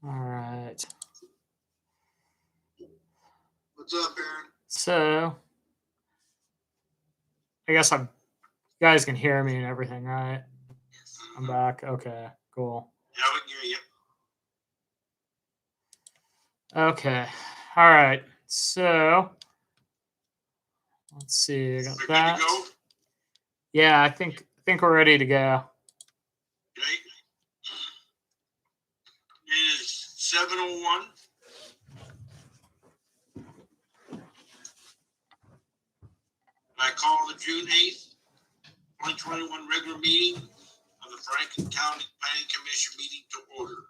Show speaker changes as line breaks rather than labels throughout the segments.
All right.
What's up, Aaron?
So, I guess you guys can hear me and everything, right? I'm back. Okay, cool.
Yeah, we can hear you.
Okay. All right. So, let's see. I got
We're
that.
good to go?
Yeah, I think we're ready to go.
Okay. It is 7:01. I call the June 8th, 2021 regular meeting of the Franklin County Planning Commission meeting to order.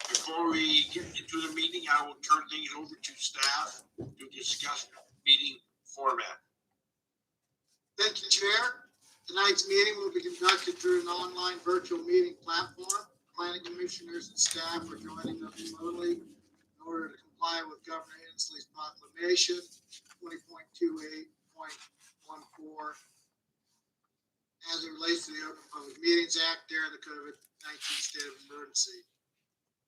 Before we get into the meeting, I will turn things over to staff to discuss meeting format.
Thank you, Chair. Tonight's meeting will be conducted through an online virtual meeting platform. Planning commissioners and staff are joining us remotely in order to comply with Governor Inslee's proclamation 20.28.14 as it relates to the Open Public Meetings Act during the COVID-19 state of emergency.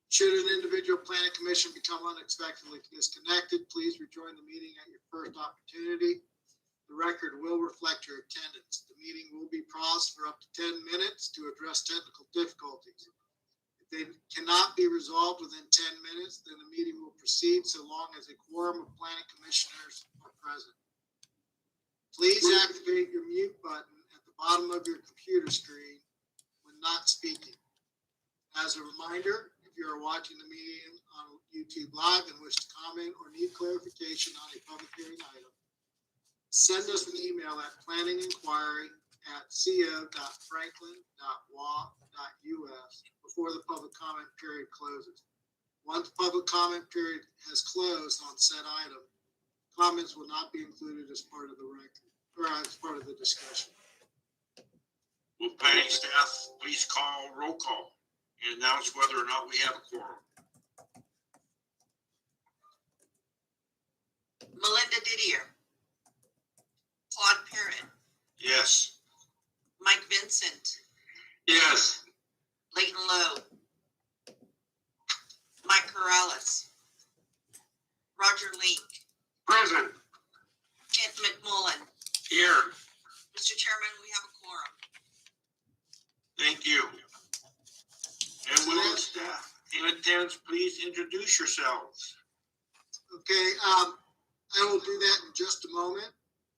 Should an individual planning commission become unexpectedly disconnected, please rejoin the meeting at your first opportunity. The record will reflect your attendance. The meeting will be paused for up to 10 minutes to address technical difficulties. If they cannot be resolved within 10 minutes, then the meeting will proceed so long as a quorum of planning commissioners are present. Please activate your mute button at the bottom of your computer screen when not speaking. As a reminder, if you are watching the meeting on YouTube Live and wish to comment or need clarification on a public hearing item, send us an email at planninginquiry@co.franklin.wa.us before the public comment period closes. Once public comment period has closed on said item, comments will not be included as part of the record or as part of the discussion.
Will planning staff please call roll call and announce whether or not we have a quorum?
Melinda Didier. Claude Perrin.
Yes.
Mike Vincent.
Yes.
Leighton Lowe. Mike Corrales. Roger Leak.
Present.
Kent McMullen.
Here.
Mr. Chairman, we have a quorum.
Thank you. And will the staff in attendance please introduce yourselves?
Okay, I will do that in just a moment.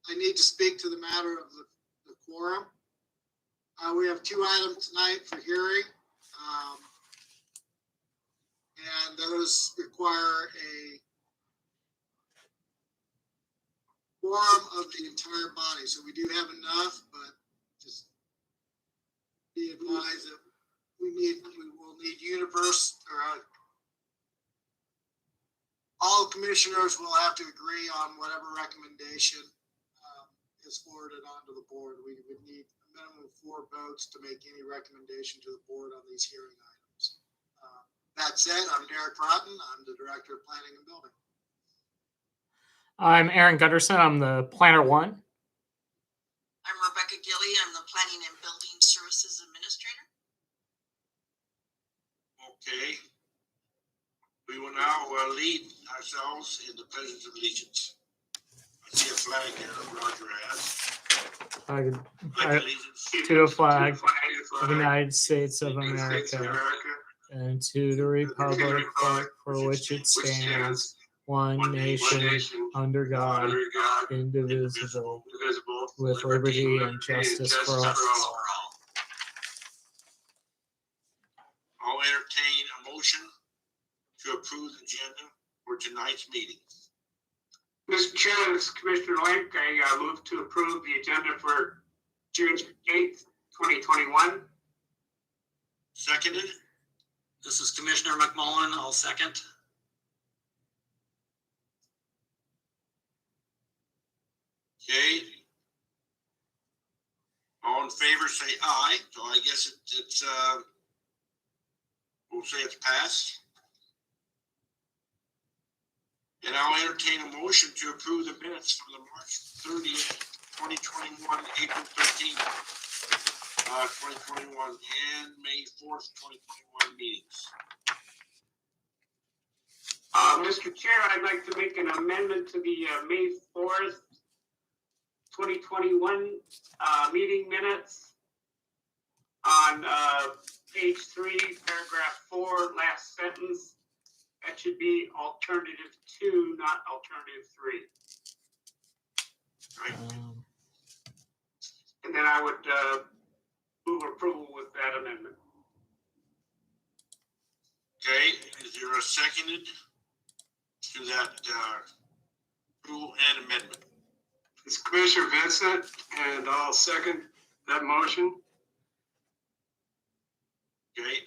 I need to speak to the matter of the quorum. We have two items tonight for hearing, and those require a quorum of the entire body. So we do have enough, but just be advised that we will need all commissioners will have to agree on whatever recommendation is forwarded onto the board. We would need a minimum of 4 votes to make any recommendation to the board on these hearing items. That said, I'm Derek Broughton. I'm the Director of Planning and Building.
I'm Aaron Gunderson. I'm the Planner 1.
I'm Rebecca Gilly. I'm the Planning and Building Services Administrator.
Okay. We will now lead ourselves in the Pledge of Allegiance. I see a flag here Roger has.
To the flag of the United States of America and to the republic for which it stands, one nation, under God, indivisible, with liberty and justice for all.
I'll entertain a motion to approve the agenda for tonight's meeting.
Mr. Chair, this is Commissioner Link. I move to approve the agenda for June 8th, 2021.
Seconded.
This is Commissioner McMullen. I'll second.
Okay. All in favor say aye. So I guess it's we'll say it's passed. And I'll entertain a motion to approve the minutes from the March 30th, 2021, April 13th 2021 and May 4th, 2021 meetings.
Mr. Chair, I'd like to make an amendment to the May 4th, 2021 meeting minutes on page 3, paragraph 4, last sentence. That should be alternative 2, not alternative 3.
Right?
And then I would move approval with that amendment.
Okay, is there a seconded to that rule and amendment?
It's Commissioner Vincent, and I'll second that motion.
Okay.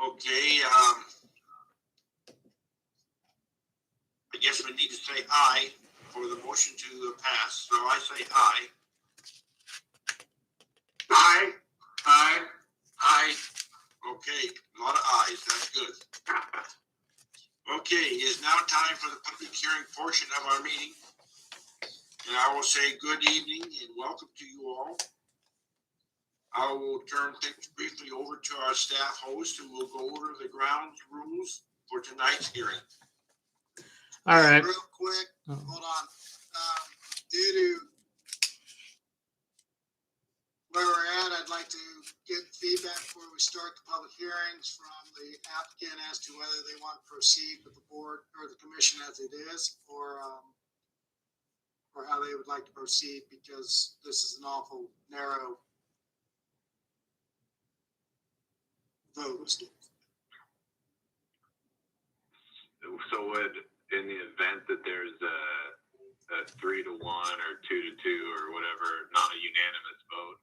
Okay, I guess we need to say aye for the motion to pass, so I say aye.
Aye.
Aye.
Aye. Okay, a lot of ayes, that's good. Okay, it is now time for the public hearing portion of our meeting. And I will say good evening and welcome to you all. I will turn things briefly over to our staff host who will go over the ground rules for tonight's hearing.
All right.
Real quick,
Oh.
hold on. Due to where we're at, I'd like to get feedback before we start the public hearings from the applicant as to whether they want to proceed with the board or the commission as it is, or how they would like to proceed, because this is an awful narrow vote.
So would, in the event that there's a 3-1 or 2-2 or whatever, not a unanimous vote,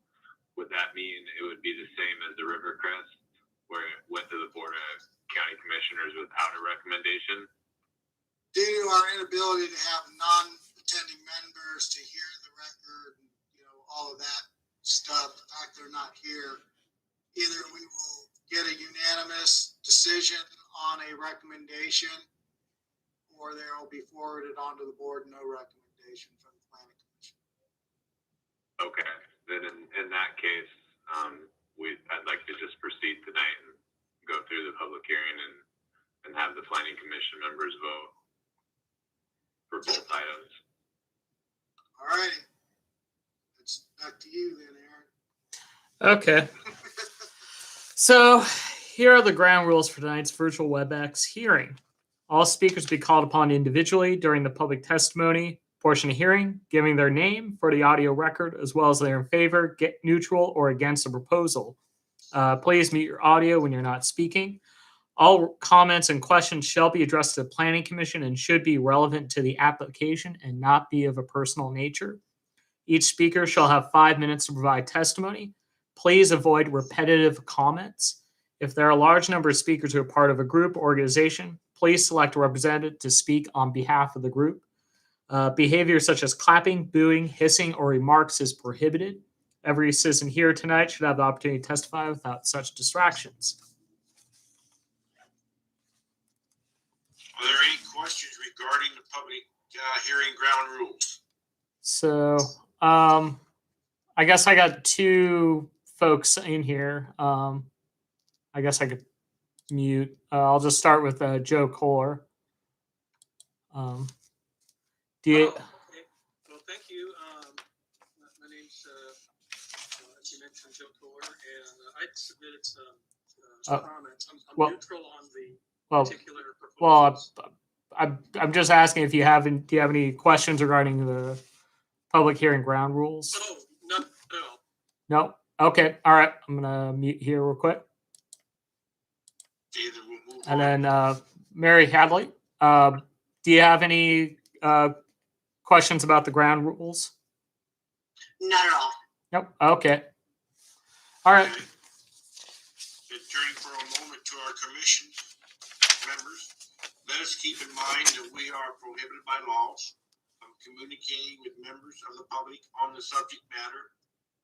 would that mean it would be the same as the Rivercrest, where it went to the Board of County Commissioners without a recommendation?
Due to our inability to have non-attending members to hear the record, and, all of that stuff, the fact they're not here, either we will get a unanimous decision on a recommendation, or there will be forwarded onto the board, no recommendation from the planning commission.
Okay, then in that case, I'd like to just proceed tonight and go through the public hearing and have the planning commission members vote for both items.
All righty. It's back to you then, Aaron.
Okay. So here are the ground rules for tonight's virtual WebEx hearing. All speakers will be called upon individually during the public testimony portion of hearing, giving their name for the audio record, as well as they're in favor, neutral, or against the proposal. Please mute your audio when you're not speaking. All comments and questions shall be addressed to the Planning Commission and should be relevant to the application and not be of a personal nature. Each speaker shall have 5 minutes to provide testimony. Please avoid repetitive comments. If there are a large number of speakers who are part of a group or organization, please select a representative to speak on behalf of the group. Behavior such as clapping, booing, hissing, or remarks is prohibited. Every citizen here tonight should have the opportunity to testify without such distractions.
Are there any questions regarding the public hearing ground rules?
So, I guess I got 2 folks in here. I guess I could mute. I'll just start with Joe Kohler. Do you?
Okay. Well, thank you. My name's, as you mentioned, Joe Kohler, and I submitted some comments. I'm
well-
neutral on the
Well,
particular
well,
proposals.
I'm just asking if do you have any questions regarding the public hearing ground rules?
Oh, no, no.
No. Okay. All right. I'm gonna mute here real quick,
Okay, then we'll move
and
on.
then Mary Hadley, do you have any questions about the ground rules?
Not at all.
Nope. Okay. All right.
Okay. And turning for a moment to our commission members, let us keep in mind that we are prohibited by laws from communicating with members of the public on the subject matter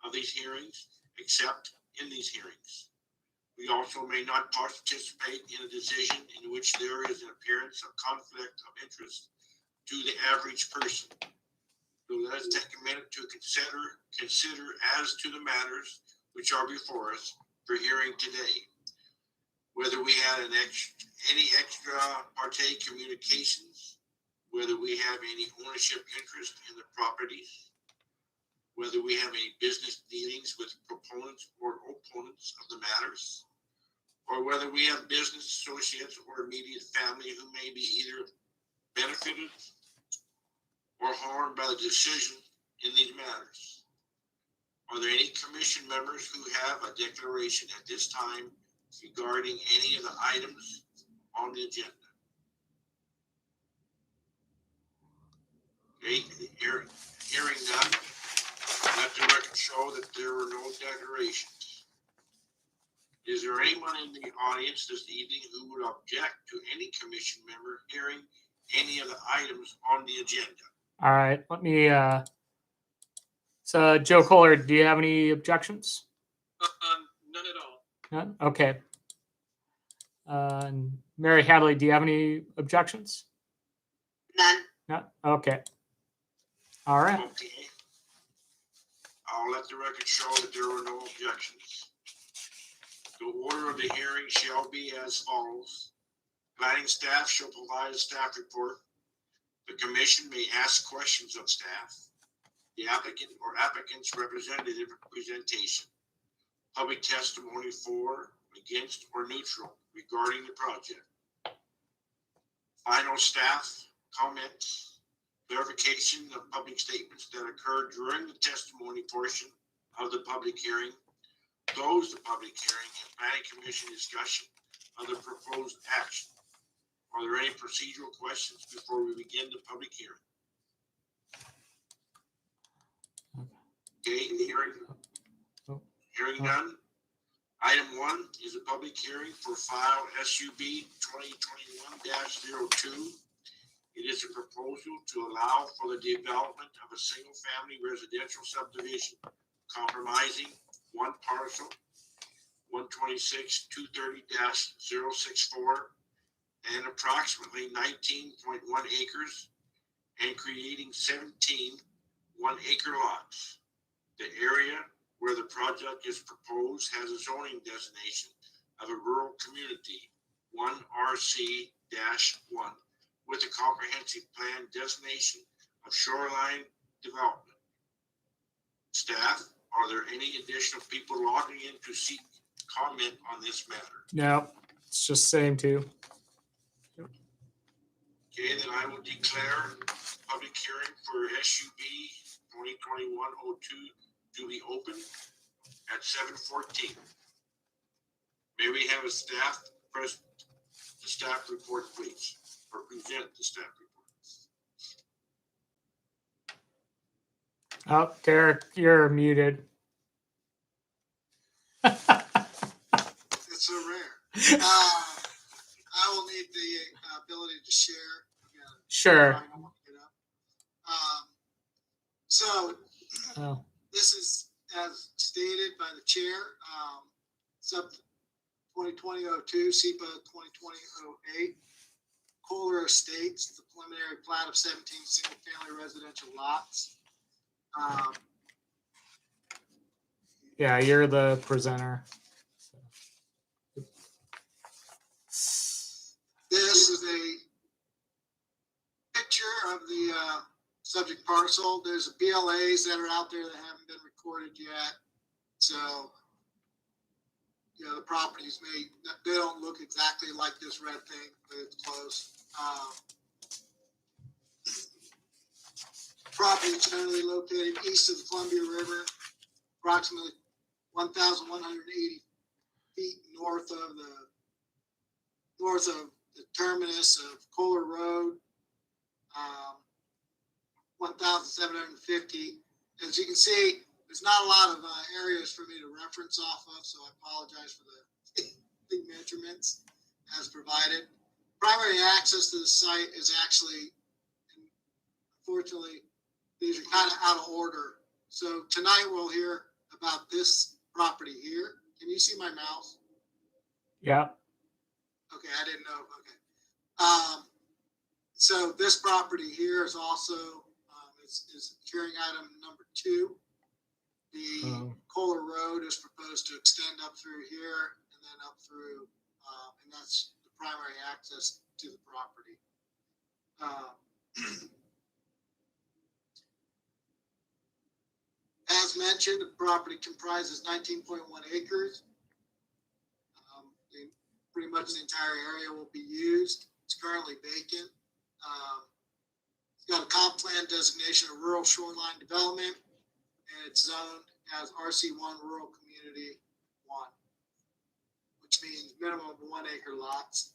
of these hearings, except in these hearings. We also may not participate in a decision in which there is an appearance of conflict of interest to the average person. So let us take a minute to consider as to the matters which are before us for hearing today. Whether we had any extra parte communications, whether we have any ownership interest in the properties, whether we have any business dealings with proponents or opponents of the matters, or whether we have business associates or immediate family who may be either benefited or harmed by the decision in these matters. Are there any commission members who have a declaration at this time regarding any of the items on the agenda? Okay, hearing none, let the record show that there were no declarations. Is there anyone in the audience this evening who would object to any commission member hearing any of the items on the agenda?
All right, let me, so Joe Kohler, do you have any objections?
None at all.
None? Okay. And Mary Hadley, do you have any objections?
None.
No? Okay. All right.
Okay. I'll let the record show that there were no objections. The order of the hearing shall be as follows. Planning staff shall provide a staff report. The commission may ask questions of staff. The applicant or applicant's representative presentation. Public testimony for, against, or neutral regarding the project. Final staff comments. Verification of public statements that occurred during the testimony portion of the public hearing. Close the public hearing and planning commission discussion of the proposed action. Are there any procedural questions before we begin the public hearing? Okay, hearing none. Item 1 is a public hearing for file SUB 2021-02. It is a proposal to allow for the development of a single-family residential subdivision comprising one parcel, 126-230-064, and approximately 19.1 acres, and creating 17 one-acre lots. The area where the project is proposed has a zoning designation of a rural community, 1RC-1, with a comprehensive plan designation of shoreline development. Staff, are there any additional people logging in to seek comment on this matter?
No, it's just same two.
Okay, then I will declare public hearing for SUB 2021-02 to be open at 7:14. May we have a staff press the staff report, please, or present the staff report.
Oh, Derek, you're muted.
It's so rare. I will need the ability to share. Again,
Sure.
I don't want to get up. So
Oh,
this is as stated by the chair, sub 2020-02, SEPA 2020-08. Kohler Estates, the preliminary plat of 17 single-family residential lots.
yeah, you're the presenter.
This is a picture of the subject parcel. There's BLAs that are out there that haven't been recorded yet. So, you know, the properties they don't look exactly like this red thing, but it's close. Property is generally located east of the Columbia River, approximately 1,180 feet north of the terminus of Kohler Road, 1,750. As you can see, there's not a lot of areas for me to reference off of, so I apologize for the big measurements as provided. Primary access to the site is actually, unfortunately, these are kind of out of order. So tonight we'll hear about this property here. Can you see my mouse?
Yep.
Okay, I didn't know, okay. So this property here is also, is hearing item number 2. The Kohler Road is proposed to extend up through here and then up through, and that's the primary access to the property. As mentioned, the property comprises 19.1 acres. Pretty much the entire area will be used. It's currently vacant. It's got a comp plan designation of rural shoreline development, and it's zoned as RC1 Rural Community 1, which means minimum of 1 acre lots.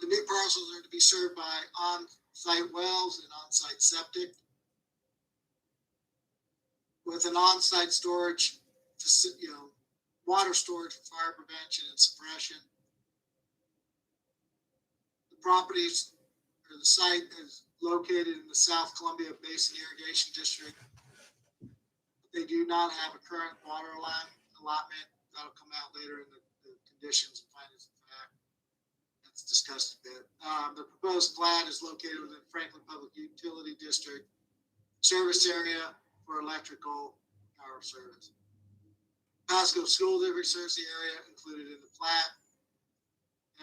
The new parcels are to be served by on-site wells and on-site septic, with an on-site storage, water storage for fire prevention and suppression. The properties, or the site, is located in the South Columbia Basin Irrigation District. They do not have a current water line allotment. That'll come out later in the conditions and findings of fact. That's discussed a bit. The proposed plat is located within Franklin Public Utility District service area for electrical power service. Pasco School District serves the area included in the plat.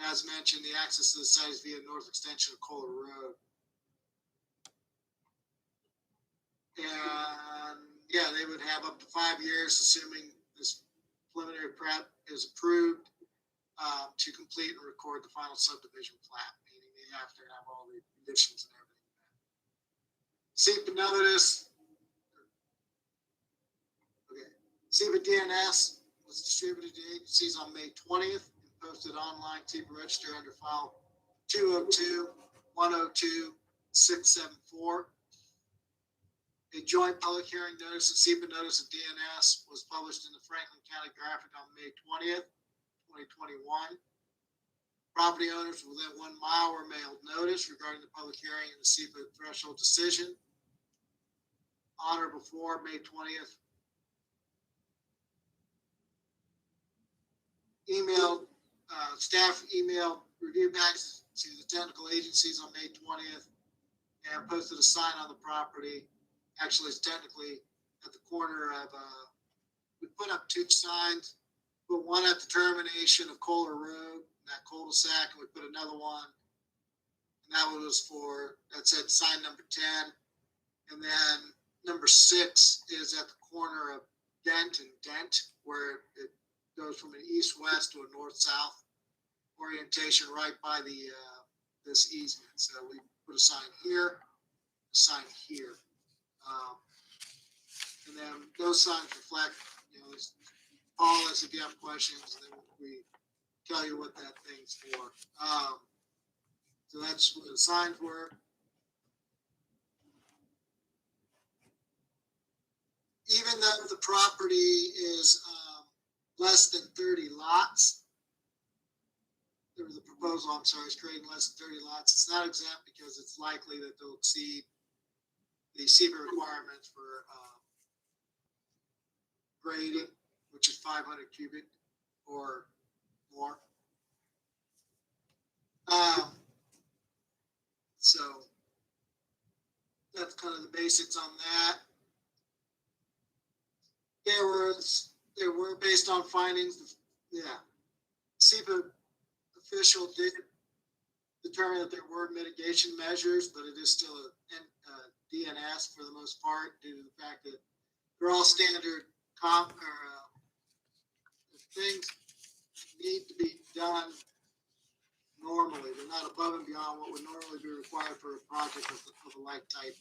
As mentioned, the access to the site is via north extension of Kohler Road. And yeah, they would have up to 5 years, assuming this preliminary plat is approved, to complete and record the final subdivision plat, meaning they have to have all the conditions and everything. SEPA notice. Okay. SEPA DNS was distributed to agencies on May 20th and posted online SEPA register under file 202-102-674. A joint public hearing notice and SEPA notice of DNS was published in the Franklin County Graphic on May 20th, 2021. Property owners within 1 mile were mailed notice regarding the public hearing and the SEPA threshold decision on or before May 20th. Staff emailed review packs to the technical agencies on May 20th and posted a sign on the property. Actually, it's technically at the corner of, we put up 2 signs, put one at the termination of Kohler Road, that cul-de-sac, and we put another one. And that one was for, that said sign number 10. And then number 6 is at the corner of Dent and Dent, where it goes from an east-west to a north-south orientation right by the this easement. So we put a sign here, a sign here. And then those signs reflect, call us if you have questions, and then we tell you what that thing's for. So that's what the signs were. Even though the property is less than 30 lots, there was a proposal, I'm sorry, it's creating less than 30 lots. It's not exempt because it's likely that they'll exceed the SEPA requirements for grading, which is 500 cubic or more. So that's kind of the basics on that. There were based on findings. SEPA official did determine that there were mitigation measures, but it is still a DNS for the most part due to the fact that they're all standard things need to be done normally. They're not above and beyond what would normally be required for a project of a like type.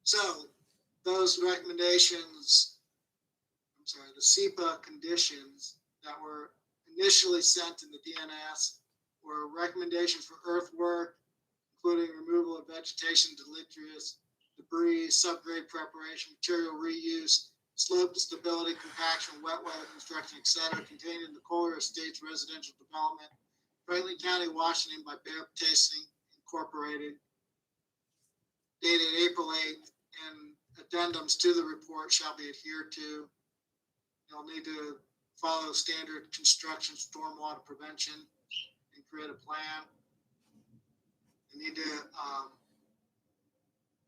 So those recommendations, the SEPA conditions that were initially sent in the DNS were recommendations for earthwork, including removal of vegetation, detritus, debris, subgrade preparation, material reuse, slope stability, compaction, wet weather construction, etc., contained in the Kohler Estates residential development, Franklin County, Washington, by Bear Tasting Incorporated, dated April 8th, and addendums to the report shall be adhered to. You'll need to follow standard construction stormwater prevention and create a plan. You need to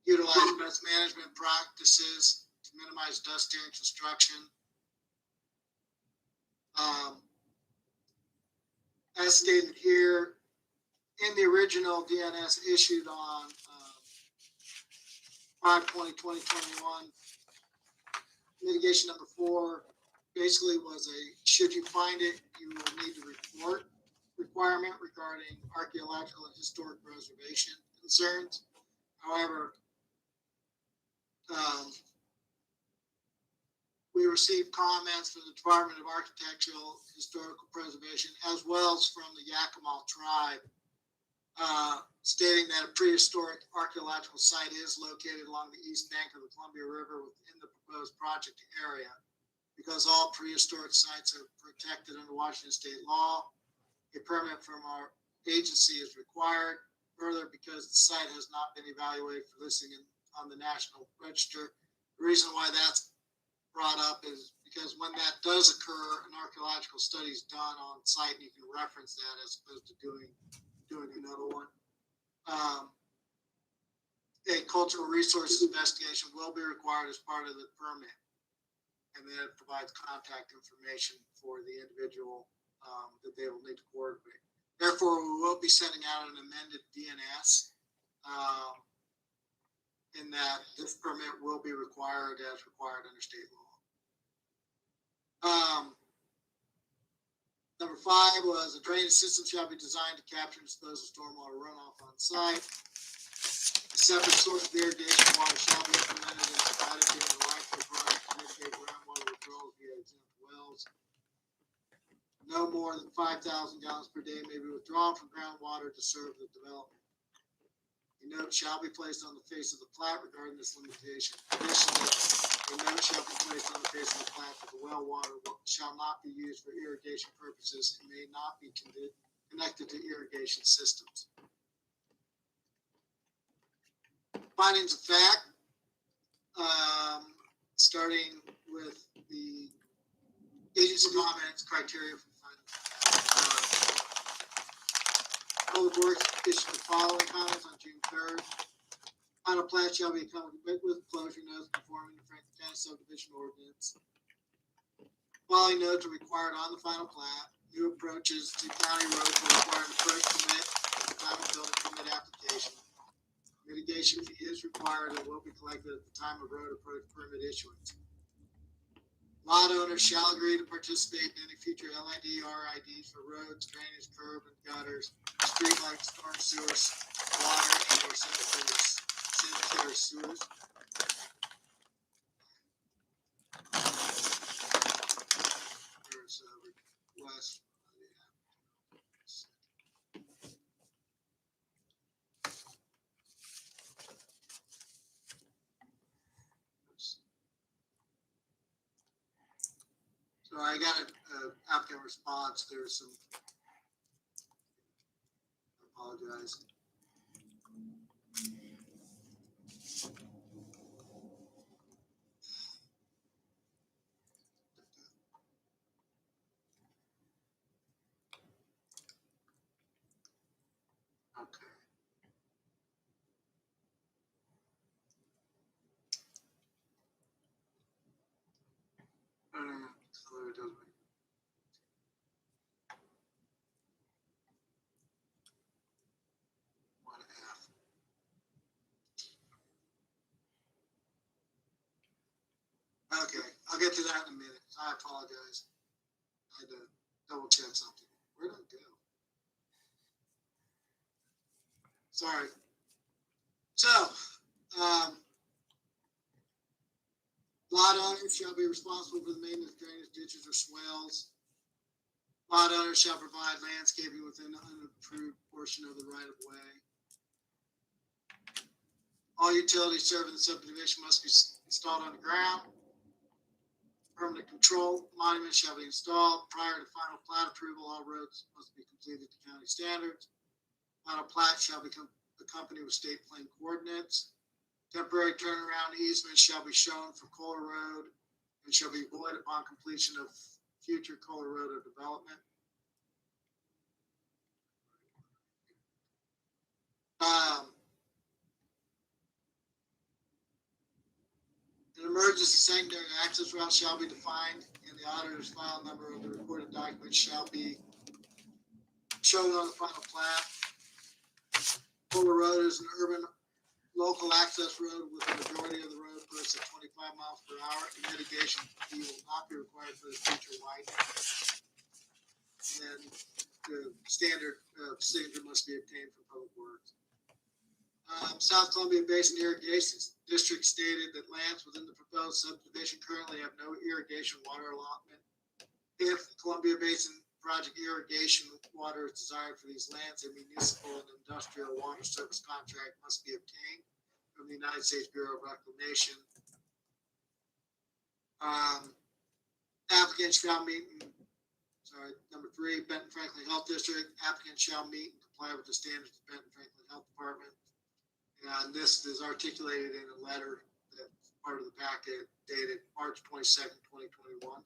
utilize best management practices to minimize dust during construction. As stated here, in the original DNS issued on 5/20/2021, mitigation number 4 basically was a, should you find it, you will need to report requirement regarding archaeological and historic preservation concerns. However, we received comments from the Department of Architectural Historical Preservation as well as from the Yakima tribe, stating that a prehistoric archaeological site is located along the east bank of the Columbia River within the proposed project area. Because all prehistoric sites are protected under Washington state law, a permit from our agency is required. Further, because the site has not been evaluated for listing on the National Register. The reason why that's brought up is because when that does occur, an archaeological study is done on site, and you can reference that as opposed to doing another one. A cultural resources investigation will be required as part of the permit, and then it provides contact information for the individual that they will need to coordinate. Therefore, we will be sending out an amended DNS in that this permit will be required as required under state law. Number 5 was a drainage system shall be designed to capture and dispose of stormwater runoff on site. A separate source of irrigation water shall be implemented and provided during the life of the project to mitigate groundwater withdrawals via exempt wells. No more than 5,000 gallons per day may be withdrawn from groundwater to serve the development. A note shall be placed on the face of the plat regarding this limitation. Additionally, a note shall be placed on the face of the plat that the well water shall not be used for irrigation purposes and may not be connected to irrigation systems. Findings of fact, starting with the agency comments criteria for findings of fact. Public Works issued the following comments on June 3rd. Final plat shall be accompanied with closure notes conforming to Franklin County subdivision ordinance. Following notes are required on the final plat. New approaches to county roads will require an approach permit at the time of building permit application. Mitigation fee is required and will be collected at the time of road approach permit issuance. Lot owners shall agree to participate in any future LID RIDs for roads, drainage, curb and gutters, streetlights, storm sewers, water, and or sanitary sewers. There's a request. So I got an applicant response. There's some, I apologize. Okay. So it doesn't. One F. Okay, I'll get to that in a minute. I apologize. I had to double check something. Where did it go? Sorry. So, lot owners shall be responsible for the maintenance of drainage ditches or swales. Lot owners shall provide landscaping within the unapproved portion of the right of way. All utilities serving the subdivision must be installed underground. Permanent control monuments shall be installed. Prior to final plat approval, all roads must be completed to county standards. Final plat shall be company with state plane coordinates. Temporary turnaround easements shall be shown for Kohler Road and shall be void upon completion of future Kohler Road development. An emergency secondary access route shall be defined, and the auditor's file number of the recorded document shall be shown on the final plat. Kohler Road is an urban local access road with the majority of the road posted at 25 miles per hour. And mitigation fee will not be required for the future widening. And the standard signature must be obtained from Public Works. South Columbia Basin Irrigation District stated that lands within the proposed subdivision currently have no irrigation water allotment. If the Columbia Basin project irrigation water is desired for these lands, a municipal and industrial water service contract must be obtained from the United States Bureau of Reclamation. Applicants shall meet, number 3, Benton Franklin Health District. Applicants shall meet and comply with the standards of Benton Franklin Health Department. And this is articulated in a letter that's part of the packet dated March 22nd, 2021.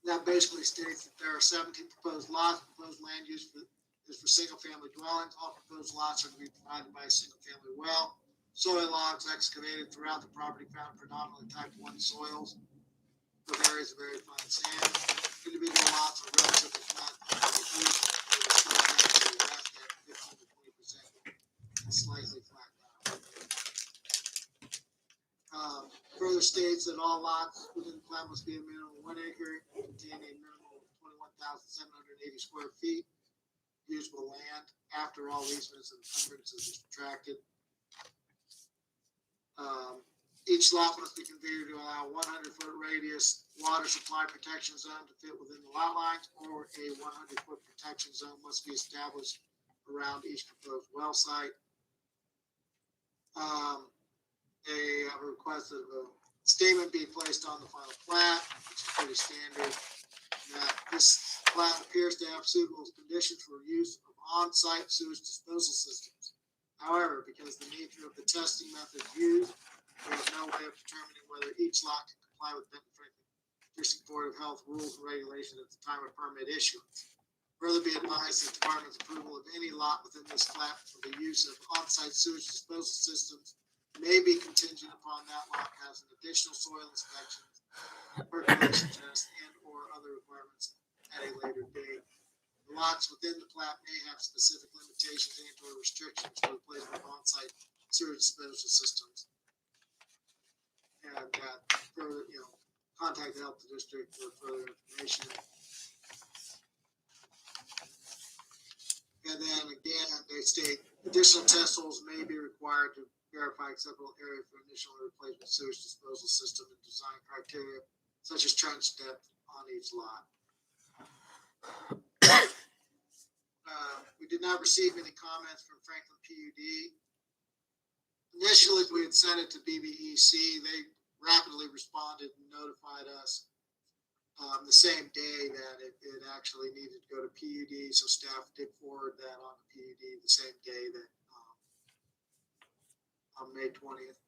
That basically states that there are 17 proposed lots. Proposed land use is for single-family dwellings. All proposed lots are to be provided by a single-family well. Soil logs excavated throughout the property found predominantly type 1 soils with areas of very fine sand. Individual lots are relatively flat. Slightly flat. Further states that all lots within the plat must be a minimum of 1 acre, containing a minimum of 21,780 square feet usable land after all easements and encumbrances are subtracted. Each lot must be configured to allow 100-foot radius water supply protection zone to fit within the lot lines, or a 100-foot protection zone must be established around each proposed well site. A request of a statement be placed on the final plat, which is pretty standard. That this plat appears to have suitable conditions for use of on-site sewage disposal systems. However, because the nature of the testing method used, there is no way of determining whether each lot can comply with Benton Franklin District Board of Health rules and regulations at the time of permit issuance. Further be advised that the department's approval of any lot within this plat for the use of on-site sewage disposal systems may be contingent upon that lot has an additional soil inspection, percolation test, and or other requirements at a later date. The lots within the plat may have specific limitations and or restrictions for the placement of on-site sewage disposal systems. And further, contact the health district for further information. And then again, they state additional test holes may be required to verify acceptable area for initial replacement sewage disposal system and design criteria such as trench depth on each lot. We did not receive any comments from Franklin PUD. Initially, we had sent it to BBEC. They rapidly responded and notified us the same day that it actually needed to go to PUD, so staff did forward that on to PUD the same day that on May 20th.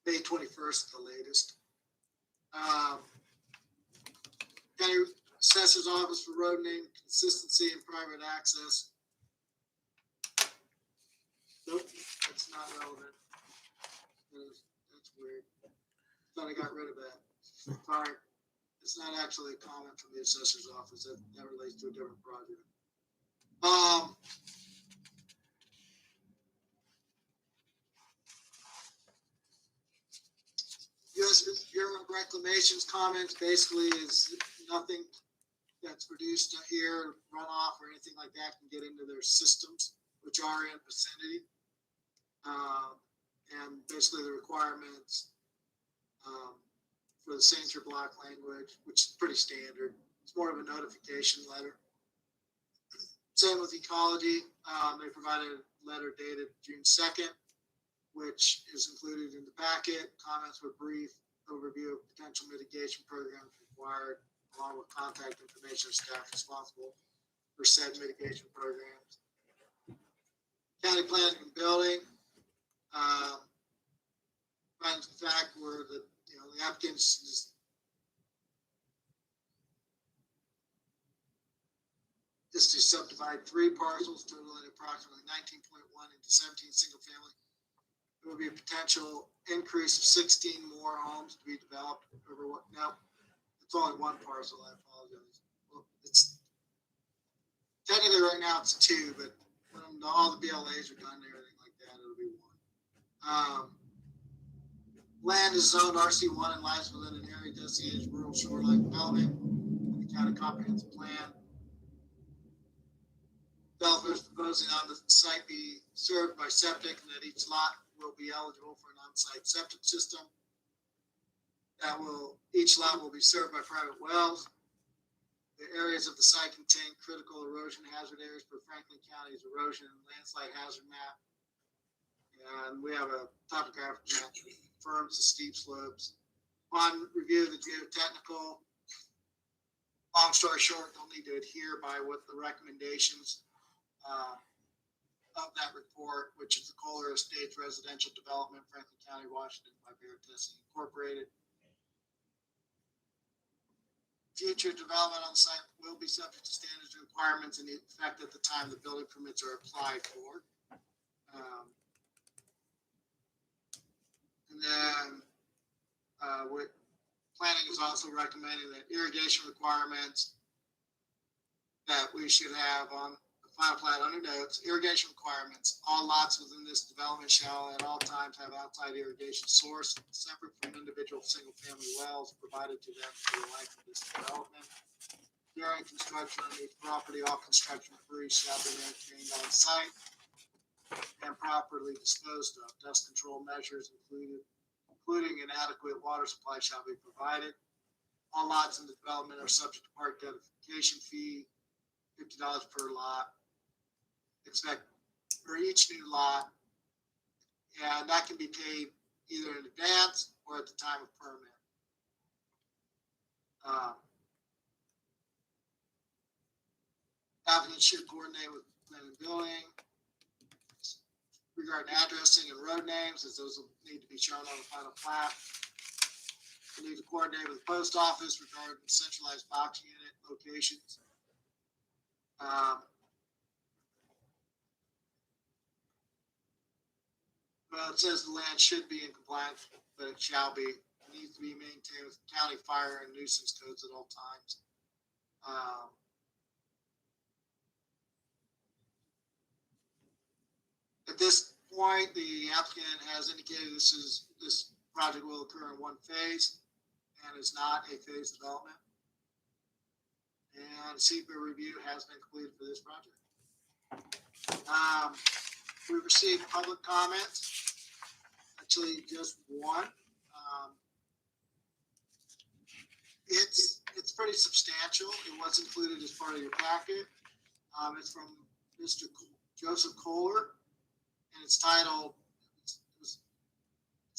May 21st, the latest. County Assessor's Office for Road Name Consistency and Private Access. Nope, that's not relevant. That's weird. Thought I got rid of that. Sorry. It's not actually a comment from the assessor's office. That relates to a different project. U.S. Bureau of Reclamation's comments basically is nothing that's produced here, runoff or anything like that can get into their systems, which are in vicinity. And basically the requirements for the signature block language, which is pretty standard. It's more of a notification letter. Same with ecology. They provided a letter dated June 2nd, which is included in the packet. Comments were brief, overview of potential mitigation programs required, along with contact information of staff responsible for said mitigation programs. County planning and building, finds the fact where the applicants is to subdivide 3 parcels totaling approximately 19.1 into 17 single family. There will be a potential increase of 16 more homes to be developed over what, now, it's only 1 parcel, I apologize. Well, it's technically right now it's 2, but when all the BLAs are done and everything like that, it'll be 1. Land is zoned RC1 and lies within an area designated as rural shoreline development in the county comprehensive plan. Developers proposing on the site be served by septic and that each lot will be eligible for an on-site septic system. Each lot will be served by private wells. The areas of the site contain critical erosion hazard areas per Franklin County's erosion and landslide hazard map. And we have a topographic map that confirms the steep slopes. On review of the geotechnical, long story short, they'll need to adhere by what the recommendations of that report, which is the Kohler Estates Residential Development, Franklin County, Washington, by Veritesi Incorporated. Future development on the site will be subject to standards and requirements in effect at the time the building permits are applied for. And then what planning is also recommending that irrigation requirements that we should have on the final plat under notes, irrigation requirements, all lots within this development shall at all times have outside irrigation source separate from individual single family wells provided to them for the life of this development. During construction on each property, all construction debris shall be maintained on site and properly disposed of. Dust control measures including an adequate water supply shall be provided. All lots in the development are subject to park identification fee, $50 per lot. Expect for each new lot, and that can be paid either in advance or at the time of permit. Applicant should coordinate with planning and building regarding addressing and road names, as those will need to be shown on the final plat. We need to coordinate with the post office regarding centralized box unit locations. Well, it says the land should be in compliance, but it shall be. It needs to be maintained with county fire and nuisance codes at all times. At this point, the applicant has indicated this project will occur in 1 phase and is not a phased development. And secret review has been completed for this project. We received public comments, actually just 1. It's pretty substantial. It was included as part of your packet. It's from Mr. Joseph Kohler, and it's titled, it's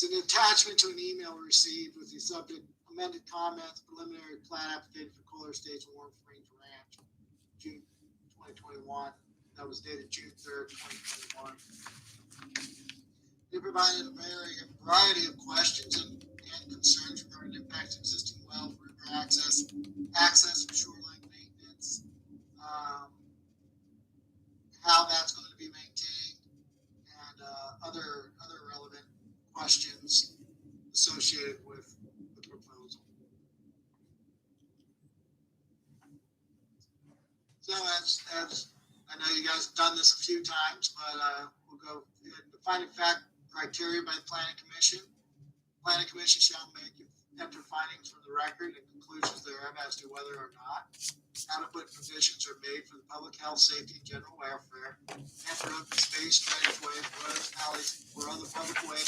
an attachment to an email we received with the subject amended comments, preliminary plat application for Kohler Estates Warm Springs Ranch, June 2021. That was dated June 3rd, 2021. They provided a variety of questions and concerns regarding impacts existing wells, river access, and shoreline maintenance, how that's going to be maintained, and other relevant questions associated with the proposal. So as I know you guys have done this a few times, but we'll go ahead and defining fact criteria by the Planning Commission. Planning Commission shall enter findings from the record and conclusions thereof as to whether or not adequate provisions are made for the public health, safety, and general welfare, and for open space, drainage ways, roads, alleys, or other public ways,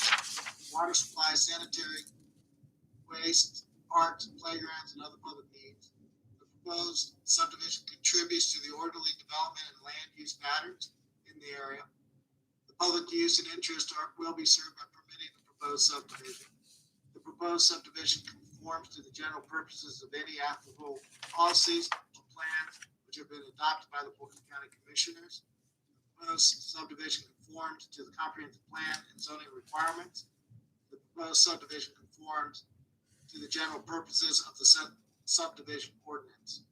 water supply, sanitary waste, parks, playgrounds, and other public needs. The proposed subdivision contributes to the orderly development and land use patterns in the area. The public use and interest will be served by permitting the proposed subdivision. The proposed subdivision conforms to the general purposes of any applicable policies or plans which which have been adopted by the Fulton County Commissioners. Proposed subdivision conforms to the comprehensive plan and zoning requirements. The proposed subdivision conforms to the general purposes of the subdivision ordinance.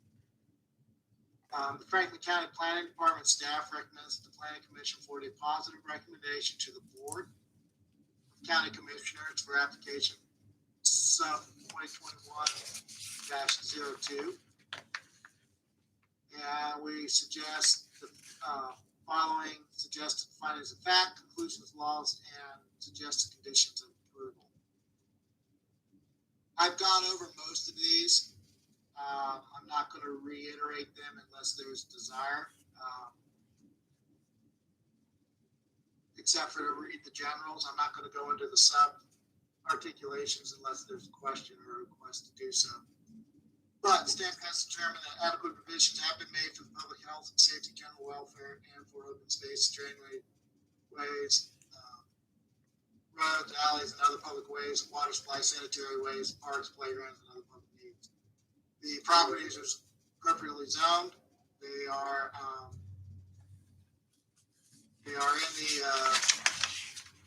The Franklin County Planning Department staff recommends the Planning Commission forward a positive recommendation to the Board of County Commissioners for application sub 2021-02. And we suggest the following suggested findings of fact, conclusions, laws, and suggested conditions of approval. I've gone over most of these. I'm not going to reiterate them unless there's desire, except for to read the generals. I'm not going to go into the sub articulations unless there's a question or a request to do so. But staff has determined that adequate provisions have been made for the public health and safety, general welfare, and for open space, drainway, ways, roads, alleys, and other public ways, water supply, sanitary ways, parks, playgrounds, and other public needs. The properties are appropriately zoned. They are in the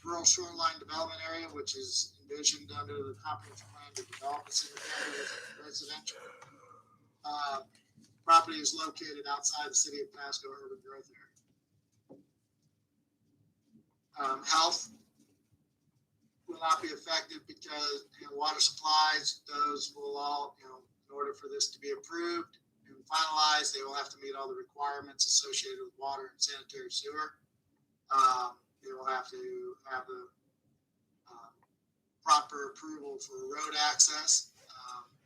rural shoreline development area, which is envisioned under the comprehensive plan to develop a single family residential. Property is located outside the city of Pasco urban growth area. Health will not be affected because water supplies, those will all, in order for this to be approved and finalized, they will have to meet all the requirements associated with water and sanitary sewer. They will have to have the proper approval for road access.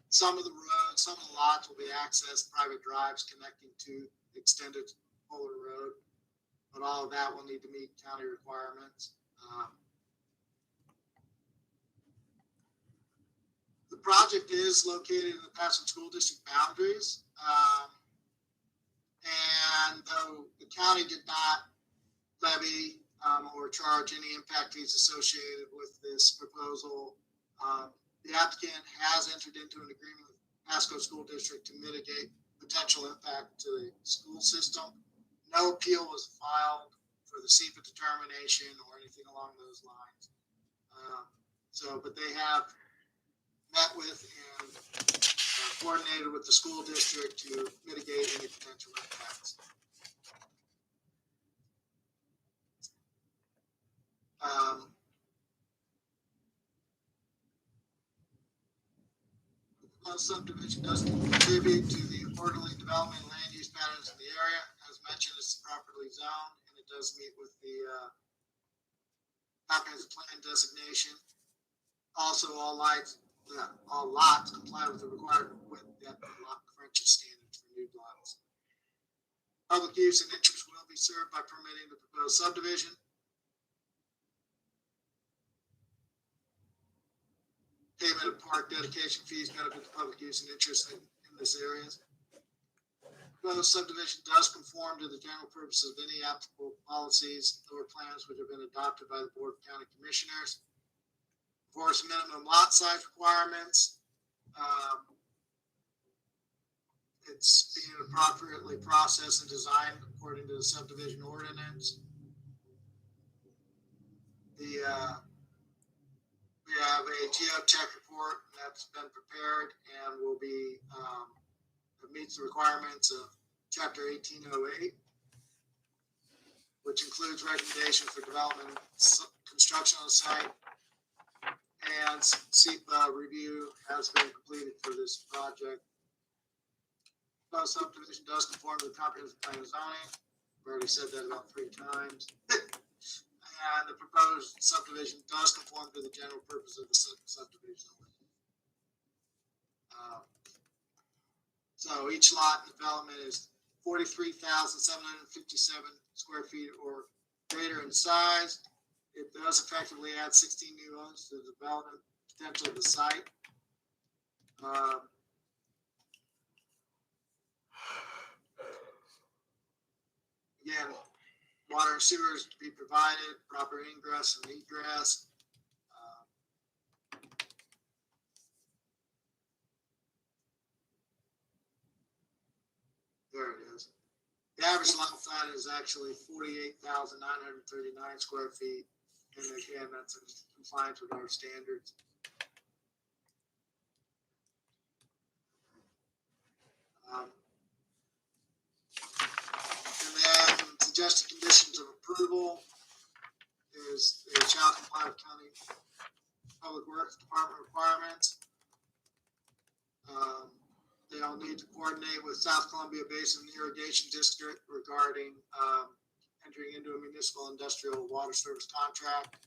Some of the roads, some of the lots will be accessed private drives connecting to extended Polar Road, but all of that will need to meet county requirements. The project is located in the Pasco School District boundaries, and though the county did not levy or charge any impact fees associated with this proposal, the applicant has entered into an agreement with Pasco School District to mitigate potential impact to the school system. No appeal was filed for the SEPA determination or anything along those lines. But they have met with and coordinated with the school district to mitigate any potential impacts. The subdivision does contribute to the orderly development and land use patterns in the area. As mentioned, it's properly zoned and it does meet with the comprehensive plan designation. Also, all lots comply with the required width, depth, and lot frontage standards for new lots. Public use and interest will be served by permitting the proposed subdivision. Payment of park dedication fees benefit the public use and interest in this area. Proposed subdivision does conform to the general purposes of any applicable policies or plans which have been adopted by the Board of County Commissioners. Of course, minimum lot size requirements. It's being appropriately processed and designed according to the subdivision ordinance. We have a geotech report that's been prepared and will be, it meets the requirements of Chapter 1808, which includes recommendations for development, construction on the site, and SEPA review has been completed for this project. The subdivision does conform to the comprehensive plan of zoning. I've already said that about 3 times. And the proposed subdivision does conform to the general purpose of the subdivision. So each lot in development is 43,757 square feet or greater in size. It does effectively add 16 new homes to the development potential of the site. Again, water and sewers to be provided, proper ingress and egress. There it is. The average lot size is actually 48,939 square feet. And again, that's in compliance with our standards. And then suggested conditions of approval is they shall comply with county public works department requirements. They'll need to coordinate with South Columbia Basin Irrigation District regarding entering into a municipal industrial water service contract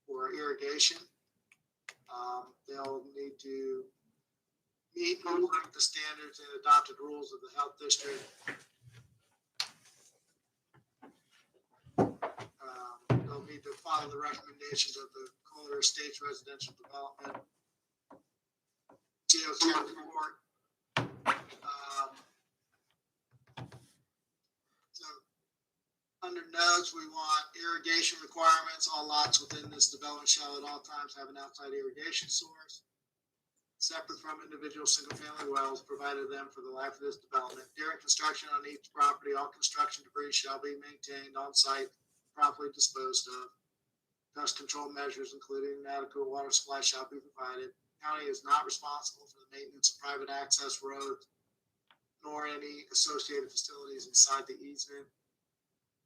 for irrigation. They'll need to meet and comply with the standards and adopted rules of the health district. They'll need to follow the recommendations of the Kohler Estates Residential Development GeoCap report. So under notes, we want irrigation requirements. All lots within this development shall at all times have an outside irrigation source, separate from individual single-family wells provided to them for the life of this development. During construction on each property, all construction debris shall be maintained on site, properly disposed of. Dust control measures, including an adequate water supply, shall be provided. The county is not responsible for the maintenance of private access roads, nor any associated facilities inside the easement.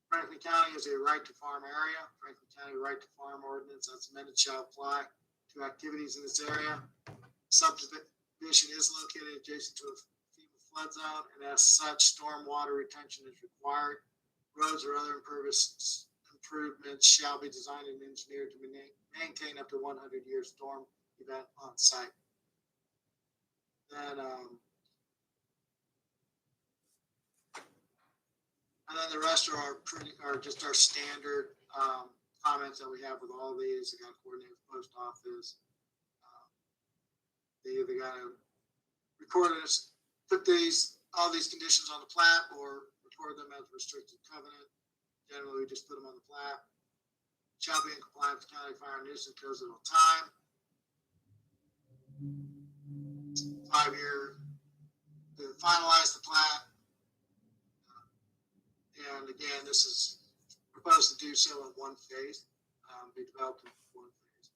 Franklin County is a right to farm area. Franklin County right to farm ordinance as amended shall apply to activities in this area. Subdivision is located adjacent to a FEMA flood zone, and as such, stormwater retention is required. Roads or other improvements shall be designed and engineered to maintain up to 100-year storm event on site. Then, and then the rest are just our standard comments that we have with all these. They got to coordinate with the post office. They either got to record this, put all these conditions on the plat, or record them as restricted covenant. Generally, we just put them on the plat. Shall be in compliance with county fire and nuisance codes at all time. 5-year to finalize the plat. And again, this is proposed to do so in one phase, be developed in one phase.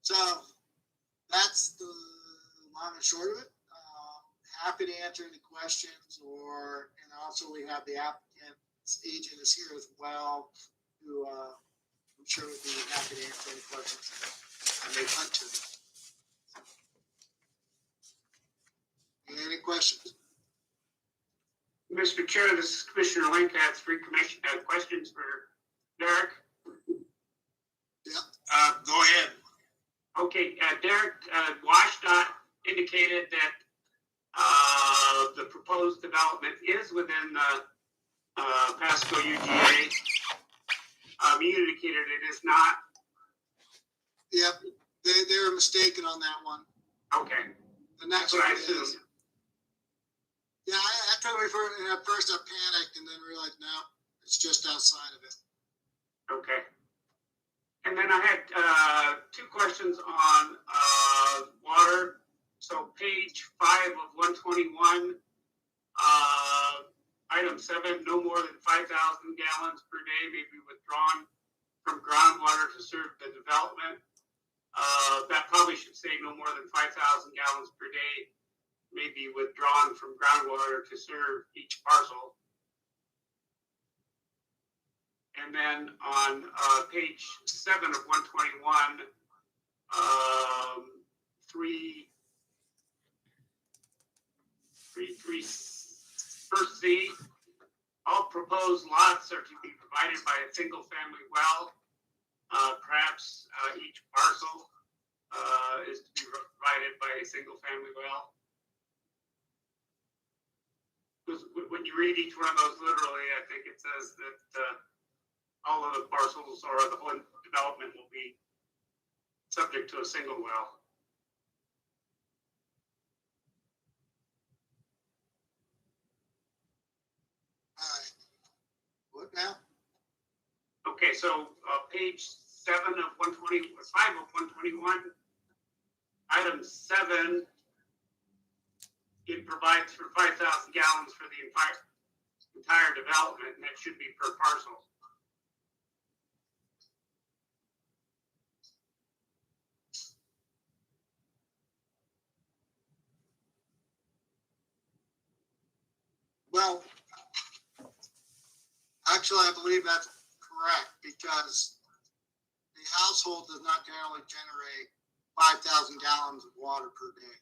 So that's the long and short of it. Happy to answer any questions, and also we have the applicant's agent is here as well, who I'm sure would be happy to answer any questions I may hunt to. Any questions?
Mr. Chair, this is Commissioner Link. I have three questions for Derek.
Yeah. Go ahead.
Okay, Derek, WashDOT indicated that the proposed development is within the Pasco UGA. You indicated it is not.
Yep, they were mistaken on that one.
Okay.
The next
That's what
one
I assumed.
is. Yeah, I told you at first I panicked and then realized no, it's just outside of it.
Okay. And then I had two questions on water. So page 5 of 121, item 7, no more than 5,000 gallons per day may be withdrawn from groundwater to serve the development. That probably should say no more than 5,000 gallons per day may be withdrawn from groundwater to serve each parcel. And then on page 7 of 121, 1st C, all proposed lots are to be provided by a single family well. Perhaps each parcel is to be provided by a single family well. Because when you read each one of those literally, I think it says that all of the parcels or the whole development will be subject to a single well.
All right. What now?
Okay, so page 7 of 120, 5 of 121, item 7 it provides for 5,000 gallons for the entire development, and that should be per parcel.
Well, actually, I believe that's correct because the household does not generally generate 5,000 gallons of water per day.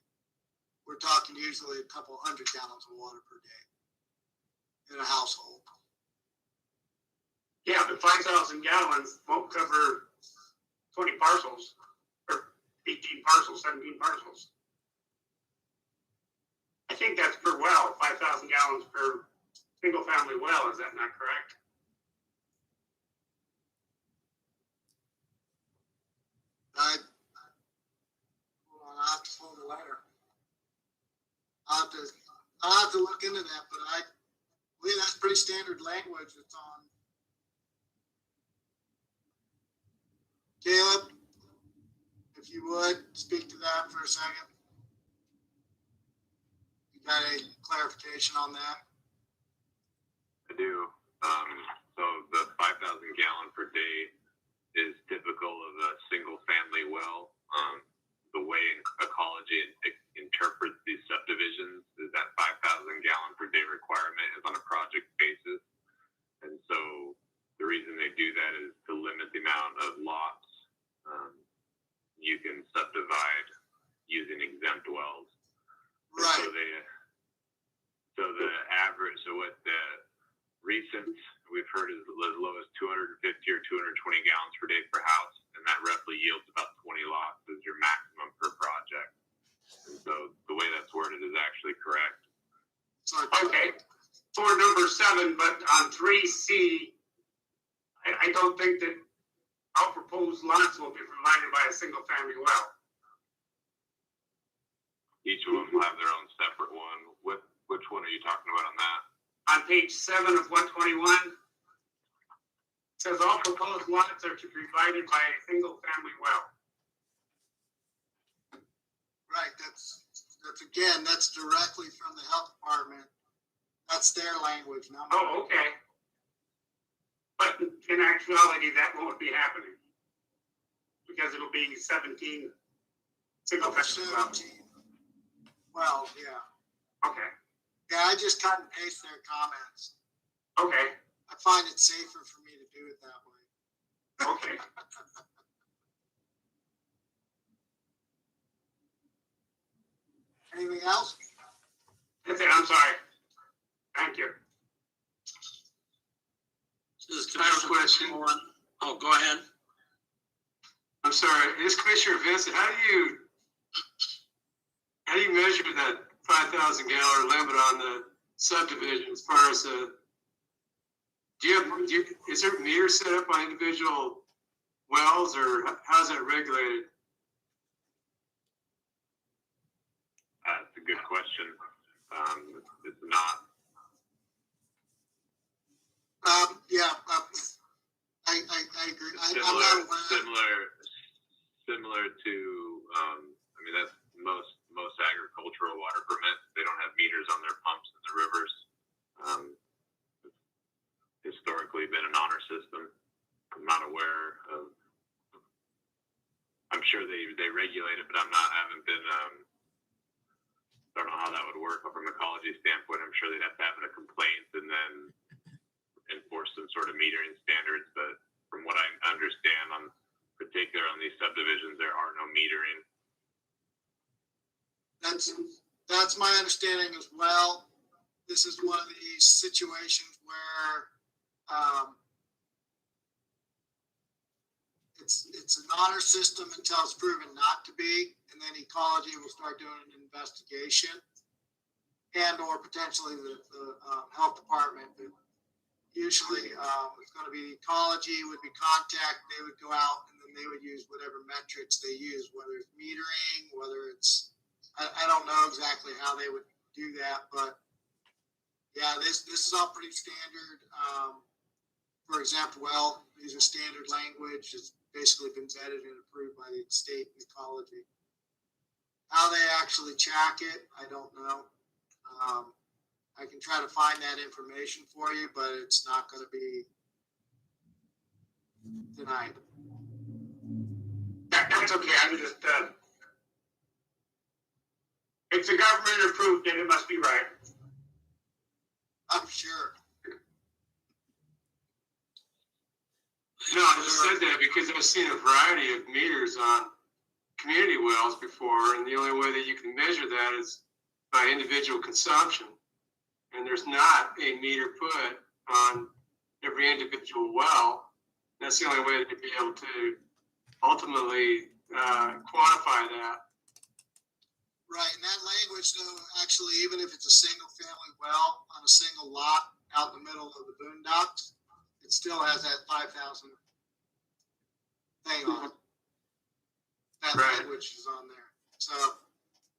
We're talking usually a couple hundred gallons of water per day in a household.
Yeah, but 5,000 gallons won't cover 20 parcels, or 18 parcels, 17 parcels. I think that's per well, 5,000 gallons per single family well, is that not correct?
Hold on, I'll have to pull the letter. I'll have to look into that, but I believe that's pretty standard language that's on. Caleb, if you would, speak to that for a second. You got a clarification on that?
I do. So the 5,000 gallon per day is typical of a single family well. The way ecology interprets these subdivisions is that 5,000 gallon per day requirement is on a project basis. And so the reason they do that is to limit the amount of lots you can subdivide using exempt wells.
Right.
So the average, so what the recent we've heard is as low as 250 or 220 gallons per day per house, and that roughly yields about 20 lots as your maximum per project. And so the way that's worded is actually correct.
Okay, for number 7, but on 3C, I don't think that our proposed lots will be provided by a single family well.
Each of them will have their own separate one. Which one are you talking about on that?
On page 7 of 121, it says all proposed lots are to be provided by a single family well.
Right, that's directly from the health department. That's their language, not mine.
Oh, okay. But in actuality, that won't be happening. Because it'll be 17 single family wells.
17. Well, yeah.
Okay,
Yeah, I just cut and paste their comments.
okay,
I find it safer for me to do it that way.
okay.
Anything else?
That's it, I'm sorry. Thank you.
This is
I have a
Commissioner
question.
McMullen. Oh, go ahead.
I'm sorry, this Commissioner Vincent, how do you measure that 5,000 gallon limit on the subdivision as far as is there meters set up on individual wells, or how's that regulated?
That's a good question. It's not.
Yeah, I agree. I'm not aware.
Similar to, I mean, that's most agricultural water permits. They don't have meters on their pumps in the rivers. It's historically been an honor system. I'm not aware of. I'm sure they regulate it, but I haven't been. Don't know how that would work from an ecology standpoint. I'm sure they'd have to have a complaint and then enforce some sort of metering standards. But from what I understand, particular on these subdivisions, there are no metering.
That's my understanding as well. This is one of these situations where it's an honor system until it's proven not to be, and then ecology will start doing an investigation, and or potentially the health department. But usually, it's going to be ecology would be contact. They would go out and then they would use whatever metrics they use, whether it's metering, whether it's I don't know exactly how they would do that, but yeah, this is all pretty standard. For example, these are standard language. It's basically been vetted and approved by the state ecology. How they actually track it, I don't know. I can try to find that information for you, but it's not gonna be tonight.
That's okay, I'm just, if the government approved it, it must be right.
I'm sure.
No, I just said that because I've seen a variety of meters on community wells before, and the only way that you can measure that is by individual consumption. And there's not a meter put on every individual well. That's the only way to be able to ultimately quantify that.
Right, and that language though, actually, even if it's a single family well on a single lot out in the middle of the boondocks, it still has that 5,000 thing on it. That
Right.
language is on there. So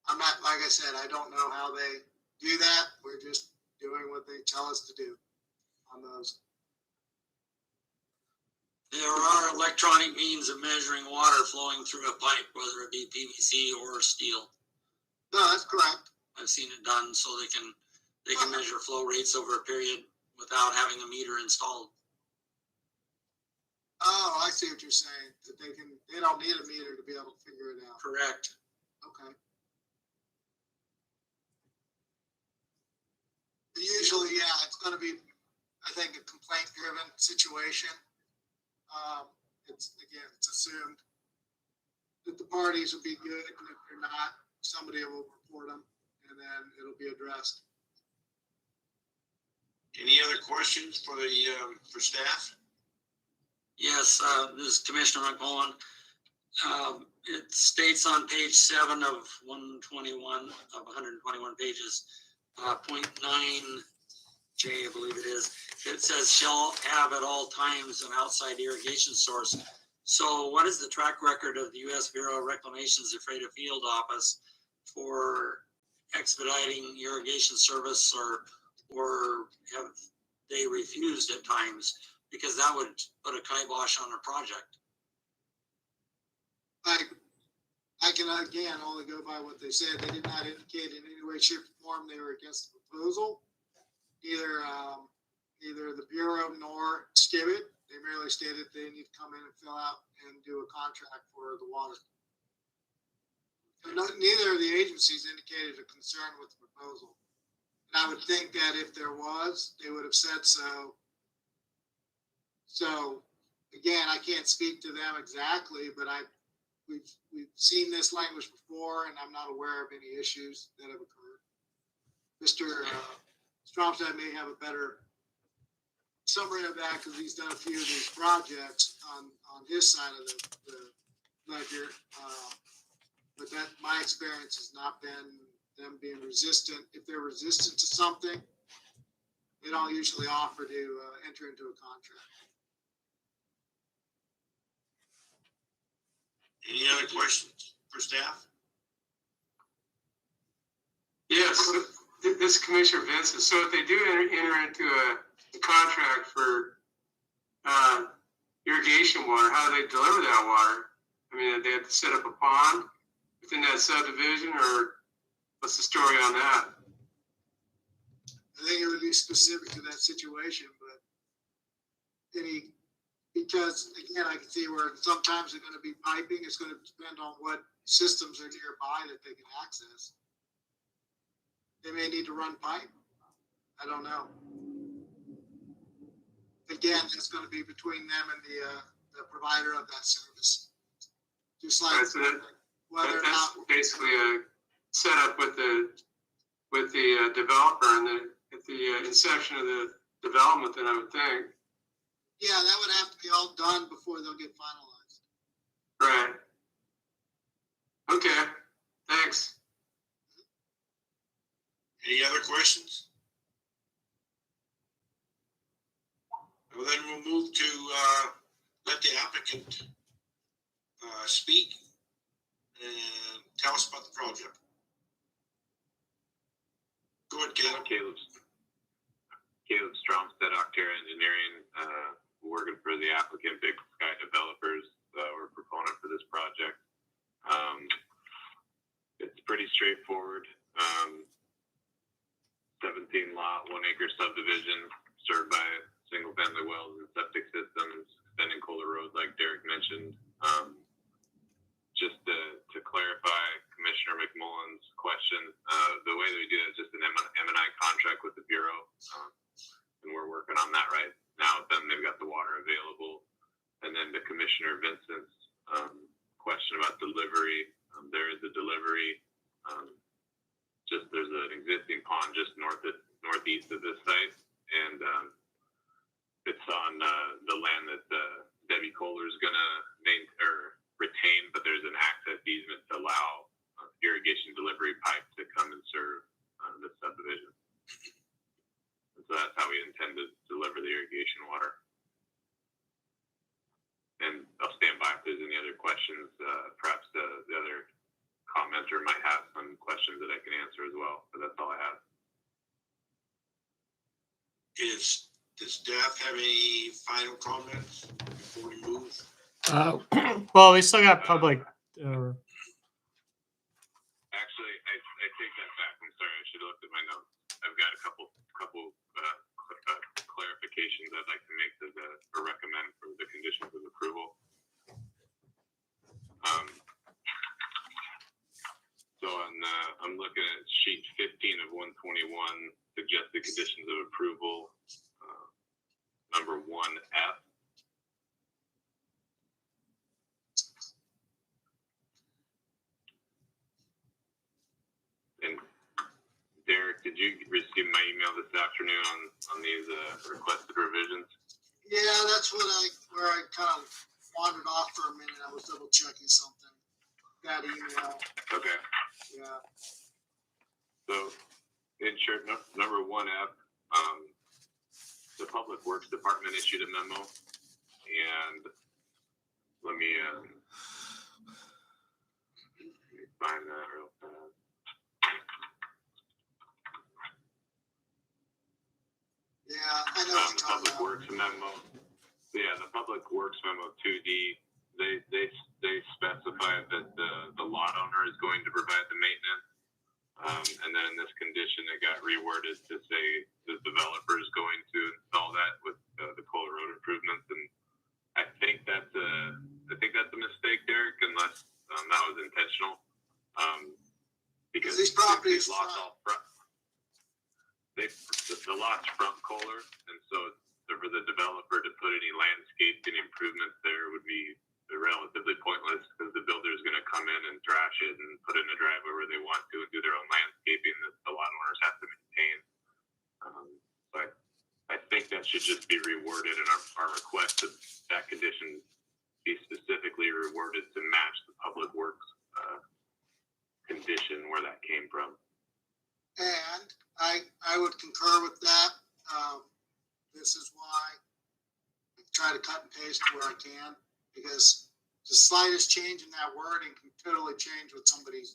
I'm not, like I said, I don't know how they do that. We're just doing what they tell us to do on those.
There are electronic means of measuring water flowing through a pipe, whether it be PVC or steel.
No, that's correct.
I've seen it done so they can measure flow rates over a period without having a meter installed.
Oh, I see what you're saying, that they don't need a meter to be able to figure it out.
Correct.
Okay. Usually, yeah, it's gonna be, I think, a complaint-driven situation. It's assumed that the parties will be good, and if they're not, somebody will report them, and then it'll be addressed.
Any other questions for for staff?
Yes, this is Commissioner McMullen. It states on page 7 of 121 of 121 pages, 0.9J, I believe it is. It says shall have at all times an outside irrigation source. So what is the track record of the U.S. Bureau of Reclamation's Ephrata Field Office for expediting irrigation service, or have they refused at times? Because that would put a kibosh on a project.
I can, again, only go by what they said. They did not indicate in any way, shape, or form they were against the proposal. Neither the Bureau nor Skibbit. They merely stated they need to come in and fill out and do a contract for the water. Neither of the agencies indicated a concern with the proposal. And I would think that if there was, they would have said so. So again, I can't speak to them exactly, but we've seen this language before, and I'm not aware of any issues that have occurred. Mr. Stromstad may have a better summary of that because he's done a few of these projects on his side of the ledger. But that my experience has not been them being resistant. If they're resistant to something, they don't usually offer to enter into a contract.
Any other questions for staff?
Yes, this is Commissioner Vincent. So if they do enter into a contract for irrigation water, how do they deliver that water? I mean, they have to set up a pond within that subdivision, or what's the story on that?
I think it would be specific to that situation, but because again, I can see where sometimes they're going to be piping. It's going to depend on what systems are nearby that they can access. They may need to run pipe. I don't know. Again, it's going to be between them and the provider of that service. Just like
Right, so
whether or
that's
not.
basically a setup with the developer and at the inception of the development, then I would think.
Yeah, that would have to be all done before they'll get finalized.
Right. Okay, thanks.
Any other questions? Well, then we'll move to let the applicant speak and tell us about the project. Go ahead, Caleb.
Caleb Stromstad, Octera Engineering, working for the applicant, Big Sky Developers. We're a proponent for this project. It's pretty straightforward. subdivision served by single-family wells and septic systems, extending Kohler Road, like Derek mentioned. Just to clarify Commissioner McMullen's question, the way that we do it is just an M&I contract with the Bureau, and we're working on that right now with them. They've got the water available. And then to Commissioner Vincent's question about delivery, there is a delivery. There's an existing pond just northeast of this site, and it's on the land that Debbie Kohler is gonna retain, but there's an access easement to allow irrigation delivery pipe to come and serve the subdivision. And so that's how we intend to deliver the irrigation water. And I'll stand by if there's any other questions. Perhaps the other commenter might have some questions that I can answer as well, but that's all I have.
Does staff have any final comments before we move?
Well, we still got public.
Actually, I take that back. I'm sorry. I should have looked at my notes. I've got a couple clarifications I'd like to make or recommend for the conditions of approval. So I'm looking at sheet 15 of 121, suggested conditions of approval, number 1F. And Derek, did you receive my email this afternoon on these requested revisions?
Yeah, that's where I kind of wandered off for a minute. I was double checking something. That email.
Okay.
Yeah.
So, number 1F, the Public Works Department issued a memo, and let me find that real fast.
Yeah, I know what
The
you're talking
Public
about.
Works memo. Yeah, the Public Works memo 2D. They specify that the lot owner is going to provide the maintenance, and then in this condition it got reworded to say the developer is going to install that with the Kohler Road improvements, and I think that's a mistake, Derek, unless that was intentional, because
These properties
the lot's front Kohler, and so for the developer to put any landscaping improvements there would be relatively pointless, because the builder is going to come in and trash it and put in a driveway where they want to and do their own landscaping that the lot owners have to maintain. But I think that should just be reworded in our request that condition be specifically reworded to match the Public Works condition where that came from.
And I would concur with that. This is why I try to cut and paste where I can, because the slightest change in that wording can totally change what somebody's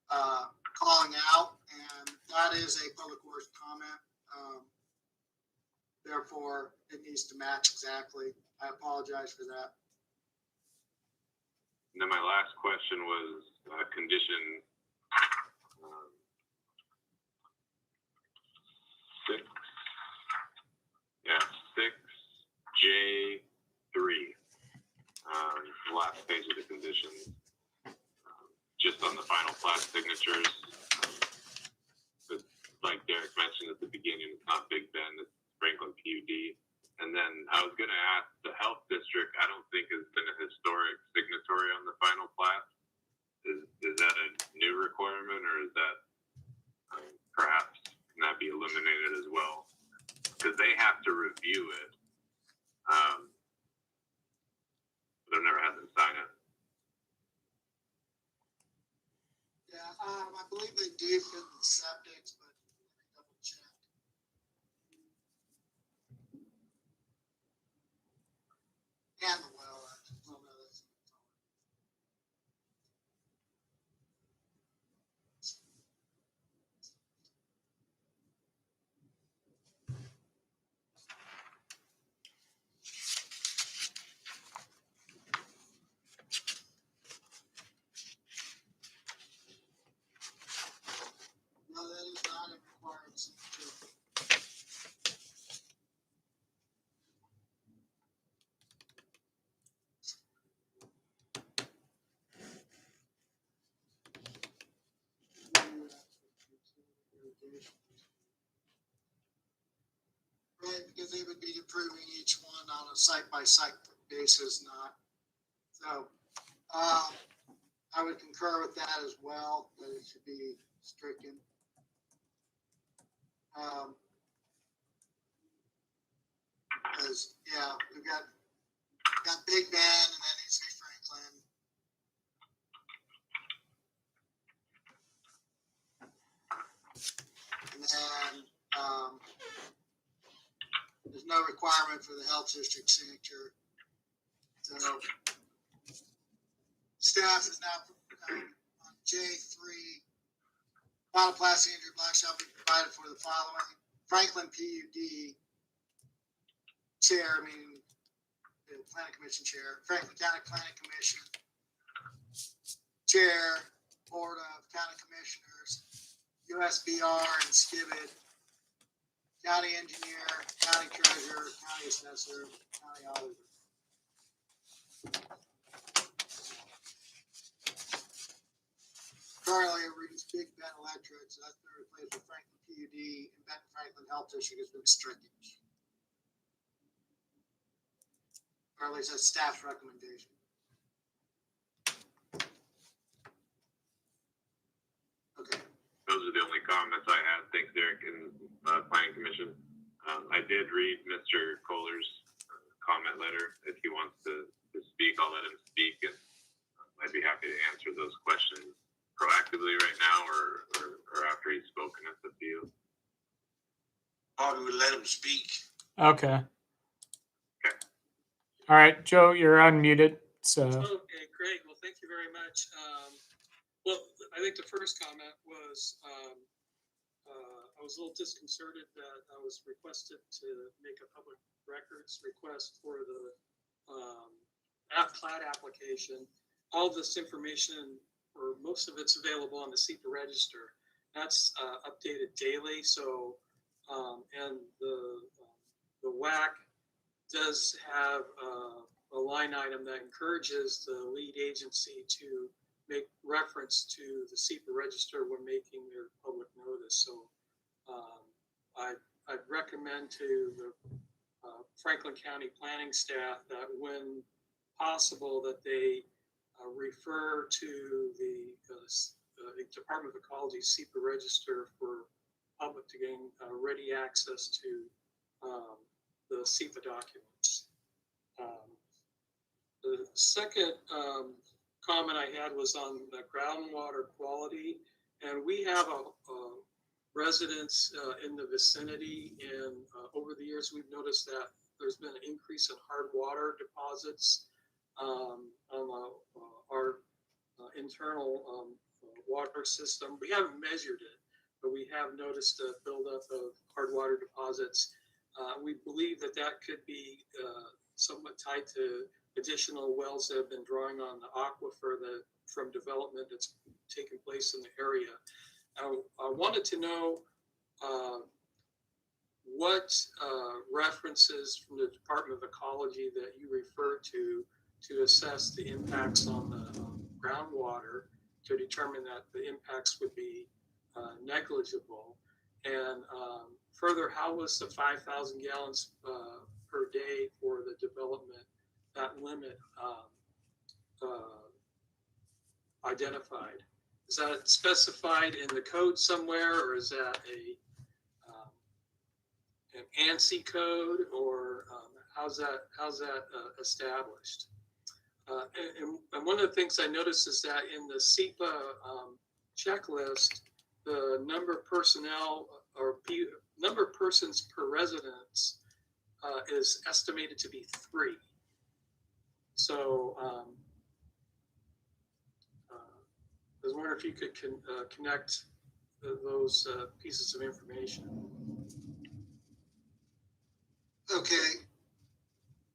calling out, and that is a Public Works comment. Therefore, it needs to match exactly. I apologize for that.
And then my last question was condition 6J3. The last page of the conditions, just on the final plat signatures. But like Derek mentioned at the beginning, it's not Big Bend, it's Franklin PUD. And then I was going to ask, the health district, I don't think has been a historic signatory on the final plat. Is that a new requirement, or is that perhaps can that be eliminated as well? Because they have to review it. But I've never had them sign it.
Yeah, I believe they do fit the septics, but let me double check. And the well, oh no, that's. No, that is not in site-by-site basis, not. So, I would concur with that as well, that it should be stricken. Because, yeah, we've got Big Ben, and that needs to be Franklin. And then, there's no requirement for the health district signature. So, staff is now on J3. Final plat signature block shall be provided for the following: Franklin PUD chair, meaning the planning commission chair, Franklin County Planning Commission chair, Board of County Commissioners, USBR and Skibbit, county engineer, county treasurer, county assessor, county auditor. Currently, it reads Big Ben Electric, so that's been replaced with Franklin PUD, and Benton Franklin Health District has been stricken. Or at least that's staff's recommendation. Okay.
Those are the only comments I had. Thanks, Derek, and Planning Commission. I did read Mr. Kohler's comment letter. If he wants to speak, I'll let him speak, and I'd be happy to answer those questions proactively right now or after he's spoken at the field.
Probably would let him speak.
Okay.
Okay.
All right, Joe, you're unmuted. So
Okay, great. Well, thank you very much. Well, I think the first comment was I was a little disconcerted that I was requested to make a public records request for the plat application. All this information, or most of it's available on the SEPA register. That's updated daily. So, and the WAC does have a line item that encourages the lead agency to make reference to the SEPA register when making their public notice. So I'd recommend to the Franklin County planning staff that when possible that they refer to the Department of Ecology SEPA register for public to gain ready access to the SEPA documents. The second comment I had was on the groundwater quality, and we have a residents in the vicinity, and over the years we've noticed that there's been an increase in hard water deposits on our internal water system. We haven't measured it, but we have noticed a buildup of hard water deposits. We believe that could be somewhat tied to additional wells that have been drawing on the aquifer from development that's taken place in the area. I wanted to know what references from the Department of Ecology that you refer to assess the impacts on the groundwater to determine that the impacts would be negligible. And further, how was the 5,000 gallons per day for the development, that limit identified? Is that specified in the code somewhere, or is that an ANSI code, or how's that established? And one of the things I noticed is that in the SEPA checklist, the number of personnel or number of persons per residence is estimated to be 3. So I was wondering if you could connect those pieces of information.
Okay.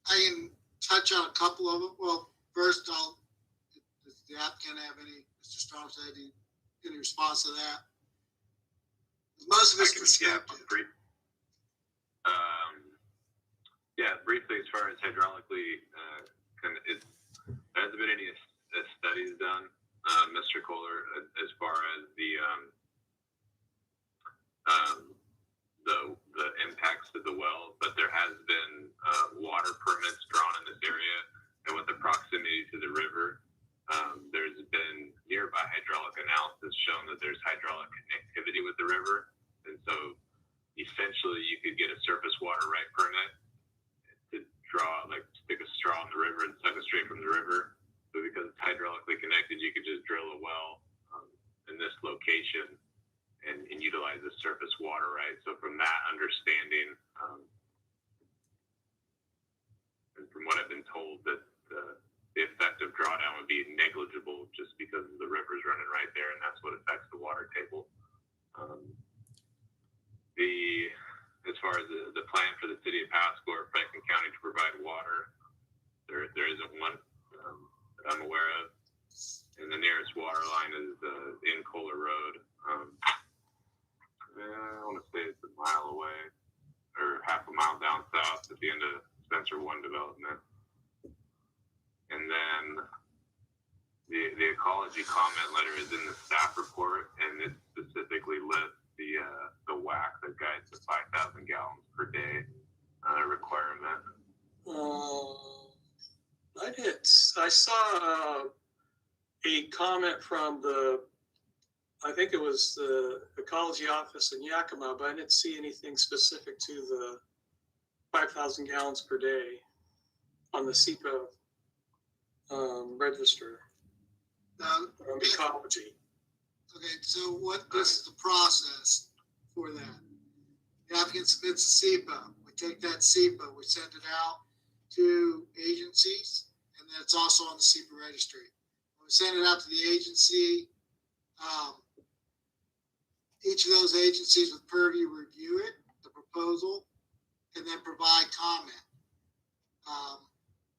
I can touch on a couple of them. Well, first, does the applicant have any, Mr. Stromstad, any response to that? Most of it's prescriptive.
Briefly, as far as hydraulically, there hasn't been any studies done, Mr. Kohler, as far as the impacts to the well, but there has been water permits And then the ecology comment letter is in the staff report, and it specifically lists the WAC that guides the 5,000 gallons per day requirement.
I saw a comment from I think it was the ecology office in Yakima, but I didn't see anything specific to the 5,000 gallons per day on the SEPA register on ecology.
Okay, so this is the process for that. The applicant submits a SEPA. We take that SEPA, we send it out to agencies, and then it's also on the SEPA registry. When we send it out to the agency, each of those agencies with purview review it, the proposal, and then provide comment.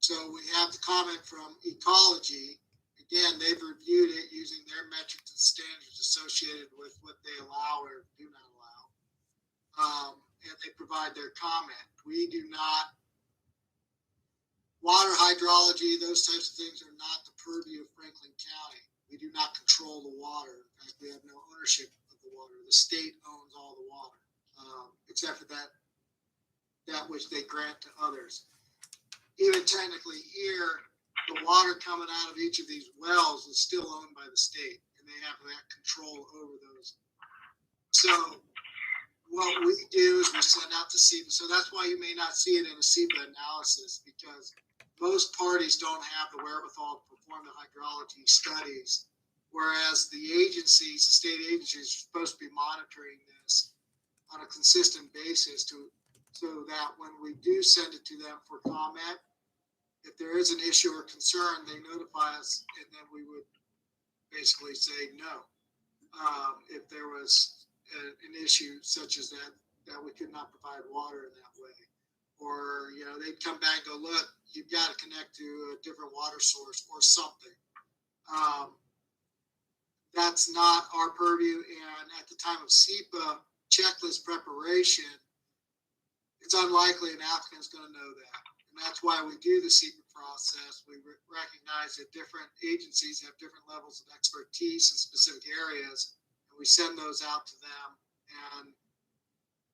So we have the comment from ecology. Again, they've reviewed it using their metrics and standards associated with what they allow or do not allow. And they provide their comment. We do not, water hydrology, those types of things are not the purview of Franklin County. We do not control the water. In fact, we have no ownership of the water. The state owns all the water, except for that which they grant to others. Even technically here, the water coming out of each of these wells is still owned by the state, and they have that control over those. So what we do is we send out to SEPA. So that's why you may not see it in a SEPA analysis, because most parties don't have the wherewithal to perform the hydrology studies, whereas the agencies, the state agencies, are supposed to be monitoring this on a consistent basis so that when we do send it to them for comment, if there is an issue or concern, they notify us, and then we would basically say no. If there was an issue such as that we could not provide water in that way. Or, they'd come back and go, look, you've got to connect to a different water source or something. That's not our purview. And at the time of SEPA checklist preparation, it's unlikely an applicant is going to know that. And that's why we do the SEPA process. We recognize that different agencies have different levels of expertise in specific areas, and we send those out to them. And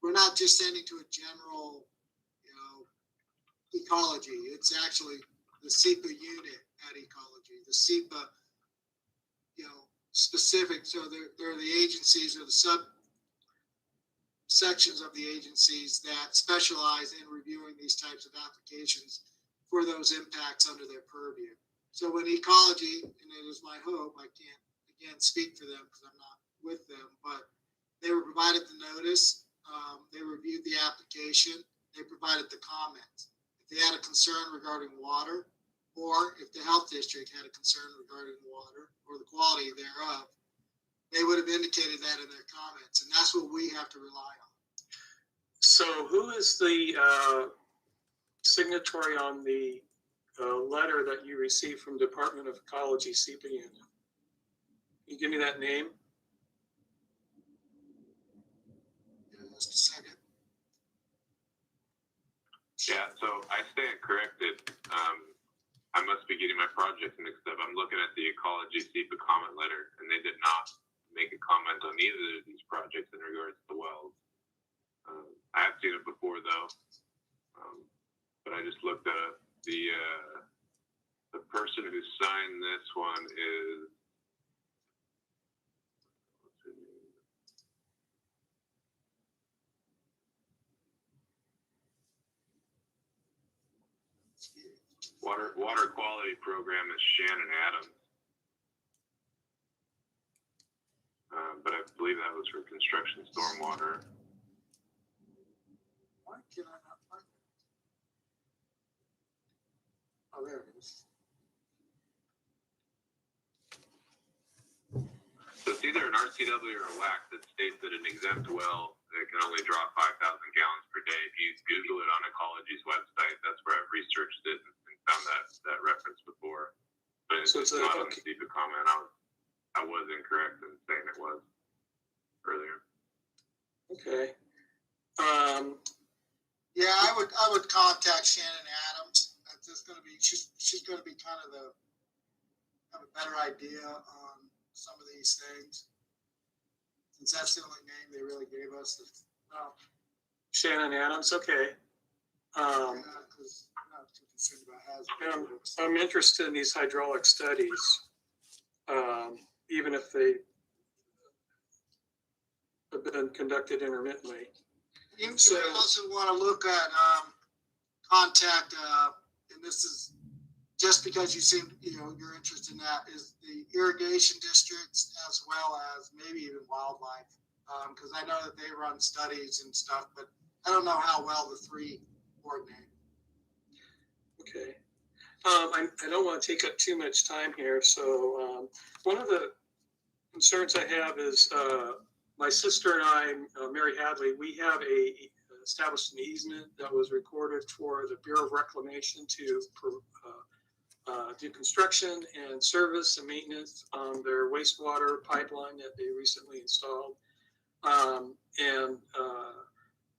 we're not just sending to a general, ecology. It's actually the SEPA unit at ecology. The SEPA, specific. So there are the agencies or the sections of the agencies that specialize in reviewing these types of applications for those impacts under their purview. So when ecology, and it is my hope, I can't again speak for them because I'm not with them, but they were provided the notice, they reviewed the application, they provided the comments. If they had a concern regarding water, or if the health district had a concern regarding water or the quality thereof, they would have indicated that in their comments, and that's what we have to rely on.
So who is the signatory on the letter that you received from Department of Ecology SEPA unit? Can you give me that name?
Just a second.
Yeah, so I stand corrected. I must be getting my projects mixed up. I'm looking at the ecology SEPA comment letter, and they did not make a comment on either of these projects in regards to wells. I have seen it before though, but I just looked at it. The person who signed this one is. Water quality program is Shannon Adams. But I believe that was for construction stormwater.
Why can I not find it? Oh, there it is.
So it's either an RCW or a WAC that states that an exempt well that can only draw 5,000 gallons per day. If you Google it on Ecology's website, that's where I've researched it and found that reference before. But it's not on the SEPA comment. I was incorrect in saying it was earlier.
Okay.
Yeah, I would contact Shannon Adams at just gonna be, she's gonna be kind of have a better idea on some of these things. Since that's the only name they really gave us. Well,
Shannon Adams, okay.
because I'm not too concerned about hazard.
I'm interested in these hydraulic studies, even if they have been conducted intermittently.
You may also want to look at contact, and this is just because you seem, you're interested in that, is the irrigation districts as well as maybe even wildlife. Because I know that they run studies and stuff, but I don't know how well the three coordinate.
Okay. I don't want to take up too much time here. So one of the concerns I have is my sister and I, Mary Hadley, we have established an easement that was recorded for the Bureau of Reclamation to do construction and service and maintenance on their wastewater pipeline that they recently installed. And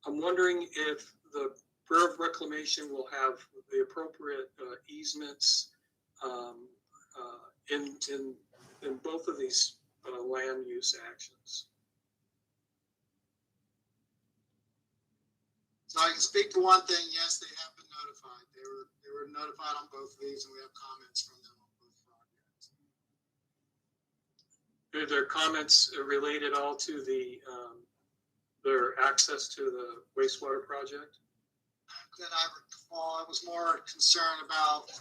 I'm wondering if the Bureau of Reclamation will have the appropriate easements in both of these land use actions.
So I can speak to one thing. Yes, they have been notified. They were notified on both of these, and we have comments from them on both projects.
Are their comments related all to their access to the wastewater project?
That I recall, I was more concerned about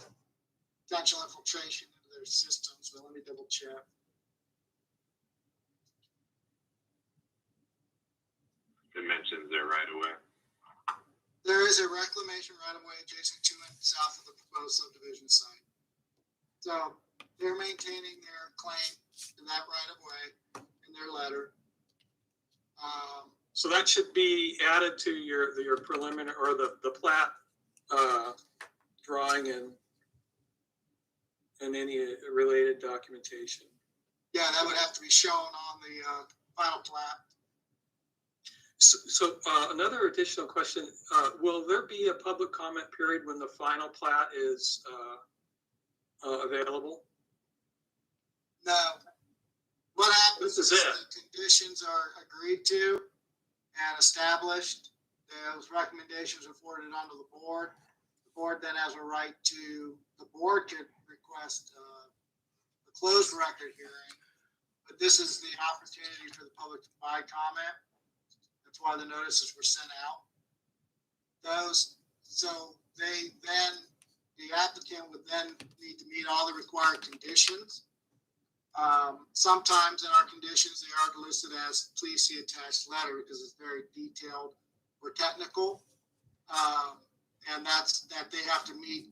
potential infiltration into their systems, but let me double check.
It mentions there right away.
There is a reclamation right of way adjacent to and south of the proposed subdivision site. So they're maintaining their claim to that right of way in their letter.
So that should be added to your preliminary or the plat drawing and any related documentation.
Yeah, that would have to be shown on the final plat.
So another additional question, will there be a public comment period when the final plat is available?
No. What happens
This is
is
it.
the conditions are agreed to and established. Those recommendations are forwarded onto the board. The board then has a right to, the board could request a closed record hearing, but this is the opportunity for the public to provide comment. That's why the notices were sent out. So they then, the applicant would then need to meet all the required conditions. Sometimes in our conditions, they are listed as please see attached letter because it's very detailed or technical. And that's that they have to meet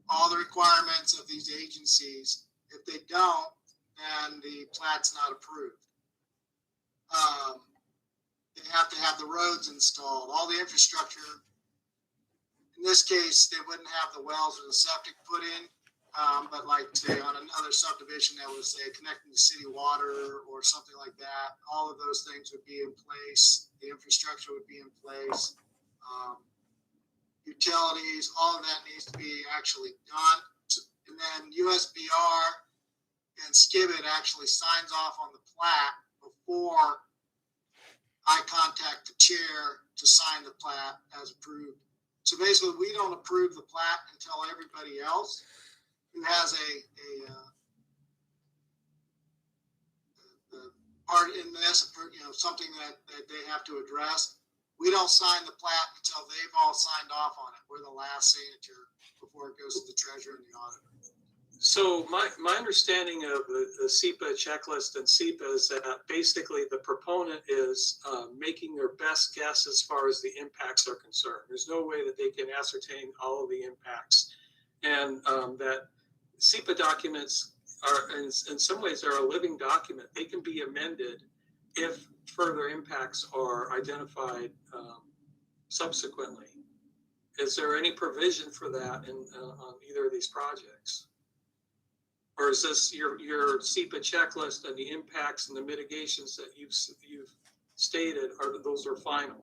all the requirements of these agencies. If they don't, then the plat's not approved. They have to have the roads installed, all the infrastructure. In this case, they wouldn't have the wells or the septic put in, but like say on another subdivision that was say connecting to city water or something like that, all of those things would be in place. The infrastructure would be in place. Utilities, all of that needs to be actually done. And then USBR and Skibbit actually signs off on the plat before I contact the chair to sign the plat as approved. So basically, we don't approve the plat until everybody else who has a part in this, something that they have to address. We don't sign the plat until they've all signed off on it. We're the last signature before it goes to the treasurer and the auditor.
So my understanding of the SEPA checklist and SEPA is that basically the proponent is making their best guess as far as the impacts are concerned. There's no way that they can ascertain all of the impacts, and that SEPA documents are in some ways they're a living document. They can be amended if further impacts are identified subsequently. Is there any provision for that on either of these projects? Or is this your SEPA checklist and the impacts and the mitigations that you've stated those are final?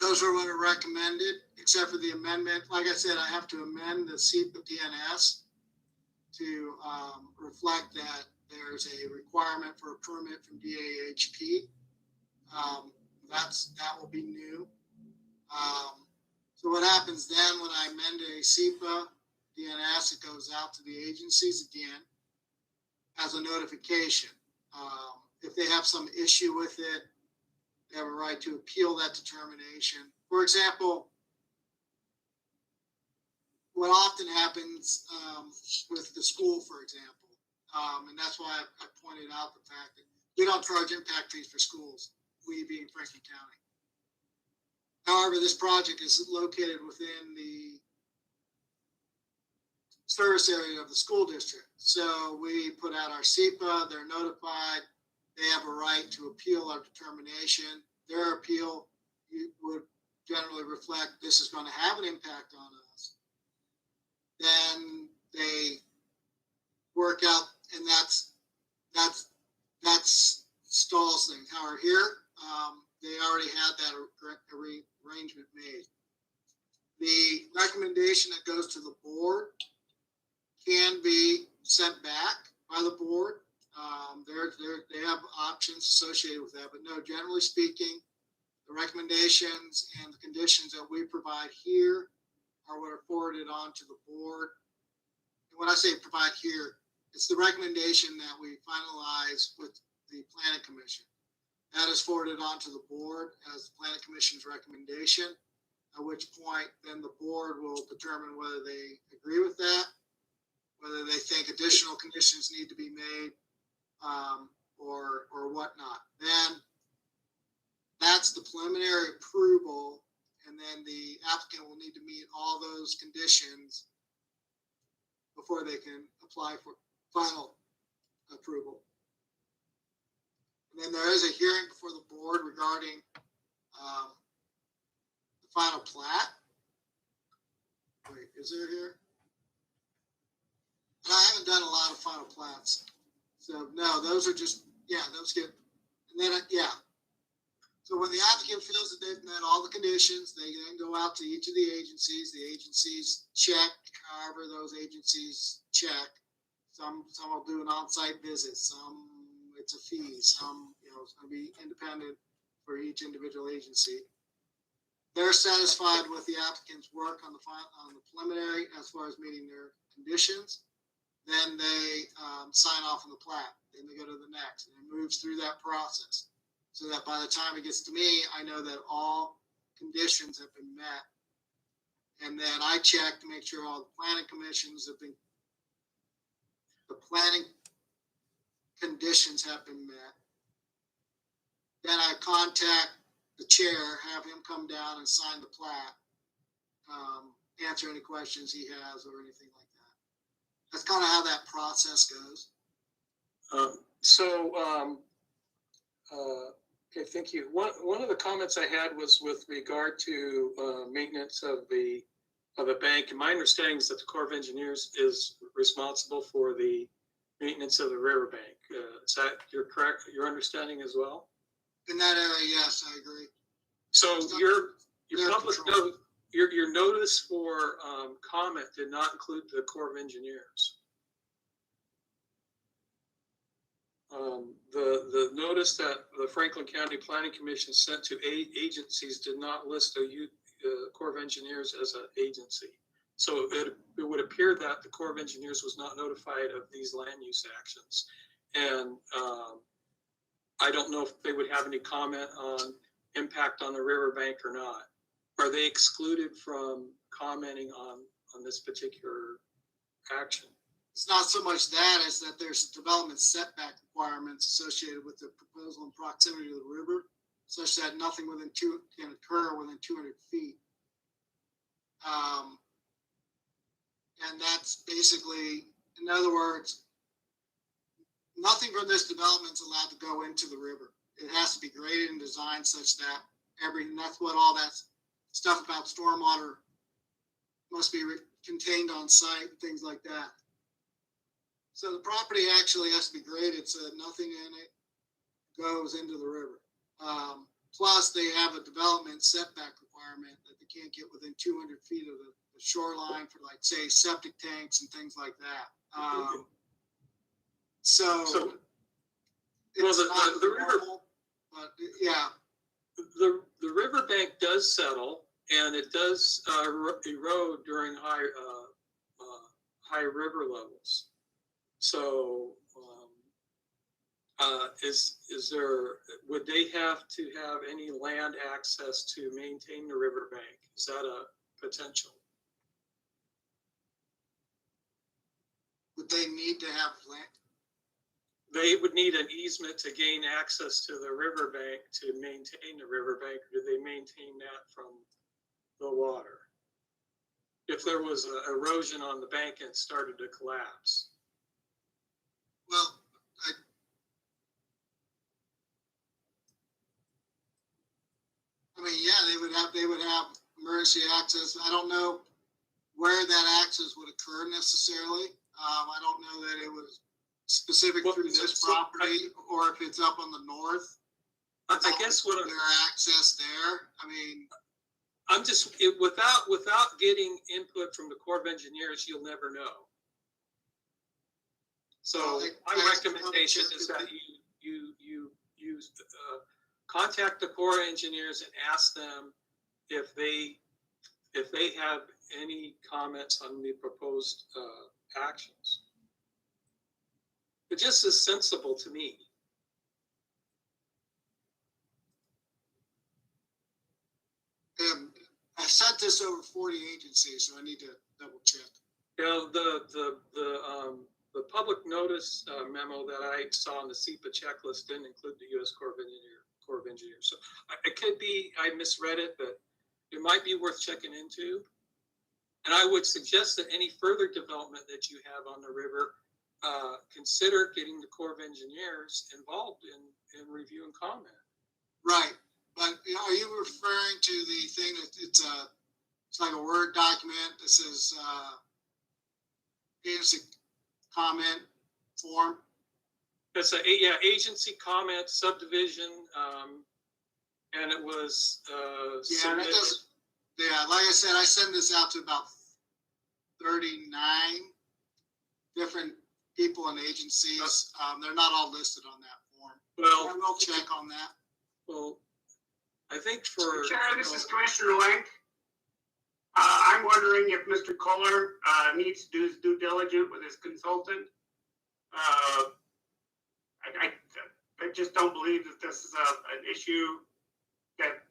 Those are what are recommended, except for the amendment. Like I said, I have to amend the SEPA DNS to reflect that there's a requirement for a permit from DAHP. That will be new. So what happens then when I amend a SEPA DNS, it goes out to the agencies again as a notification. If they have some issue with it, they have a right to appeal that determination. For example, what often happens with the school, for example, and that's why I pointed out the fact that we don't charge impact fees for schools, we being Franklin County. However, this project is located within the service area of the school district. So we put out our SEPA, they're notified, they have a right to appeal our determination. Their appeal would generally reflect this is going to have an impact on us. Then they work out, and that's stalls things. However, here, they already had that arrangement made. The recommendation that goes to the board can be sent back by the board. They have options associated with that, but no, generally speaking, the recommendations and the conditions that we provide here are what are forwarded on to the board. And when I say provide here, it's the recommendation that we finalize with the Planning Commission. That is forwarded on to the board as the Planning Commission's recommendation, at which point then the board will determine whether they agree with that, whether they think additional conditions need to be made, or whatnot. Then that's the preliminary approval, and then the applicant will need to meet all those conditions before they can apply for final approval. And then there is a hearing before the board regarding the final plat. Wait, is there here? And I haven't done a lot of final plats. So no, those are just, yeah, those get, and then, yeah. So when the applicant feels that they've met all the conditions, they then go out to each of the agencies. The agencies check, however those agencies check. Some will do an on-site visit, some it's a fee, some, it's going to be independent for each individual agency. They're satisfied with the applicant's work on the preliminary as far as meeting their conditions. Then they sign off on the plat. Then they go to the next, and it moves through that process, so that by the time it gets to me, I know that all conditions have been met. And then I check to make sure all the planning commissions have been, the planning conditions have been met. Then I contact the chair, have him come down and sign the plat, answer any questions he has or anything like that. That's kind of how that process goes.
Okay, thank you. One of the comments I had was with regard to maintenance of the bank. And my understanding is that the Corps of Engineers is responsible for the maintenance of the riverbank. Is that your understanding as well?
In that area, yes, I agree.
So your public
control.
note, your notice for comment did not include the Corps of Engineers. The notice that the Franklin County Planning Commission sent to agencies did not list the Corps of Engineers as an agency. So it would appear that the Corps of Engineers was not notified of these land use actions. And I don't know if they would have any comment on impact on the riverbank or not. Are they excluded from commenting on this particular action?
It's not so much that as that there's development setback requirements associated with the proposal in proximity to the river, such that nothing can occur within 200 feet. And that's basically, in other words, nothing from this development is allowed to go into the river. It has to be graded and designed such that that's what all that stuff about stormwater must be contained on site and things like that. So the property actually has to be graded so that nothing in it goes into the river. plus they have a development setback requirement that they can't get within 200 feet of the shoreline for, like, say, septic tanks and things like that. So
So,
it's
the-
not
the river-
normal, but yeah,
the riverbank does settle and it does erode during high river levels. So, is there, would they have to have any land access to maintain the riverbank? Is that a potential?
would they need to have land?
They would need an easement to gain access to the riverbank to maintain the riverbank. Or do they maintain that from the water? If there was erosion on the bank and it started to collapse.
Well, I mean, yeah, they would have emergency access. I don't know where that access would occur necessarily. I don't know that it was specific
Well,
through this
so
property or if it's up on the north.
I guess what
Their access there, I mean,
I'm just, without getting input from the Corps of Engineers, you'll never know. So
Well,
my
I-
recommendation is that you contact the Corps of Engineers and ask them if they have any comments on the proposed actions. It just is sensible to me.
I sent this over 40 agencies, so I need to double check.
You know, the public notice memo that I saw on the SEPA checklist didn't include the U.S. Corps of Engineers. So it could be I misread it, but it might be worth checking into. And I would suggest that any further development that you have on the river, consider getting the Corps of Engineers involved in review and comment.
Right, but are you referring to the thing that it's like a Word document that says agency comment form?
It's agency comment subdivision, and it was
Yeah, that does. Yeah, like I said, I send this out to about 39 different people and agencies. They're not all listed on that form.
Well,
I will check on that.
well, I think for
Mr. Chair, this is Commissioner Lang. I'm wondering if Mr. Kohler needs to do his due diligence with his consultant. I just don't believe that this is an issue that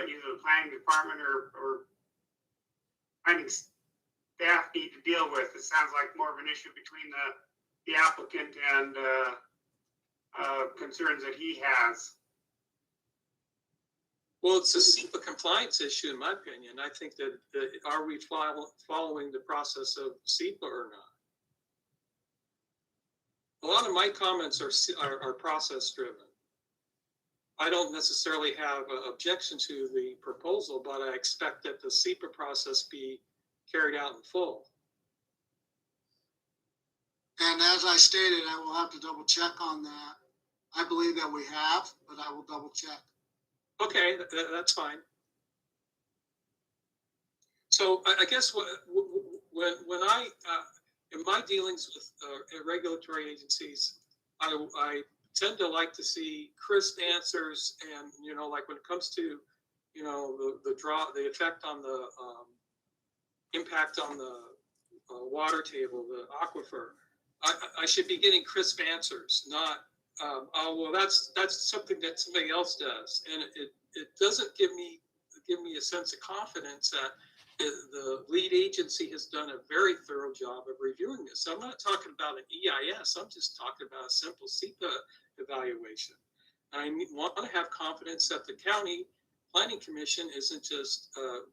either the planning department or planning staff need to deal with. It sounds like more of an issue between the applicant and concerns that he has.
Well, it's a SEPA compliance issue, in my opinion. I think that, are we following the process of SEPA or not? A lot of my comments are process driven. I don't necessarily have an objection to the proposal, but I expect that the SEPA process be carried out in full.
And as I stated, I will have to double check on that. I believe that we have, but I will double check.
Okay, that's fine. So I guess when I, in my dealings with regulatory agencies, I tend to like to see crisp answers, and like when it comes to the effect on the impact on the water table, the aquifer, I should be getting crisp answers, not oh well that's something that somebody else does, and it doesn't give me a sense of confidence that the lead agency has done a very thorough job of reviewing this. I'm not talking about an EIS. I'm just talking about a simple SEPA evaluation. I want to have confidence that the county planning commission isn't just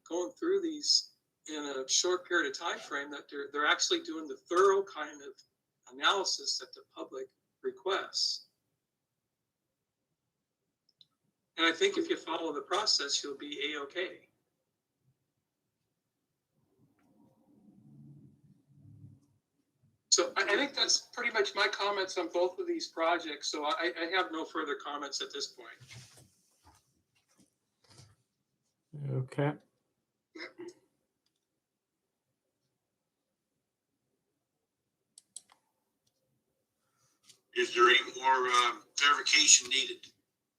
going through these in a short period of time frame, that they're actually doing the thorough kind of analysis that the public requests. And I think if you follow the process, you'll be A-okay. So I think that's pretty much my comments on both of these projects. So I have no further comments at this point.
Okay.
Is there any more clarification needed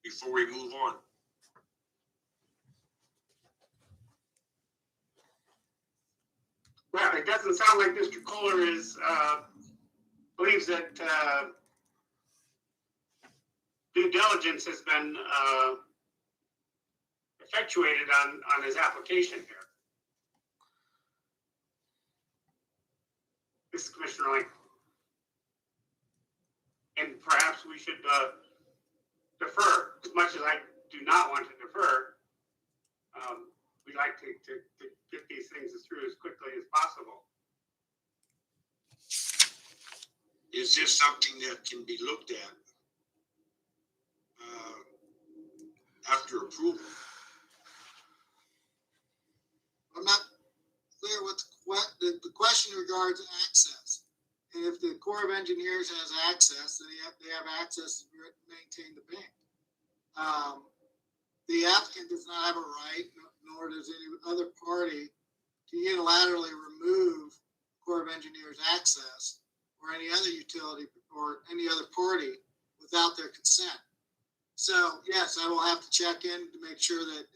before we move on?
Well, it doesn't sound like Mr. Kohler is, believes that, due diligence has been, effectuated on his application here. This is Commissioner Lane. And perhaps we should, defer, as much as I do not want to defer. We'd like to get these things through as quickly as possible.
Is this something that can be looked at after approval?
I'm not clear what the question regards access. And if the Corps of Engineers has access, then they have access to maintain the bank. The applicant does not have a right, nor does any other party, to unilaterally remove Corps of Engineers access or any other utility or any other party without their consent. So yes, I will have to check in to make sure that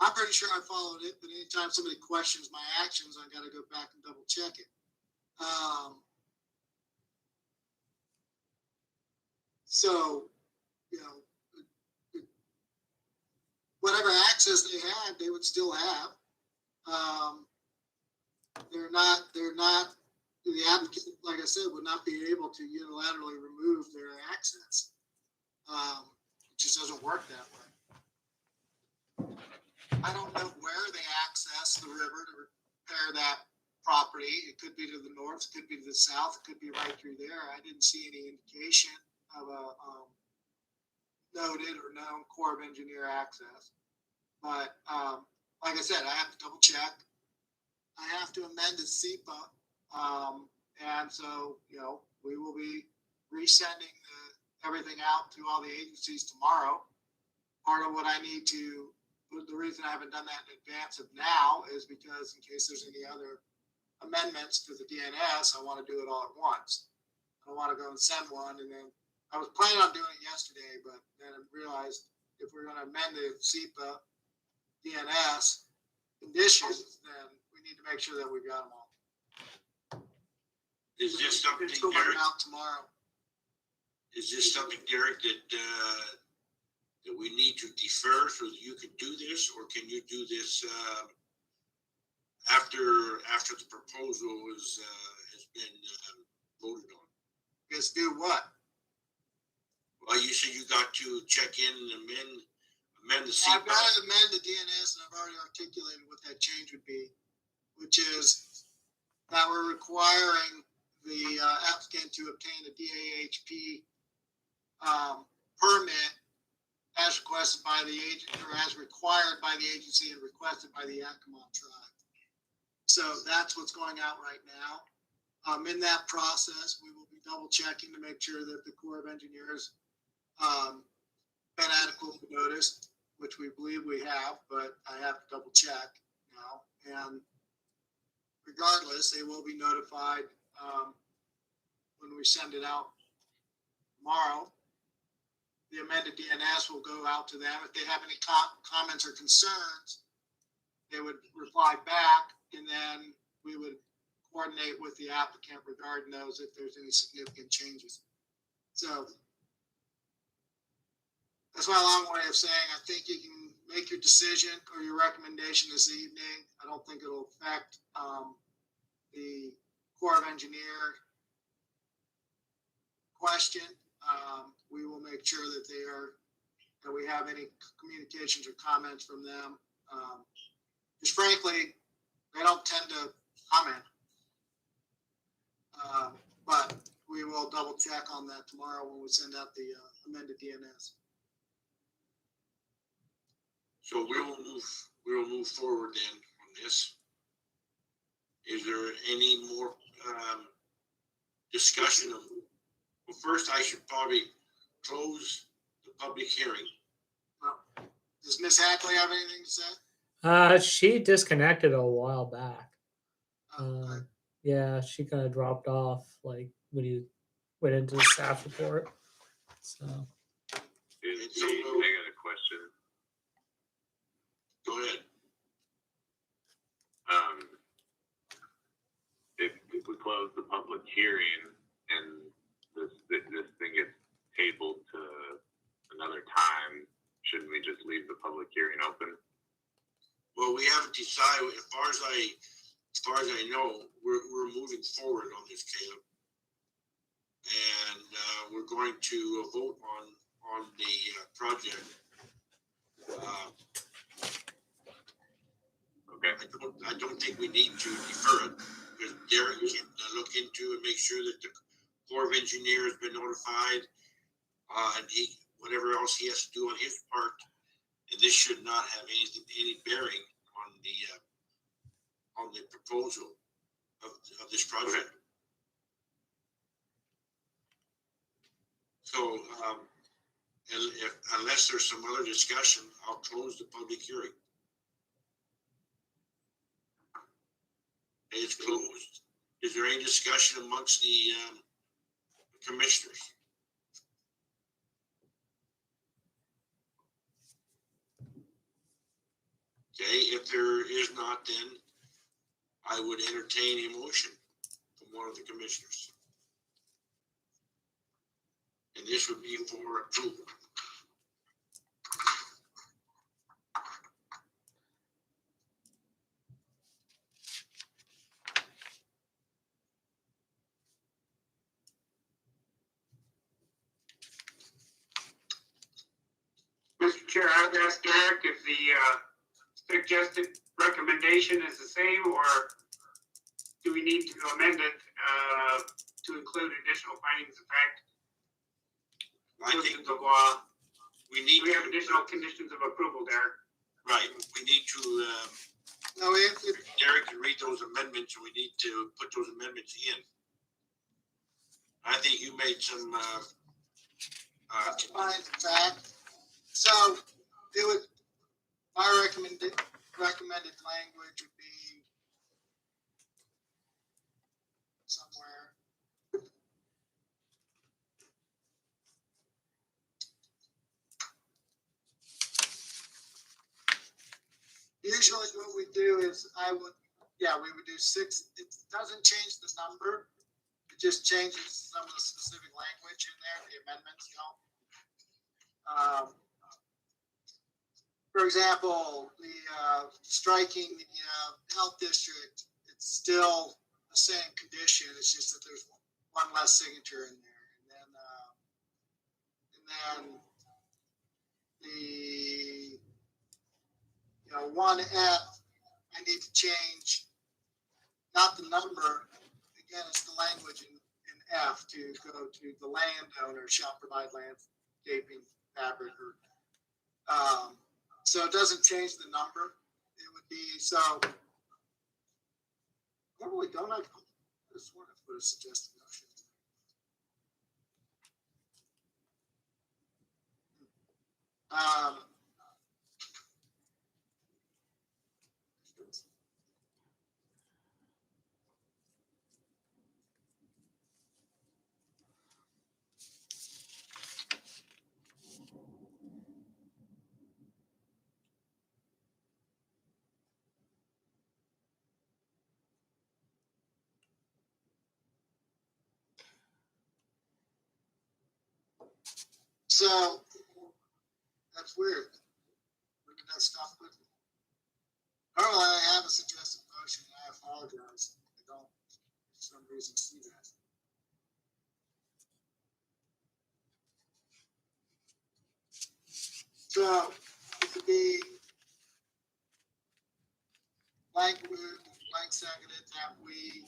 I'm pretty sure I followed it, but anytime somebody questions my actions, I got to go back and double check it. So, whatever access they had, they would still have. The applicant, like I said, would not be able to unilaterally remove their access. It just doesn't work that way. I don't know where they access the river to repair that property. It could be to the north, it could be to the south, it could be right through there. I didn't see any indication of a noted or known Corps of Engineer access. But like I said, I have to double check. I have to amend the SEPA. And so, we will be resending everything out to all the agencies tomorrow. Part of what I need to, the reason I haven't done that in advance of now is because in case there's any other amendments to the DNS, I want to do it all at once. I don't want to go and send one and then I was planning on doing it yesterday, but then I realized if we're going to amend the SEPA DNS conditions, then we need to make sure that we've got them all.
Is this something,
It's going
Derek?
out tomorrow.
Is this something, Derek, that we need to defer so that you can do this, or can you do this after the proposal has been voted on?
Guess do what?
Well, you said you got to check in and amend the
I've got
CPAP.
to amend the DNS, and I've already articulated what that change would be, which is that we're requiring the applicant to obtain a DAHP permit as requested by the agent, or as required by the agency and requested by the Yakima tribe. So that's what's going out right now. In that process, we will be double checking to make sure that the Corps of Engineers been adequately noticed, which we believe we have, but I have to double check now. And regardless, they will be notified when we send it out tomorrow. The amended DNS will go out to them. If they have any comments or concerns, they would reply back, and then we would coordinate with the applicant regarding those if there's any significant changes. So that's my long way of saying I think you can make your decision or your recommendation this evening. I don't think it'll affect the Corps of Engineer question. We will make sure that we have any communications or comments from them. Just frankly, they don't tend to comment. But we will double check on that tomorrow when we send out the amended DNS.
So we'll move forward then on this. Is there any more discussion of? Well, first I should probably close the public hearing.
Does Ms. Hackley have anything to say?
She disconnected a while back.
Okay.
Yeah, she kind of dropped off like when you went into the staff report. So
I got a question.
Go ahead.
If we close the public hearing and this thing gets tabled to another time, shouldn't we just leave the public hearing open?
Well, we haven't decided, as far as I know, we're moving forward on this, Caleb. And, we're going to vote on the, project.
Okay.
I don't think we need to defer it, because Derek can look into and make sure that the Corps of Engineers has been notified, and whatever else he has to do on his part, and this should not have any bearing on the proposal of this project. So, unless there's some other discussion, I'll close the public hearing. It's closed. Is there any discussion amongst the commissioners? Okay, if there is not, then I would entertain a motion from one of the commissioners. And this would be for approval.
Mr. Chair, I've asked Derek if the suggested recommendation is the same, or do we need to amend it to include additional findings of fact?
I think
Conditions of law.
we need
Do we have
to,
additional conditions of approval, Derek?
right, we need to,
No,
Derek can read those amendments, and we need to put those amendments in. I think you made some,
fine, fact. So it would, my recommended language would be somewhere. Usually what we do is we would do 6. It doesn't change the number. It just changes some of the specific language in there, the amendments don't. For example, the striking the health district, it's still the same condition. It's just that there's one less signature in there. And then the 1F, I need to change not the number. Again, it's the language in F to go to the landowner shall provide landscaping fabric or so it doesn't change the number. It would be so. Normally, don't I just want to put a suggested motion? So that's weird. When did I stop clicking? Oh, I have a suggested motion. I apologize. I don't for some reason see that. So it could be blank seconded that we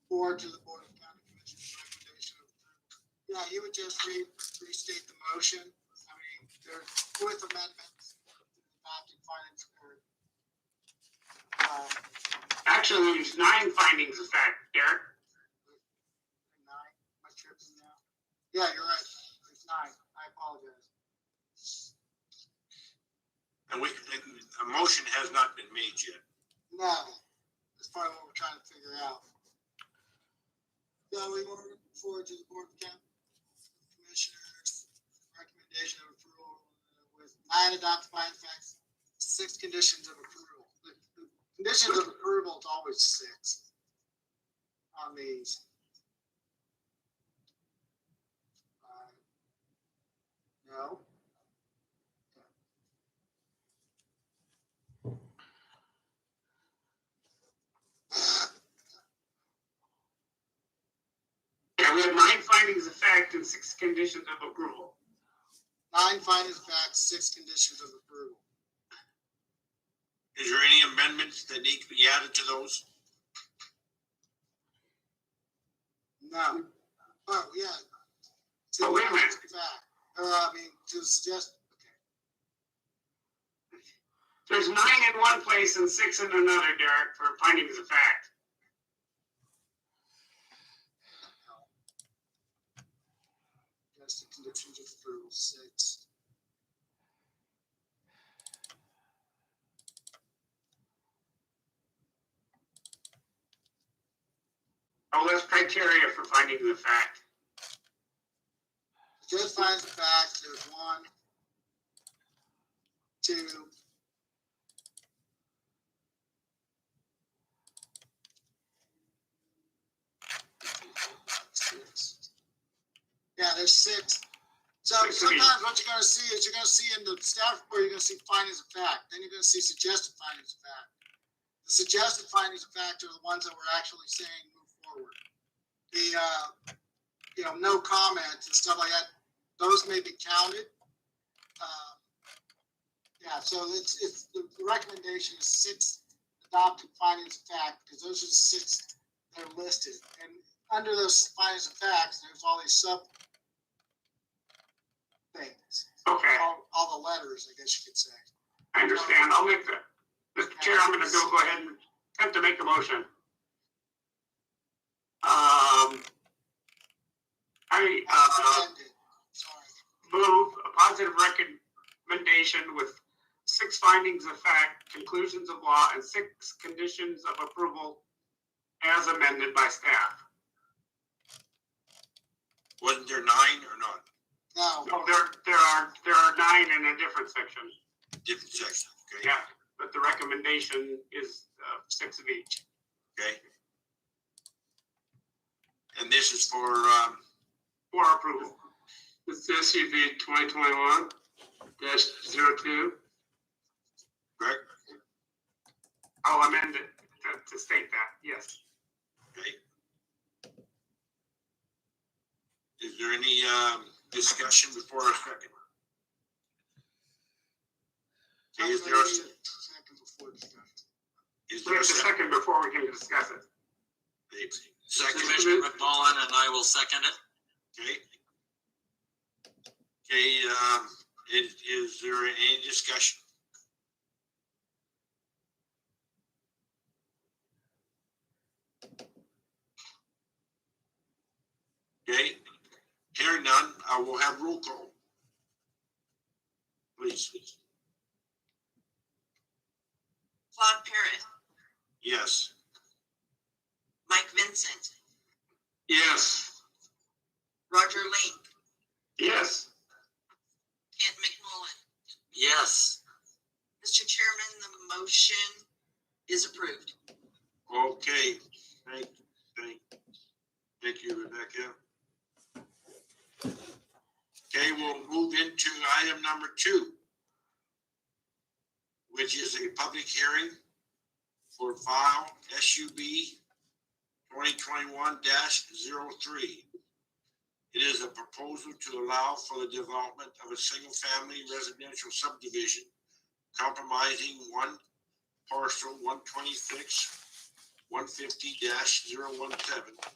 forward to the Board of County Commissioners recommendation of approval. Yeah, you would just restate the motion. I mean, they're with amendments, adopting findings of
Actually, there's 9 findings of fact, Derek.
9. Am I tripping now? Yeah, you're right. There's 9. I apologize.
And a motion has not been made yet.
No, that's part of what we're trying to figure out. So we want to look forward to the Board of County Commissioners' recommendation of approval with 9 adopted finding facts, 6 conditions of approval. The conditions of approval is always 6 on these. No.
Yeah, we have 9 findings of fact and 6 conditions of approval.
9 findings of facts, 6 conditions of approval.
Is there any amendments that need to be added to those?
No. Oh, yeah.
Oh, wait a minute.
Fact. I mean, to suggest,
There's 9 in one place and 6 in another, Derek, for findings of fact.
that's the conditions of approval, 6.
Oh, that's criteria for findings of fact.
Just finds the facts, there's 1, 2, 6. Yeah, there's 6. So
Six of each.
sometimes what you're gonna see is you're gonna see in the staff report, you're gonna see findings of fact, then you're gonna see suggested findings of fact. The suggested findings of fact are the ones that we're actually saying move forward. The, no comments and stuff like that, those may be counted. Yeah, so it's the recommendation is 6 adopted findings of fact, because those are the 6 that are listed. And under those findings of facts, there's all these sub things,
Okay,
all the letters, I guess you could say.
I understand. I'll make the, Mr. Chair, I'm gonna go ahead and attempt to make a motion.
Amended. Sorry.
Move a positive recommendation with 6 findings of fact, conclusions of law, and 6 conditions of approval as amended by staff.
Wasn't there 9 or not?
No,
No, there are 9 in a different section.
Different section, okay?
Yeah, but the recommendation is 6 of each.
Okay. And this is for,
For approval.
It's SUV 2021-02.
Greg?
I'll amend it to state that, yes.
Okay. Is there any, discussion before our second? Okay, is there,
second before discussion.
is
We
there a
have to
second?
second before we can discuss it.
Second,
Commissioner McMullen, and I will second it.
okay? Okay, is there any discussion? Okay, hearing none, I will have roll call. Please,
Claude Parrott,
yes.
Mike Vincent,
Yes.
Roger Link,
Yes.
Kent McMullen.
Yes.
Mr. Chairman, the motion is approved.
Okay, thank you, Rebecca. Okay, we'll move into item number 2, which is a public hearing for file SUB 2021-03. It is a proposal to allow for the development of a single-family residential subdivision compromising one parcel 126-150-017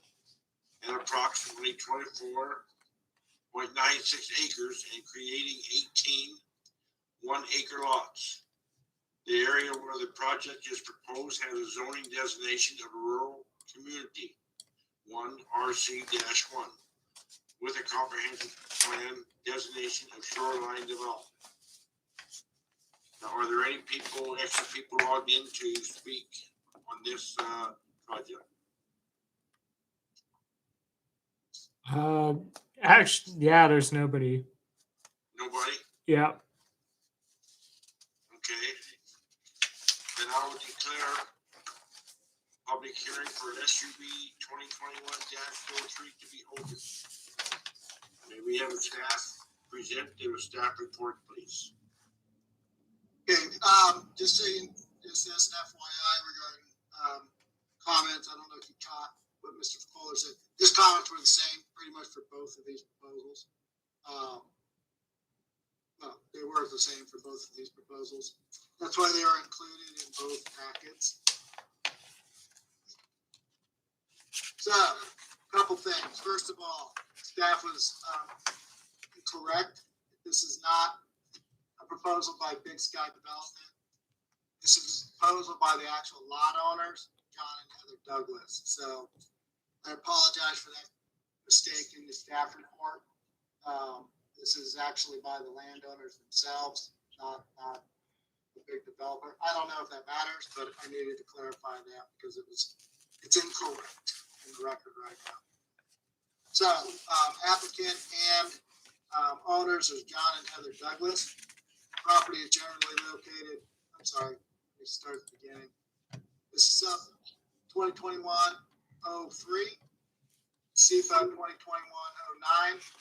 and approximately 24.96 acres and creating 18 1-acre lots. The area where the project is proposed has a zoning designation of rural community 1 RC-1 with a comprehensive plan designation of shoreline development. Now, are there any extra people logged in to speak on this, project?
Actually, yeah, there's nobody.
Nobody?
Yeah.
Okay. Then I will declare public hearing for SUB 2021-03 to be open. May we have a staff present their staff report, please?
Okay, just saying, just as an FYI regarding, comments, I don't know if you caught what Mr. Fuller said. His comments were the same pretty much for both of these proposals. Well, they were the same for both of these proposals. That's why they are included in both packets. So, a couple things. First of all, staff was correct. This is not a proposal by Big Sky Development. This is a proposal by the actual lot owners, John and Heather Douglas. So I apologize for that mistake in the staff report. This is actually by the landowners themselves, not the big developer. I don't know if that matters, but I needed to clarify that because it's incorrect in the record right now. So applicant and owners is John and Heather Douglas. Property is generally located, I'm sorry, let me start at the beginning. This is 2021-03, CFO 2021-09,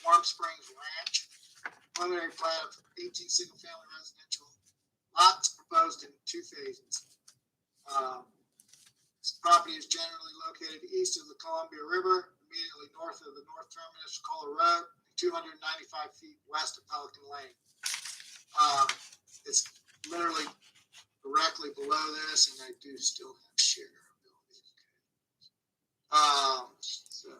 Warm Springs Ranch. Preliminary plat of 18 single-family residential lots proposed in 2 phases. This property is generally located east of the Columbia River, immediately north of the north terminus of Kohler Road, 295 feet west of Pelican Lane. It's literally directly below this, and I do still have share ability. So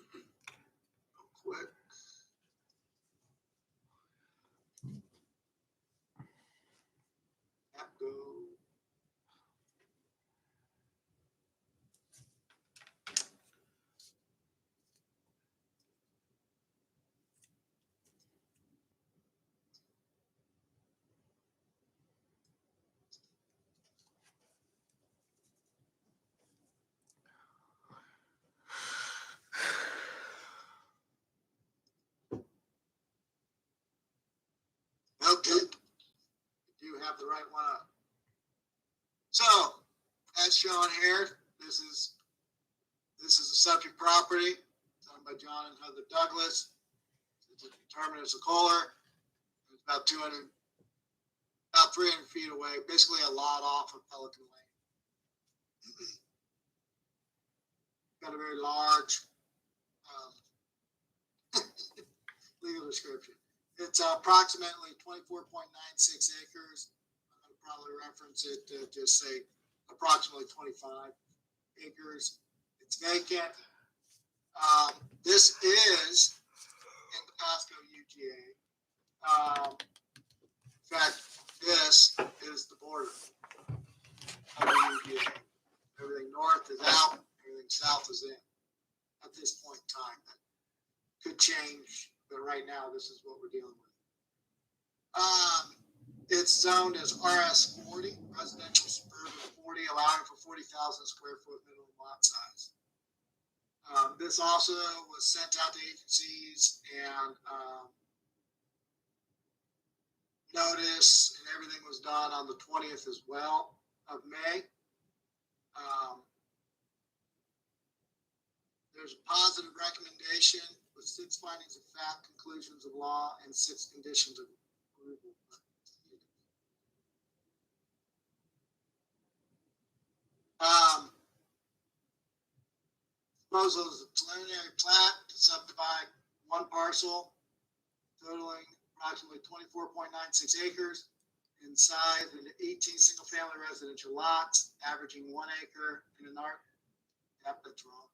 real quick. Go. Okay, you have the right one up. So, as shown here, this is the subject property owned by John and Heather Douglas. It's a terminus of Kohler. It's about 300 feet away, basically a lot off of Pelican Lane. Got a very large legal description. It's approximately 24.96 acres. I'm going to probably reference it to just say approximately 25 acres. It's vacant. This is in the Pasco UGA. In fact, this is the border of the UGA. Everything north is out, everything south is in. At this point in time, that could change, but right now this is what we're dealing with. It's zoned as RS 40, residential suburban 40, allowing for 40,000 square foot minimum lot size. This also was sent out to agencies and notice and everything was done on the 20th as well of May. There's a positive recommendation with 6 findings of fact, conclusions of law, and 6 conditions of approval. Proposal is a preliminary plat to subdivide 1 parcel totaling approximately 24.96 acres in size into 18 single-family residential lots, averaging 1 acre in an art. Yep, that's wrong.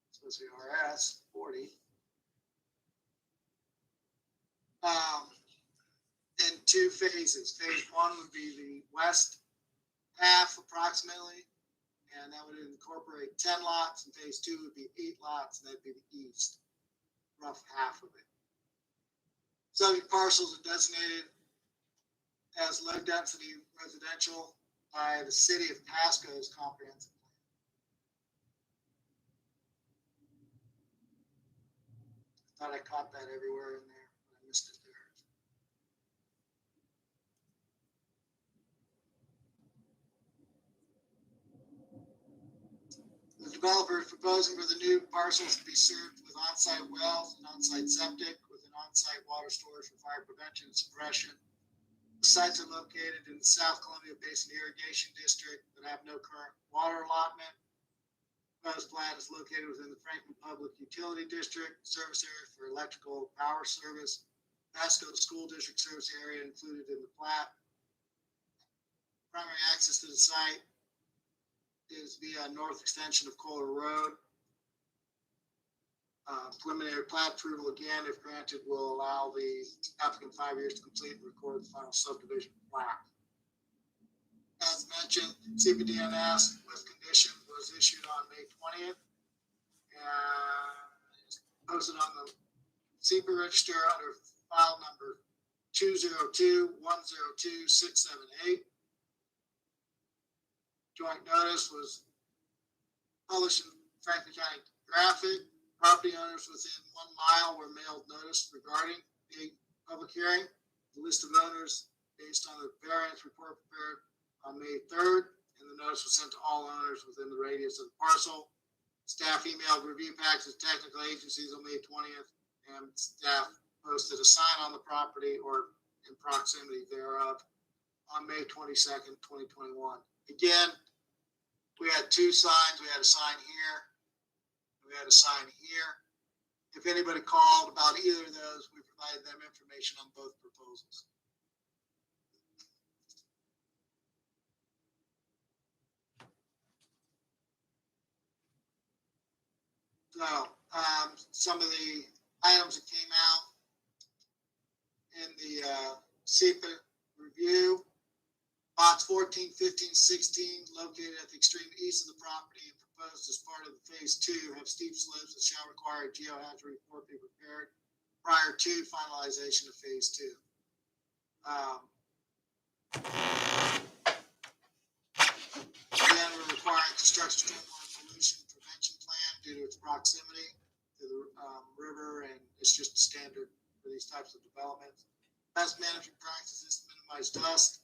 It's supposed to be RS 40. In 2 phases. Phase 1 would be the west half approximately, and that would incorporate 10 lots, and phase 2 would be 8 lots, and that'd be the east, rough half of it. Subject parcels are designated as low density residential by the city of Pasco's comprehensive plan. Thought I caught that everywhere in there, but I missed it there. The developer is proposing for the new parcels to be served with on-site wells and on-site septic with an on-site water storage for fire prevention and suppression. The sites are located in the South Columbia Basin Irrigation District that have no current water allotment. Proposed plat is located within the Franklin Public Utility District, service area for electrical power service. Pasco School District service area included in the plat. Primary access to the site is via north extension of Kohler Road. Preliminary plat approval, again, if granted, will allow the applicant 5 years to complete and record the final subdivision plat. As mentioned, CPDNS with condition was issued on May 20th and posted on the CP register under file number 202102678. Joint notice was published in Franklin County Graphic. Property owners within 1 mile were mailed notice regarding the public hearing. The list of owners based on the variance report prepared on May 3rd, and the notice was sent to all owners within the radius of the parcel. Staff emailed review packs to technical agencies on May 20th, and staff posted a sign on the property or in proximity thereof on May 22nd, 2021. Again, we had 2 signs. We had a sign here. We had a sign here. If anybody called about either of those, we provided them information on both proposals. So, some of the items that came out in the CEPA review. Lots 14, 15, 16, located at the extreme east of the property and proposed as part of the phase 2, have steep slopes that shall require a geohazard report be prepared prior to finalization of phase 2. Again, we're requiring construction stormwater pollution prevention plan due to its proximity to the river, and it's just standard for these types of developments. Best management practices to minimize dust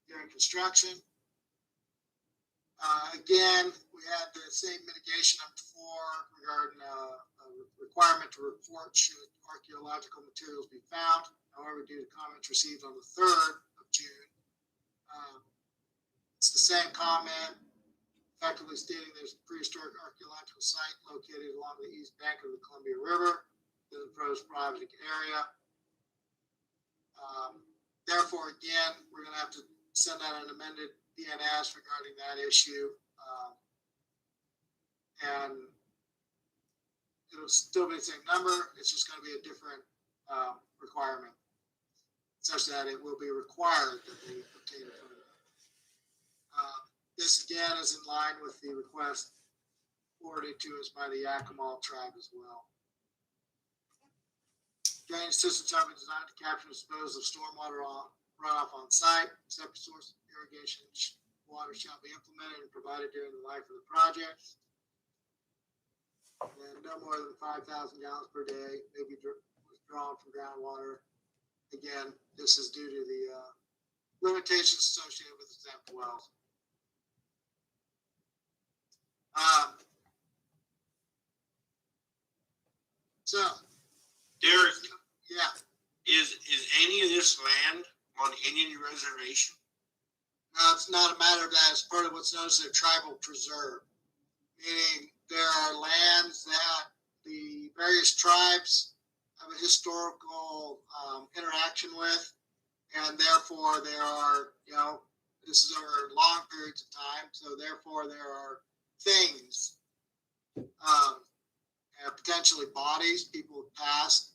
during construction. Again, we had the same mitigation up before regarding a requirement to report should archaeological materials be found. However, due to comments received on the 3rd of June, it's the same comment, effectively stating there's a prehistoric archaeological site located along the east bank of the Columbia River in the proposed project area. Therefore, again, we're going to have to send out an amended DNS regarding that issue. And it'll still be the same number. It's just going to be a different requirement, such that it will be required that they obtain a permit. This again is in line with the request forwarded to us by the Yakima tribe as well. Drainage systems have been designed to capture and dispose of stormwater runoff on site. Separate source irrigation water shall be implemented and provided during the life of the project. And no more than 5,000 gallons per day may be withdrawn from groundwater. Again, this is due to the limitations associated with exempt wells. So,
Derek,
yeah,
is any of this land on Indian reservation?
now it's not a matter of that. It's part of what's known as a tribal preserve, meaning there are lands that the various tribes have a historical interaction with, and therefore there are, this is over long periods of time, so therefore there are things, potentially bodies, people have passed,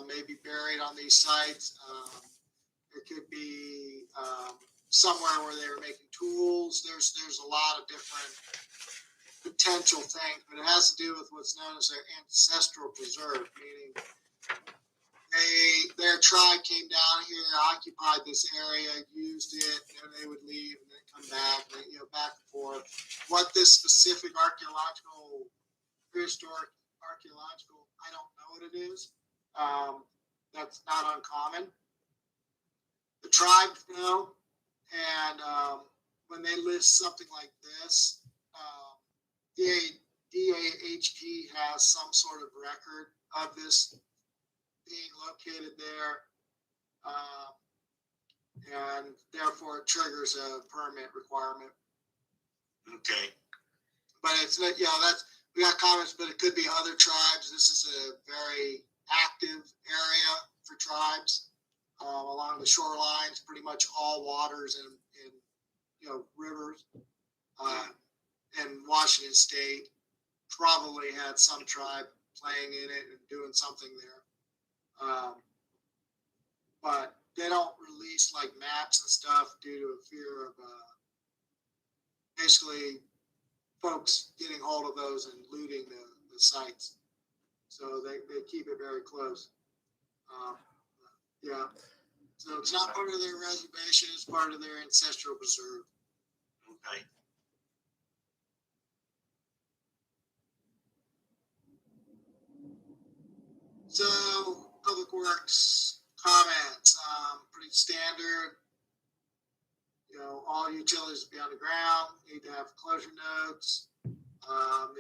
may be buried on these sites. It could be somewhere where they were making tools. There's a lot of different potential things, but it has to do with what's known as their ancestral preserve, meaning their tribe came down here, occupied this area, used it, and they would leave and then come back, and, back and forth. What this specific prehistoric archaeological, I don't know what it is. That's not uncommon. The tribes know, and when they list something like this, DAHP has some sort of record of this being located there, and therefore it triggers a permit requirement.
Okay.
But it's we got comments, but it could be other tribes. This is a very active area for tribes along the shorelines. Pretty much all waters and rivers. And Washington State probably had some tribe playing in it and doing something there. But they don't release like maps and stuff due to a fear of basically folks getting hold of those and looting the sites. So they keep it very close. Yeah. So it's not part of their reservation, it's part of their ancestral preserve.
Okay.
So, Public Works comments, pretty standard. All utilities be underground, need to have closure notes. They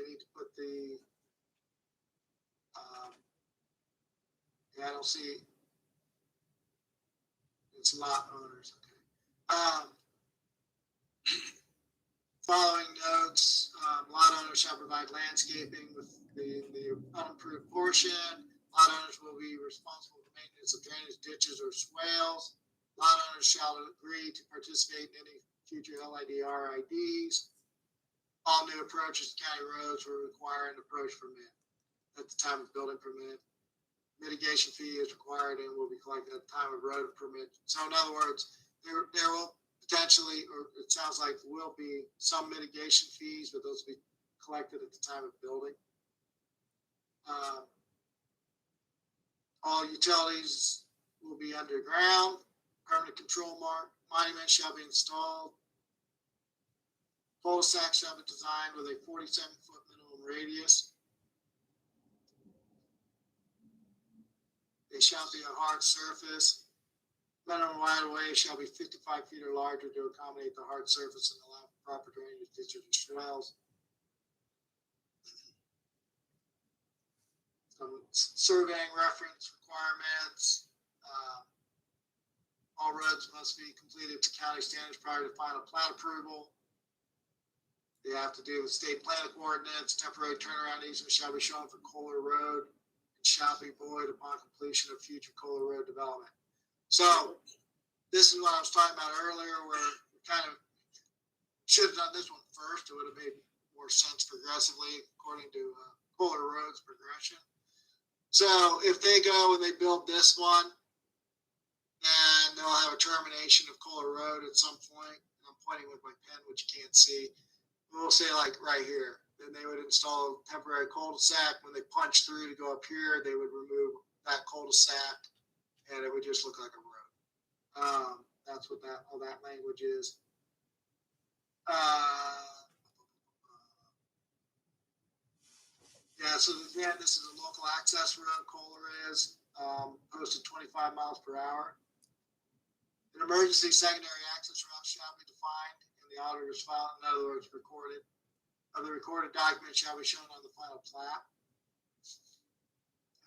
need to put the, I don't see, it's lot owners, okay. Following notes, lot owners shall provide landscaping with the unimproved portion. Lot owners will be responsible for maintenance of drainage ditches or swales. Lot owners shall agree to participate in any future LIDs. All new approaches to county roads will require an approach permit at the time of building permit. Mitigation fee is required and will be collected at the time of road permit. So in other words, there will potentially, or it sounds like will be some mitigation fees, but those will be collected at the time of building. All utilities will be underground. Permanent control monument shall be installed. Cul-de-sac shall be designed with a 47-foot minimum radius. They shall be a hard surface. Minimum right-of-way shall be 55 feet or larger to accommodate the hard surface and allow proper drainage ditches and swales. Surveying reference requirements. All roads must be completed to county standards prior to final plat approval. They have to do with state plan coordinates. Temporary turnaround easement shall be shown for Kohler Road and shall be void upon completion of future Kohler Road development. So this is what I was talking about earlier, where we kind of should have done this one first. It would have made more sense progressively according to Kohler Road's progression. So if they go and they build this one, then they'll have a termination of Kohler Road at some point. I'm pointing with my pen, which you can't see. We'll say like right here. Then they would install a temporary cul-de-sac. When they punch through to go up here, they would remove that cul-de-sac, and it would just look like a road. That's what all that language is. Yeah, so again, this is a local access road, Kohler is, posted 25 miles per hour. An emergency secondary access route shall be defined in the auditor's file, in other words, recorded. The recorded document shall be shown on the final plat.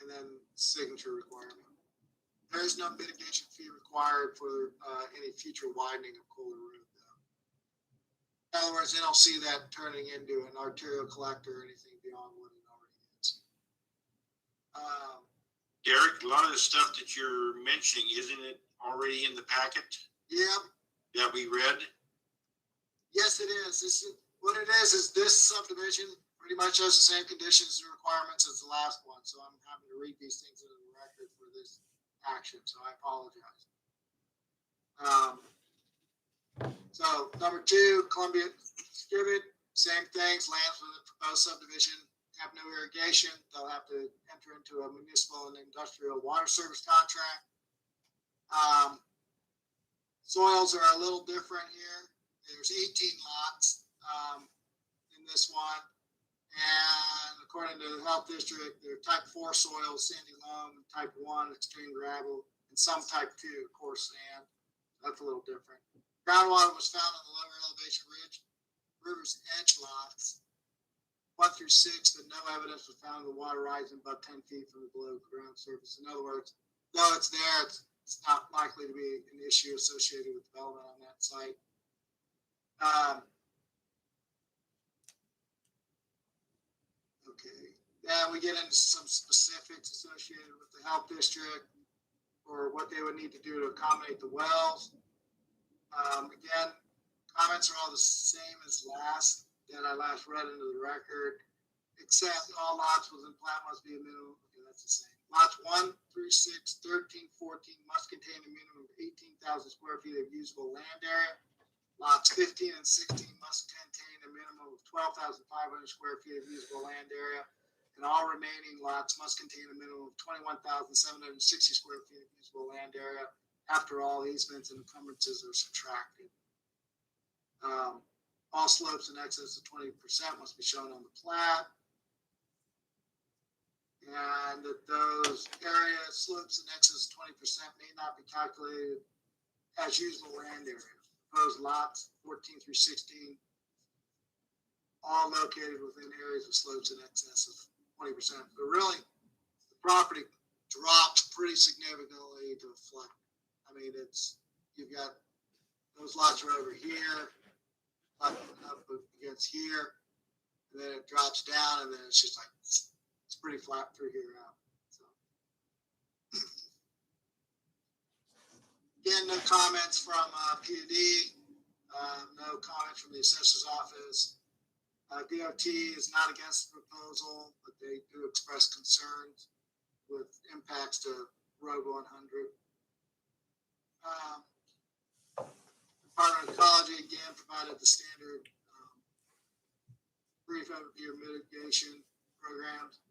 And then signature requirement. There is no mitigation fee required for any future widening of Kohler Road, though. In other words, they don't see that turning into an arterial collector or anything beyond what it already is.
Derek, a lot of the stuff that you're mentioning, isn't it already in the packet?
Yeah.
That we read?
Yes, it is. What it is this subdivision pretty much has the same conditions and requirements as the last one. So I'm having to read these things into the record for this action. So I apologize. So number 2, Columbia Skibbit, same things, lands within the proposed subdivision have no irrigation, they'll have to enter into a municipal and industrial water service contract. Soils are a little different here. There's 18 lots in this one. And according to the health district, they're type 4 soils, sandy loam, type 1, extreme gravel, and some type 2, coarse sand. That's a little different. Groundwater was found on the lower elevation river's edge lots 1 through 6, but no evidence was found of the water rising above 10 feet from the below ground surface. In other words, though it's there, it's not likely to be an issue associated with development on that site. Okay, then we get into some specifics associated with the health district or what they would need to do to accommodate the wells. Again, comments are all the same as that I last read into the record, except all lots within plat must be a minimum. Okay, that's the same. Lots 1 through 6, 13, 14 must contain a minimum of 18,000 square feet of usable land area. Lots 15 and 16 must contain a minimum of 12,500 square feet of usable land area. And all remaining lots must contain a minimum of 21,760 square feet of usable land area after all easements and encumbrances are subtracted. All slopes in excess of 20% must be shown on the plat. And that those area slopes in excess of 20% may not be calculated as usable land area. Proposed lots 14 through 16, all located within areas of slopes in excess of 20%. But really, the property drops pretty significantly to the flood. I mean, you've got those lots are over here, up against here, and then it drops down, and then it's just like it's pretty flat through here out. So. Again, no comments from PUD, no comments from the assessor's office. DOT is not against the proposal, but they do express concerns with impacts to Road 100. Department of Ecology again provided the standard brief overview of mitigation programs.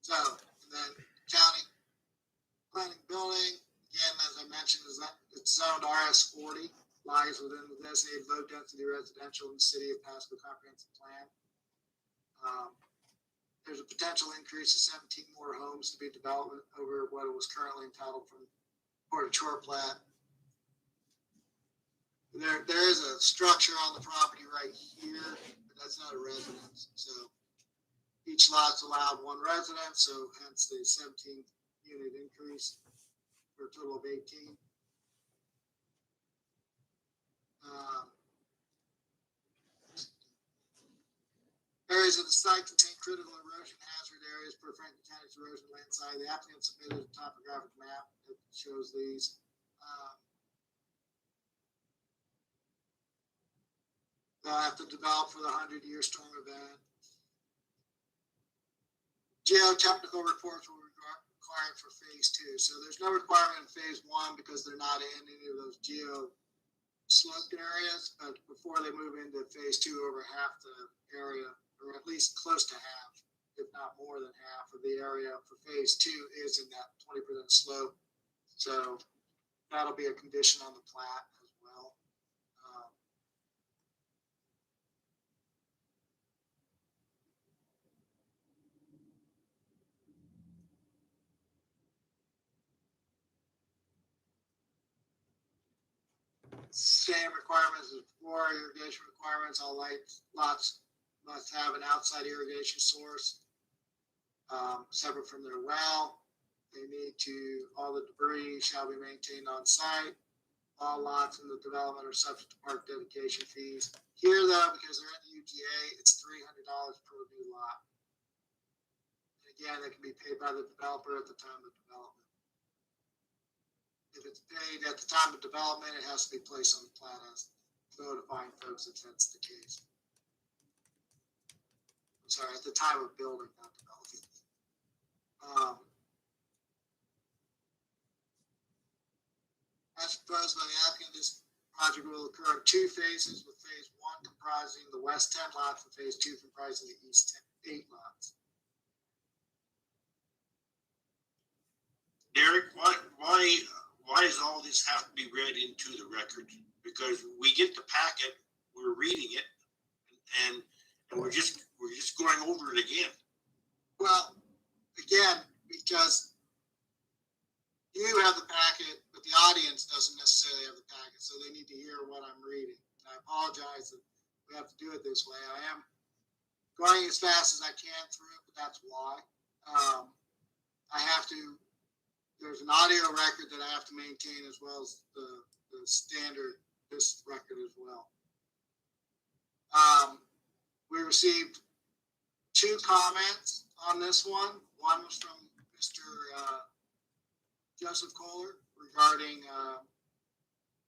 And then county planning building, again, as I mentioned, it's zoned RS40, lies within the designated low density residential in the city of Pasco comprehensive plan. There's a potential increase of 17 more homes to be developed over what it was currently entitled from Port of Chore plat. There is a structure on the property right here, but that's not a residence. So each lot's allowed 1 residence, so hence the 17 unit increase for a total of 18. Areas of the site contain critical erosion hazard areas per Franklin County's erosion landside. The applicant submitted a topographic map that shows these. They'll have to develop for the 100-year storm event. Geotechnical reports will be required for phase 2. So there's no requirement in phase 1 because they're not in any of those geo sloped areas. But before they move into phase 2, over half the area, or at least close to half, if not more than half of the area for phase 2 is in that 20% slope. So that'll be a condition on the plat as well. Same requirements as before, irrigation requirements, all lots must have an outside irrigation source separate from their well. They need to, all the debris shall be maintained on site. All lots in the development are subject to park dedication fees. Here though, because they're in the UGA, it's $300 per new lot. And again, it can be paid by the developer at the time of development. If it's paid at the time of development, it has to be placed on the plat as notifying folks if that's the case. I'm sorry, at the time of building, not development. As proposed by the applicant, this Project will occur in two phases, with phase one comprising the west 10 lots and phase two comprising the east 8 lots.
Derek, why does all this have to be read into the record? Because we get the packet, we're reading it, and we're just going over it again.
Well, again, because you have the packet, but the audience doesn't necessarily have the packet, so they need to hear what I'm reading. And I apologize that we have to do it this way. I am going as fast as I can through it, but that's why. I have to, there's an audio record that I have to maintain as well as the standard, this record as well. We received 2 comments on this one. One was from Mr. Joseph Kohler regarding,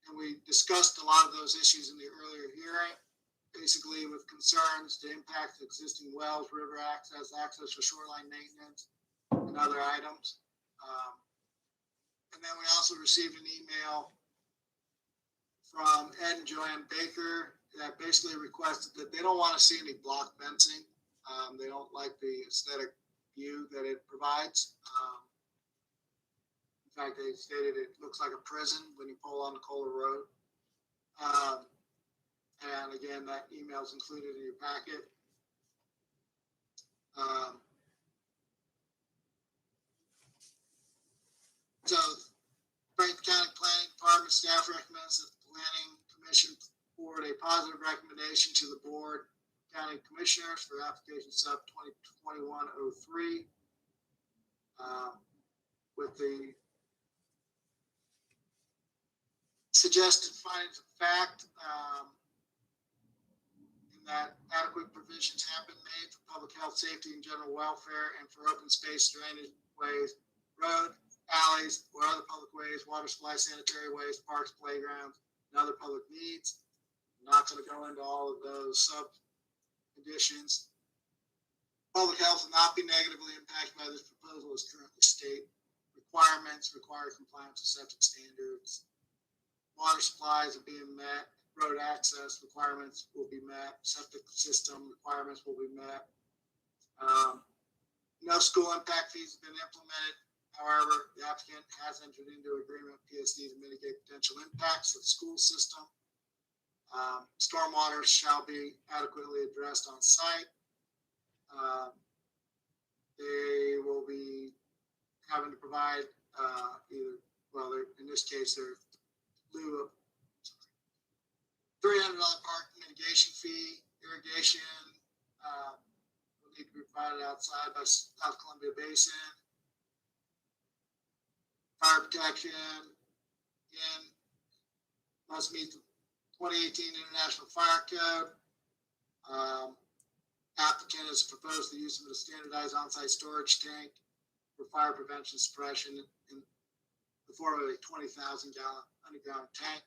and we discussed a lot of those issues in the earlier hearing, basically with concerns to impact existing wells, river access for shoreline maintenance, and other items. And then we also received an email from Ed and Joanne Baker that basically requested that they don't want to see any block fencing. They don't like the aesthetic view that it provides. In fact, they stated it looks like a prison when you pull on the Kohler Road. And again, that email is included in your packet. So, Franklin County Planning Department staff recommends that the Planning Commission forward a positive recommendation to the Board of County Commissioners for application sub 2021-03 with the suggested findings of fact in that adequate provisions have been made for public health, safety, and general welfare, and for open space, drainage ways, road, alleys, or other public ways, water supply, sanitary ways, parks, playgrounds, and other public needs. I'm not going to go into all of those sub conditions. Public health will not be negatively impacted by this proposal as currently state. Requirements require compliance with septic standards. Water supplies are being met. Road access requirements will be met. Septic system requirements will be met. No school impact fees have been implemented. However, the applicant has entered into agreement with PSD to mitigate potential impacts of the school system. Stormwater shall be adequately addressed on site. They will be having to provide in this case, they're lieu of $300 park mitigation fee. Irrigation will need to be provided outside by South Columbia Basin. Fire protection, again, must meet the 2018 International Fire Code. Applicant has proposed the use of a standardized on-site storage tank for fire prevention suppression in the form of a 20,000-gallon underground tank.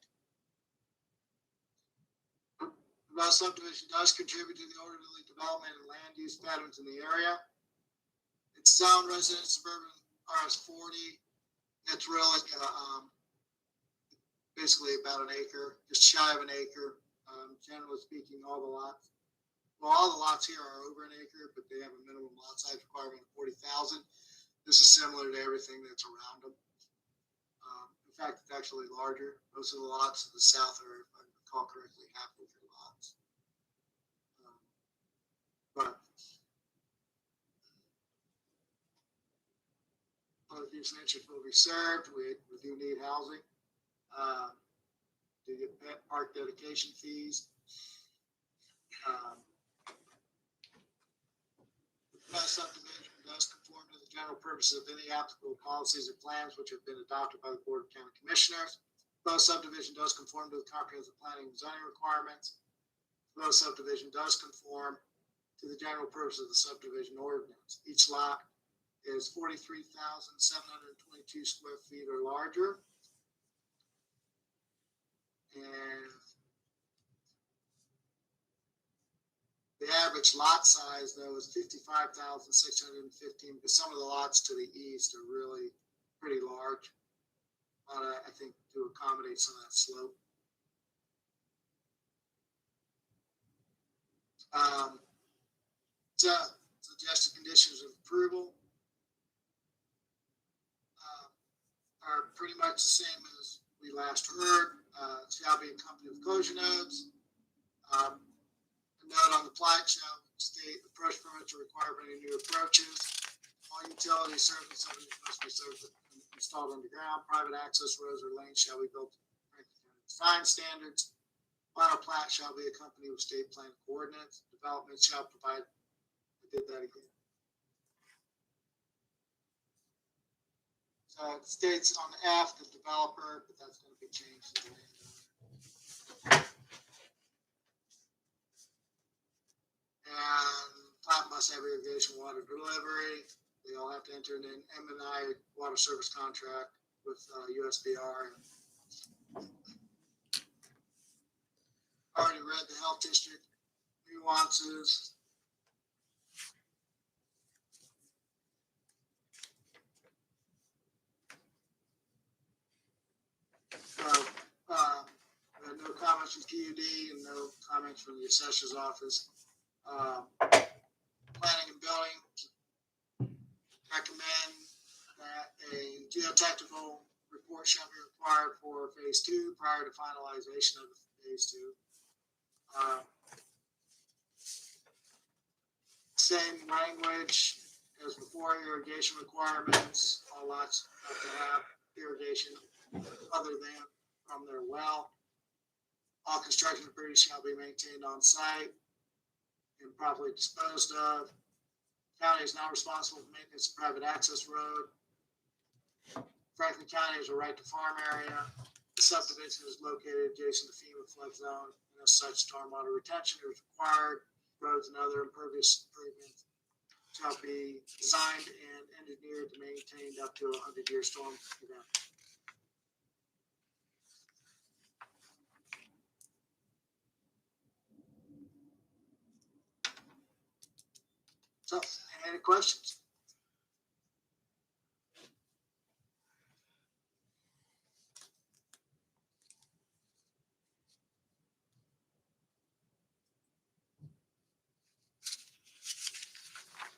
The subdivision does contribute to the orderly development and land use patterns in the area. It's zoned resident suburban RS40. It's really basically about an acre, just shy of an acre. Generally speaking, all the lots here are over an acre, but they have a minimum lot size requirement of 40,000. This is similar to everything that's around them. In fact, it's actually larger. Most of the lots to the south are, if I recall correctly, half acre lots. But public use interest will be served. We do need housing. Do get park dedication fees. The proposed subdivision does conform to the general purposes of any applicable policies or plans which have been adopted by the Board of County Commissioners. The proposed subdivision does conform to the comprehensive planning and zoning requirements. The proposed subdivision does conform to the general purpose of the subdivision ordinance. Each lot is 43,722 square feet or larger. And the average lot size, though, is 55,615, because some of the lots to the east are really pretty large, I think, to accommodate some of that slope. So suggested conditions of approval are pretty much the same as we last heard. Shall be accompanied with closure notes. A note on the plat shall state approach permits are required for any new approaches. All utility service must be installed underground. Private access roads or lanes shall be built to design standards. Final plat shall be accompanied with state plan coordinates. Development shall provide. I did that again. So it states on the F, the developer, but that's going to be changed to the landowner. And plat must have irrigation water delivery. They all have to enter in an M&I water service contract with USBR. Already read the health district nuances. No comments from PUD and no comments from the assessor's office. Planning and building recommend that a geotechnical report shall be required for phase 2 prior to finalization of phase 2. Same language as before, irrigation requirements. All lots have to have irrigation other than from their well. All construction debris shall be maintained on site and properly disposed of. County is not responsible for maintenance of private access road. Franklin County has a right to farm area. The subdivision is located adjacent to FEMA flood zone, and as such, stormwater retention is required. Roads and other impervious improvements shall be designed and engineered to maintain up to a 100-year storm event. So, any questions?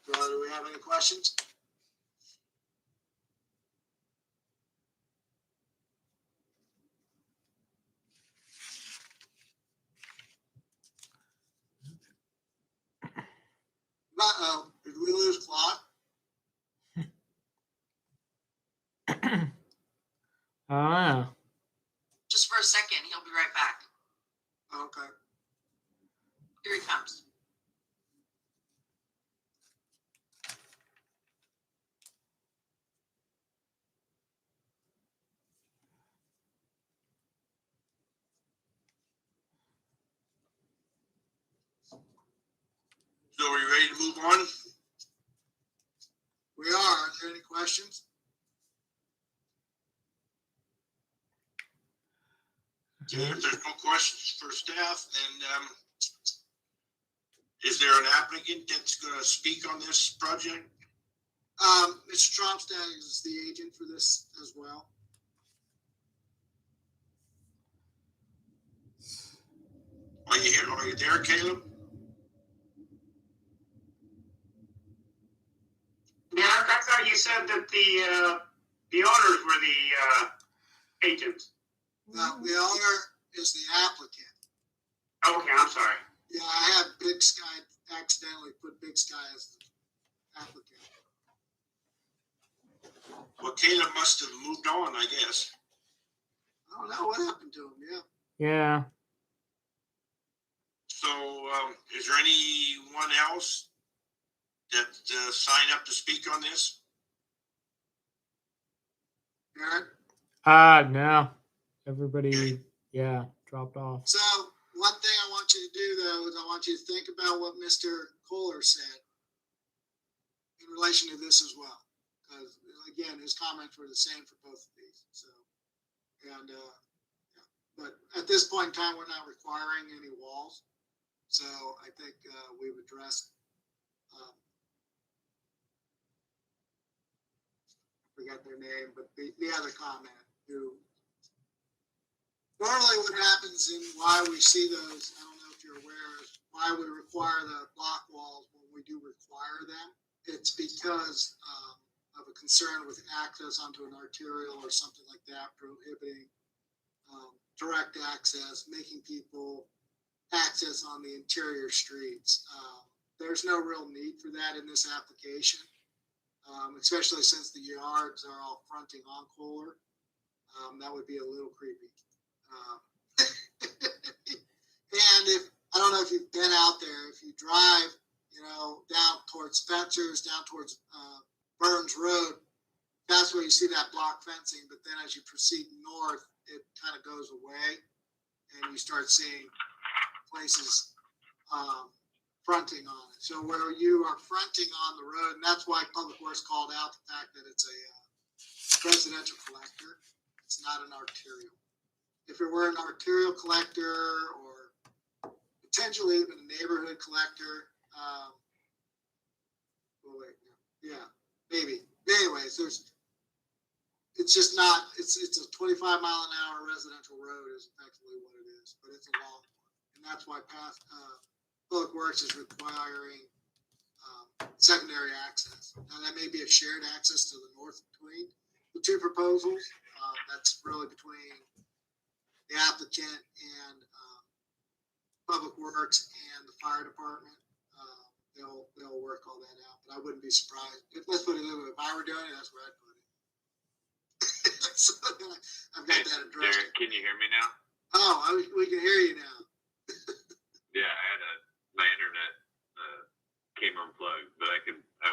Do we have any questions? Uh-oh, did we lose Claude?
Ah,
Just for a second, he'll be right back.
Okay.
Here he comes.
So are you ready to move on?
We are. Are there any questions?
If there's no questions for staff, then is there an applicant that's going to speak on this project?
Mr. Tromstad is the agent for this as well.
Are you here? Are you there, Caleb?
Yeah, I thought you said that the owners were the agents.
The owner is the applicant.
Okay, I'm sorry.
Yeah, I have Big Sky, accidentally put Big Sky as the applicant.
Well, Caleb must have moved on, I guess.
I don't know what happened to him, yeah.
yeah.
So is there anyone else that signed up to speak on this?
Aaron?
No. Everybody, yeah, dropped off.
So one thing I want you to do, though, is I want you to think about what Mr. Kohler said in relation to this as well. Because, again, his comments were the same for both of these. So, and, yeah. But at this point in time, we're not requiring any walls. So I think we've addressed, I forgot their name, but the other comment who, normally what happens and why we see those, I don't know if you're aware, is why we require the block walls when we do require them. It's because of a concern with access onto an arterial or something like that, prohibiting direct access, making people access on the interior streets. There's no real need for that in this application, especially since the yards are all fronting on Kohler. That would be a little creepy. And I don't know if you've been out there, if you drive, down towards Spencer's, down towards Burns Road, that's where you see that block fencing. But then as you proceed north, it kind of goes away and you start seeing places fronting on it. So where you are fronting on the road, and that's why Public Works called out the fact that it's a residential collector. It's not an arterial. If it were an arterial collector or potentially even a neighborhood collector, maybe. Anyways, it's just not, it's a 25 mile an hour residential road is effectively what it is, but it's a long one. And that's why Public Works is requiring secondary access. Now that may be a shared access to the north between the two proposals. That's really between the applicant and Public Works and the fire department. They'll work all that out, but I wouldn't be surprised. Let's put it this way, if I were doing it, that's where I'd put it. So I've got that addressed.
Derek, can you hear me now?
Oh, we can hear you now.
Yeah, my internet came unplugged, but I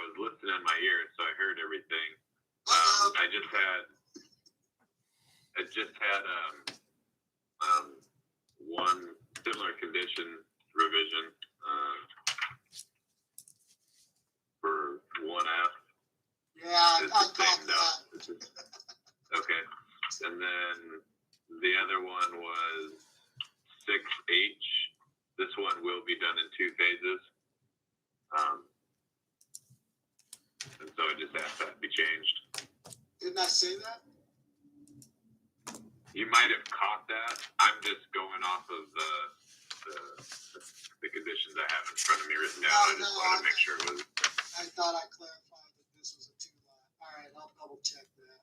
was listening in my ear, so I heard everything. I just had one similar condition revision for 1F.
Yeah, I
It's
caught
the same
that.
note. Okay, and then the other one was 6H. This one will be done in 2 phases. And so I just asked that be changed.
Didn't I say that?
You might have caught that. I'm just going off of the conditions I have in front of me written down. I just wanted to make sure it was.
I thought I clarified that this was a 2-lot. All right, I'll double check that.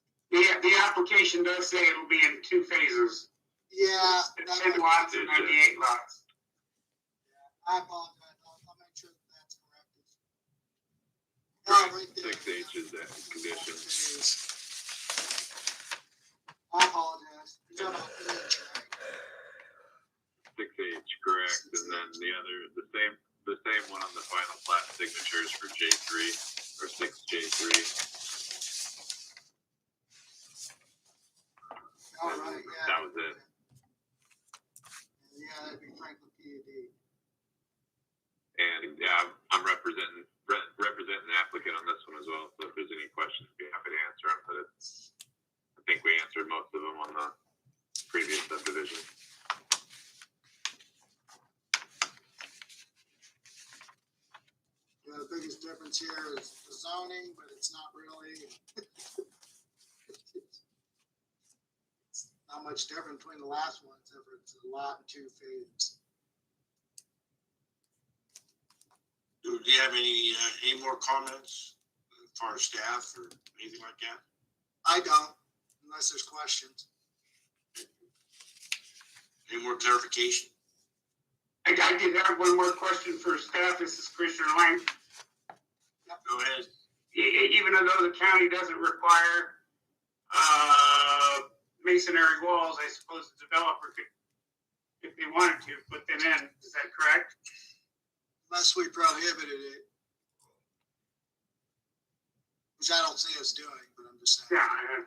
The application does say it'll be in 2 phases,
Yeah.
10 lots and 98 lots.
I apologize. I'll make sure that that's corrected. Oh, right there.
6H is that condition.
I apologize. You're talking about page, right?
6H, correct. And then the same one on the final plat signatures for J3 or 6J3.
All right, yeah.
That was it.
Yeah, that'd be Franklin PUD.
And yeah, I'm representing the applicant on this one as well. So if there's any questions, I'd be happy to answer them. But I think we answered most of them on the previous subdivision.
The biggest difference here is the zoning, but it's not really. It's not much different between the last one, except for it's a lot in 2 phases.
Do you have any more comments as far as staff or anything like that?
I don't, unless there's questions.
Any more clarification?
I did have one more question for staff. This is Commissioner Lang.
Go ahead.
Even though the county doesn't require masonry walls, I suppose the developer could, if they wanted to, put them in. Is that correct?
Unless we prohibited it. Which I don't see us doing, but I'm just saying.
Yeah.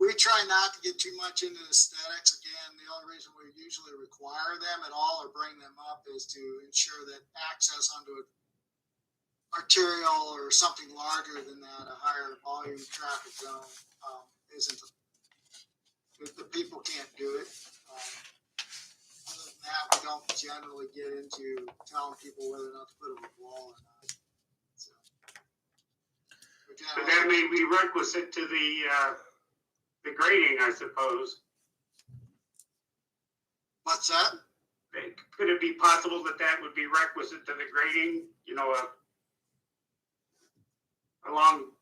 We try not to get too much into aesthetics. Again, the only reason we usually require them at all or bring them up is to ensure that access onto an arterial or something larger than that, a higher volume traffic zone, isn't, the people can't do it. Other than that, we don't generally get into telling people whether or not to put up a wall or not. So,
But that may be requisite to the grading, I suppose.
What's that?
Could it be possible that that would be requisite to the grading, along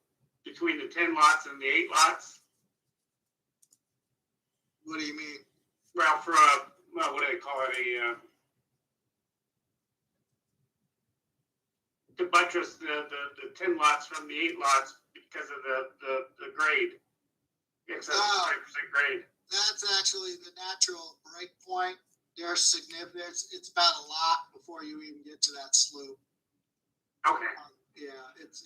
between the 10 lots and the 8 lots?
What do you mean?
Well, for what do they call it, to buttress the 10 lots from the 8 lots because of the grade. Excess of 5% grade.
That's actually the natural break point. There's significant, it's about a lot before you even get to that slope.
Okay.
Yeah, it's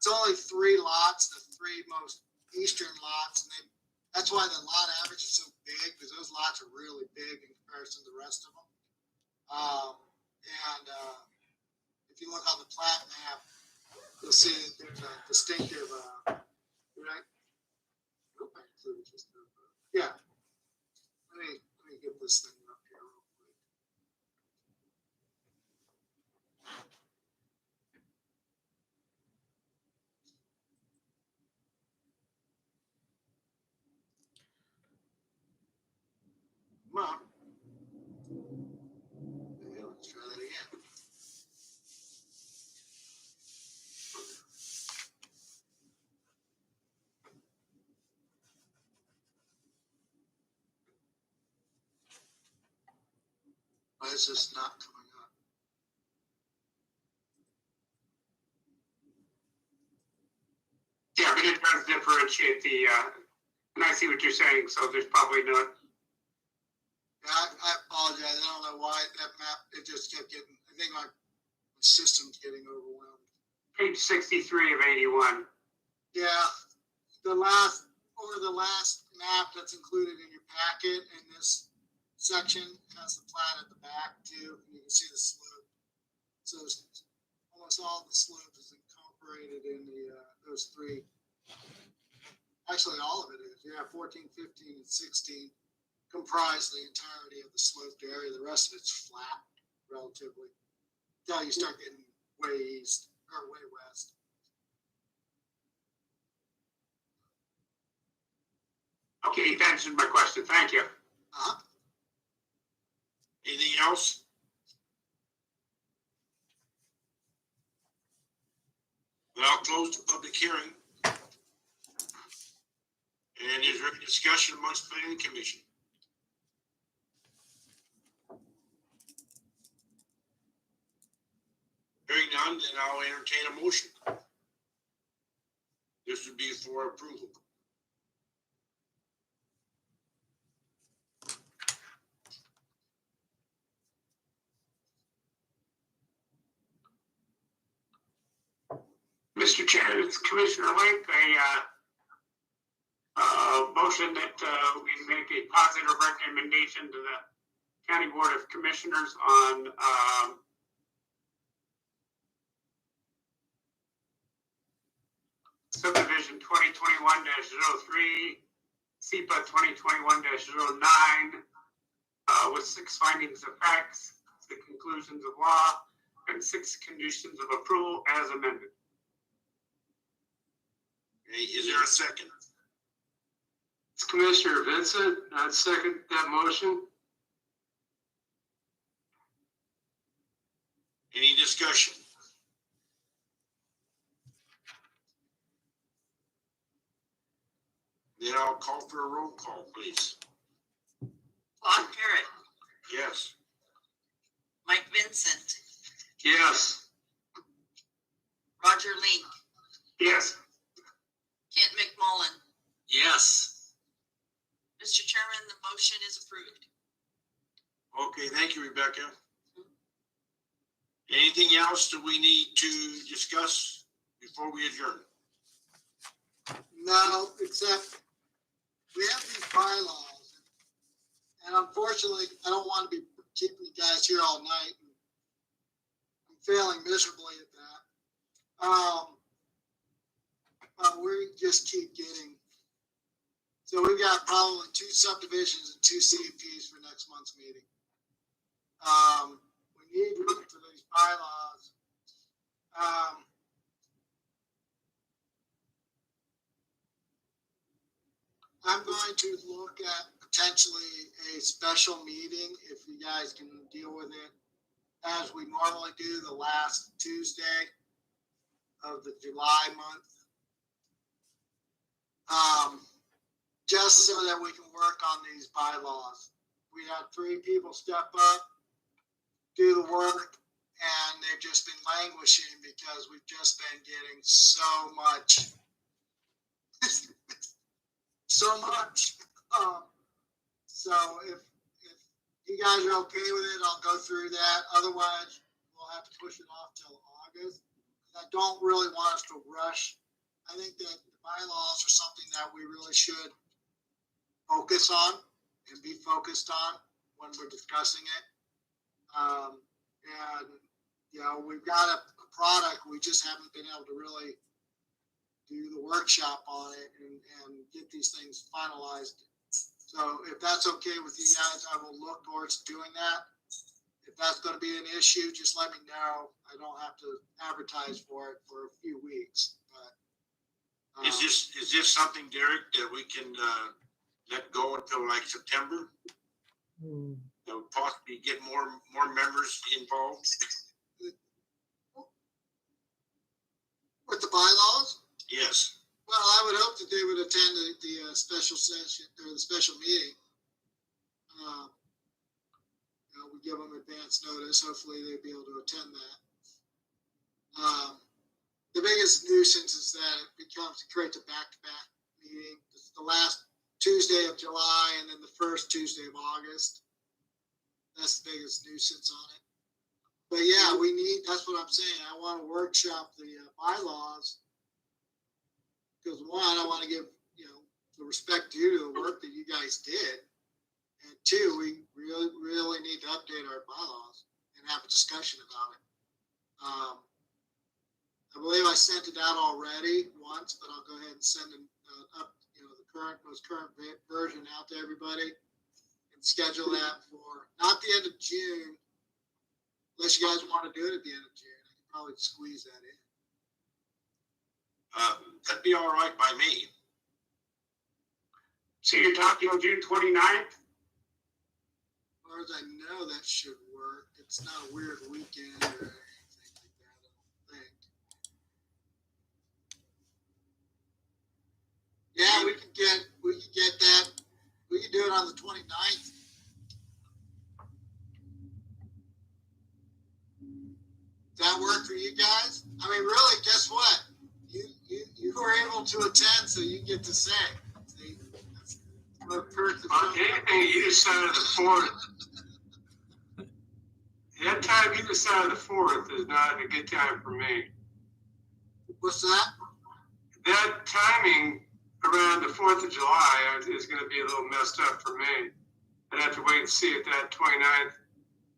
only 3 lots, the 3 most eastern lots, and that's why the lot average is so big, because those lots are really big in comparison to the rest of them. If you look on the plat map, you'll see that there's a distinctive, right? Nope, I included just yeah. Let me get this thing up here real quick. Come on. Yeah, let's try that again. Why is this not coming up?
Yeah, but it does differentiate and I see what you're saying, so there's probably no.
Yeah, I apologize. I don't know why that map, it just kept getting, I think my system's getting overwhelmed.
Page 63 of 81.
Yeah, the last map that's included in your packet in this section has the plat at the back too. And you can see the slope. So almost all the slope is incorporated in those 3. Actually, all of it is. Yeah, 14, 15, and 16 comprise the entirety of the sloped area. The rest of it's flat, relatively, until you start getting way east or way west.
Okay, you've answered my question. Thank you.
Anything else? Then I'll close the public hearing. And is there any discussion amongst the planning commission? Hearing none, then I'll entertain a motion. This would be for approval.
Mr. Chair, it's Commissioner Lake, a motion that we make a positive recommendation to the County Board of Commissioners on subdivision 2021-03, SEPA 2021-09, with 6 findings of facts, the conclusions of law, and 6 conditions of approval as amended.
Okay, is there a second?
It's Commissioner Vincent. I'd second that motion.
Any discussion? Then I'll call for a roll call, please.
Claude Parrott,
Yes.
Mike Vincent,
Yes.
Roger Link,
Yes.
Kent McMullen.
Yes.
Mr. Chairman, the motion is approved.
Okay, thank you, Rebecca. Anything else that we need to discuss before we adjourn?
No, except we have these bylaws, and unfortunately, I don't want to be keeping you guys here all night. And I'm failing miserably at that. But we just keep getting. So we've got probably 2 subdivisions and 2 CUPs for next month's meeting. We need to look for these bylaws. I'm going to look at potentially a special meeting, if you guys can deal with it, as we normally do the last Tuesday of the July month. Just so that we can work on these bylaws. We had 3 people step up, do the work, and they've just been languishing because we've just been getting so much. So much. So if you guys are okay with it, I'll go through that. Otherwise, we'll have to push it off till August. I don't really want us to rush. I think that the bylaws are something that we really should focus on and be focused on when we're discussing it. And, you know, we've got a product, we just haven't been able to really do the workshop on it and get these things finalized. So if that's okay with you guys, I will look towards doing that. If that's going to be an issue, just let me know. I don't have to advertise for it for a few weeks. But
Is this something, Derek, that we can let go until like September? That would possibly get more members involved?
with the bylaws,
Yes.
well, I would hope that they would attend the special session or the special meeting. We give them advance notice. Hopefully they'd be able to attend that. The biggest nuisance is that it creates a back-to-back meeting. It's the last Tuesday of July and then the first Tuesday of August. That's the biggest nuisance on it. But yeah, that's what I'm saying. I want to workshop the bylaws. Because one, I want to give, the respect due to the work that you guys did. And 2, we really need to update our bylaws and have a discussion about it. I believe I sent it out already once, but I'll go ahead and send it up, the most current version out to everybody and schedule that for not the end of June, unless you guys want to do it at the end of June. I can probably squeeze that in.
That'd be all right by me.
So you're talking on June 29th?
As far as I know, that should work. It's not a weird weekend or anything like that, I don't think. Yeah, we can get that. We can do it on the 29th. Does that work for you guys? I mean, really, guess what? You were able to attend, so you get to say. See, that's the perk of
Anything either side of the 4th. That time either side of the 4th is not a good time for me.
What's that?
That timing around the 4th of July is going to be a little messed up for me. I'd have to wait and see if that 29th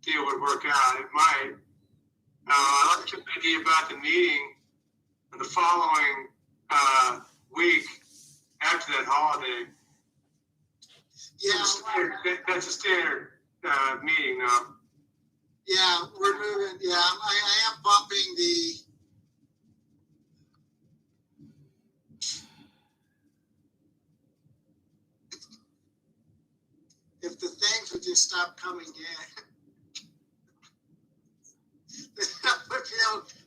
deal would work out. It might. I like the idea about the meeting the following week after that holiday.
Yeah.
That's a standard meeting now.
Yeah, we're moving. Yeah, I am bumping the. If the things would just stop coming in.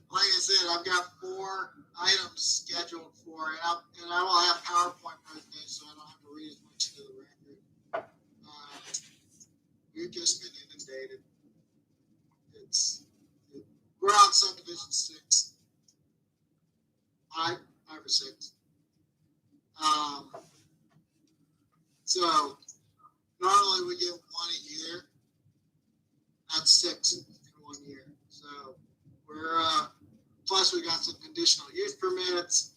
Like I said, I've got 4 items scheduled for it, and I will have PowerPoint presentations, so I don't have to read as much into the record. We've just been inundated. We're on subdivision 6. 5 or 6. So normally we get 1 a year. That's 6 in 1 year. So we're plus we got some conditional use permits.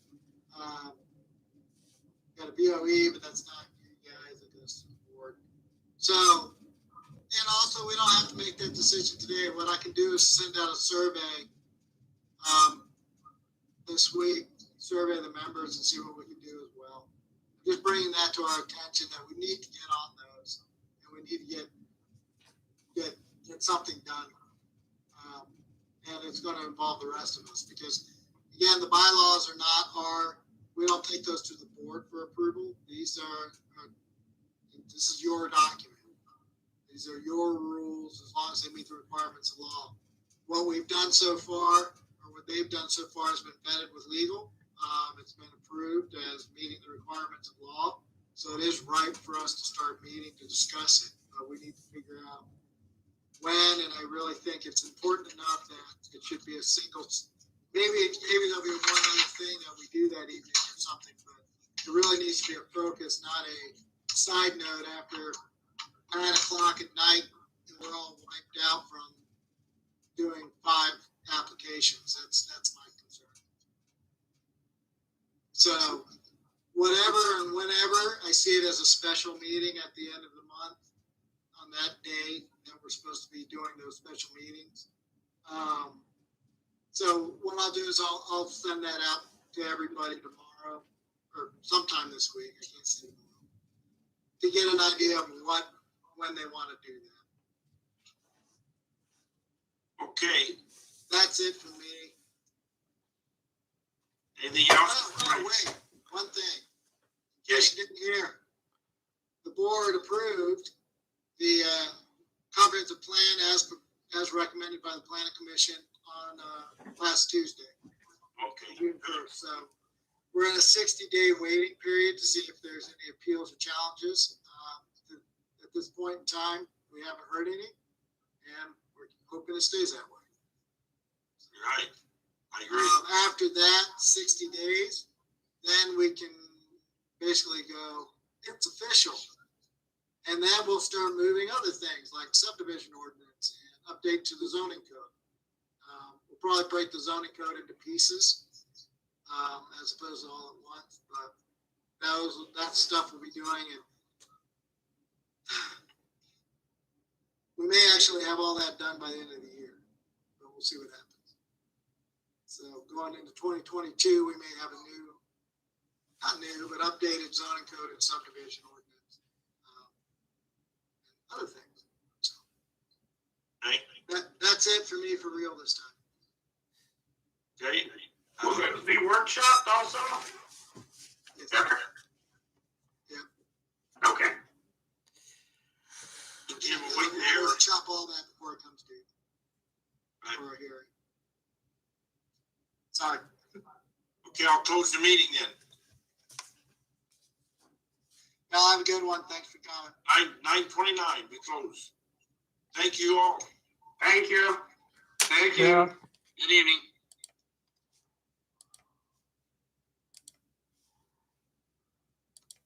Got a BOE, but that's not you guys, it goes to the board. So, and also we don't have to make that decision today. What I can do is send out a survey this week, survey the members and see what we can do as well. Just bringing that to our attention that we need to get on those and we need to get something done. And it's going to involve the rest of us because, again, the bylaws are not we don't take those to the board for approval. These are This is your document. These are your rules, as long as they meet the requirements of law. What we've done so far, or what they've done so far, has been vetted with legal. It's been approved as meeting the requirements of law. So it is right for us to start meeting to discuss it. But we need to figure out when, and I really think it's important enough that it should be a single, maybe there'll be one other thing that we do that evening or something, but it really needs to be a focus, not a side note after 9 o'clock at night and we're all wiped out from doing 5 applications. That's my concern. So whatever and whenever, I see it as a special meeting at the end of the month on that day that we're supposed to be doing those special meetings. So what I'll do is I'll send that out to everybody tomorrow or sometime this week. I can't say tomorrow, to get an idea of when they want to do that.
Okay,
That's it for me.
anything else?
Oh, wait, one thing. In case you didn't hear, the board approved the comprehensive plan as recommended by the planning commission on last Tuesday,
Okay,
June 1st. So we're in a 60-day waiting period to see if there's any appeals or challenges. At this point in time, we haven't heard any, and we're hoping it stays that way.
you're right. I agree.
After that, 60 days, then we can basically go, it's official. And then we'll start moving other things like subdivision ordinance and update to the zoning code. We'll probably break the zoning code into pieces as opposed to all at once, but that stuff we'll be doing. And we may actually have all that done by the end of the year, but we'll see what happens. So going into 2022, we may have a not new, but updated zoning code and subdivision ordinance. And other things. So
Right.
that's it for me for real this time.
Okay.
Will it be workshopped also?
Yes. Yeah.
Okay.
Okay, we'll wait
We'll
there.
workshop all that before it comes to you.
Right.
For a hearing. Sorry.
Okay, I'll close the meeting then.
Y'all have a good one. Thanks for coming.
9:29, we close. Thank you all.
Thank you.
Thank you.
Yeah.
Good evening.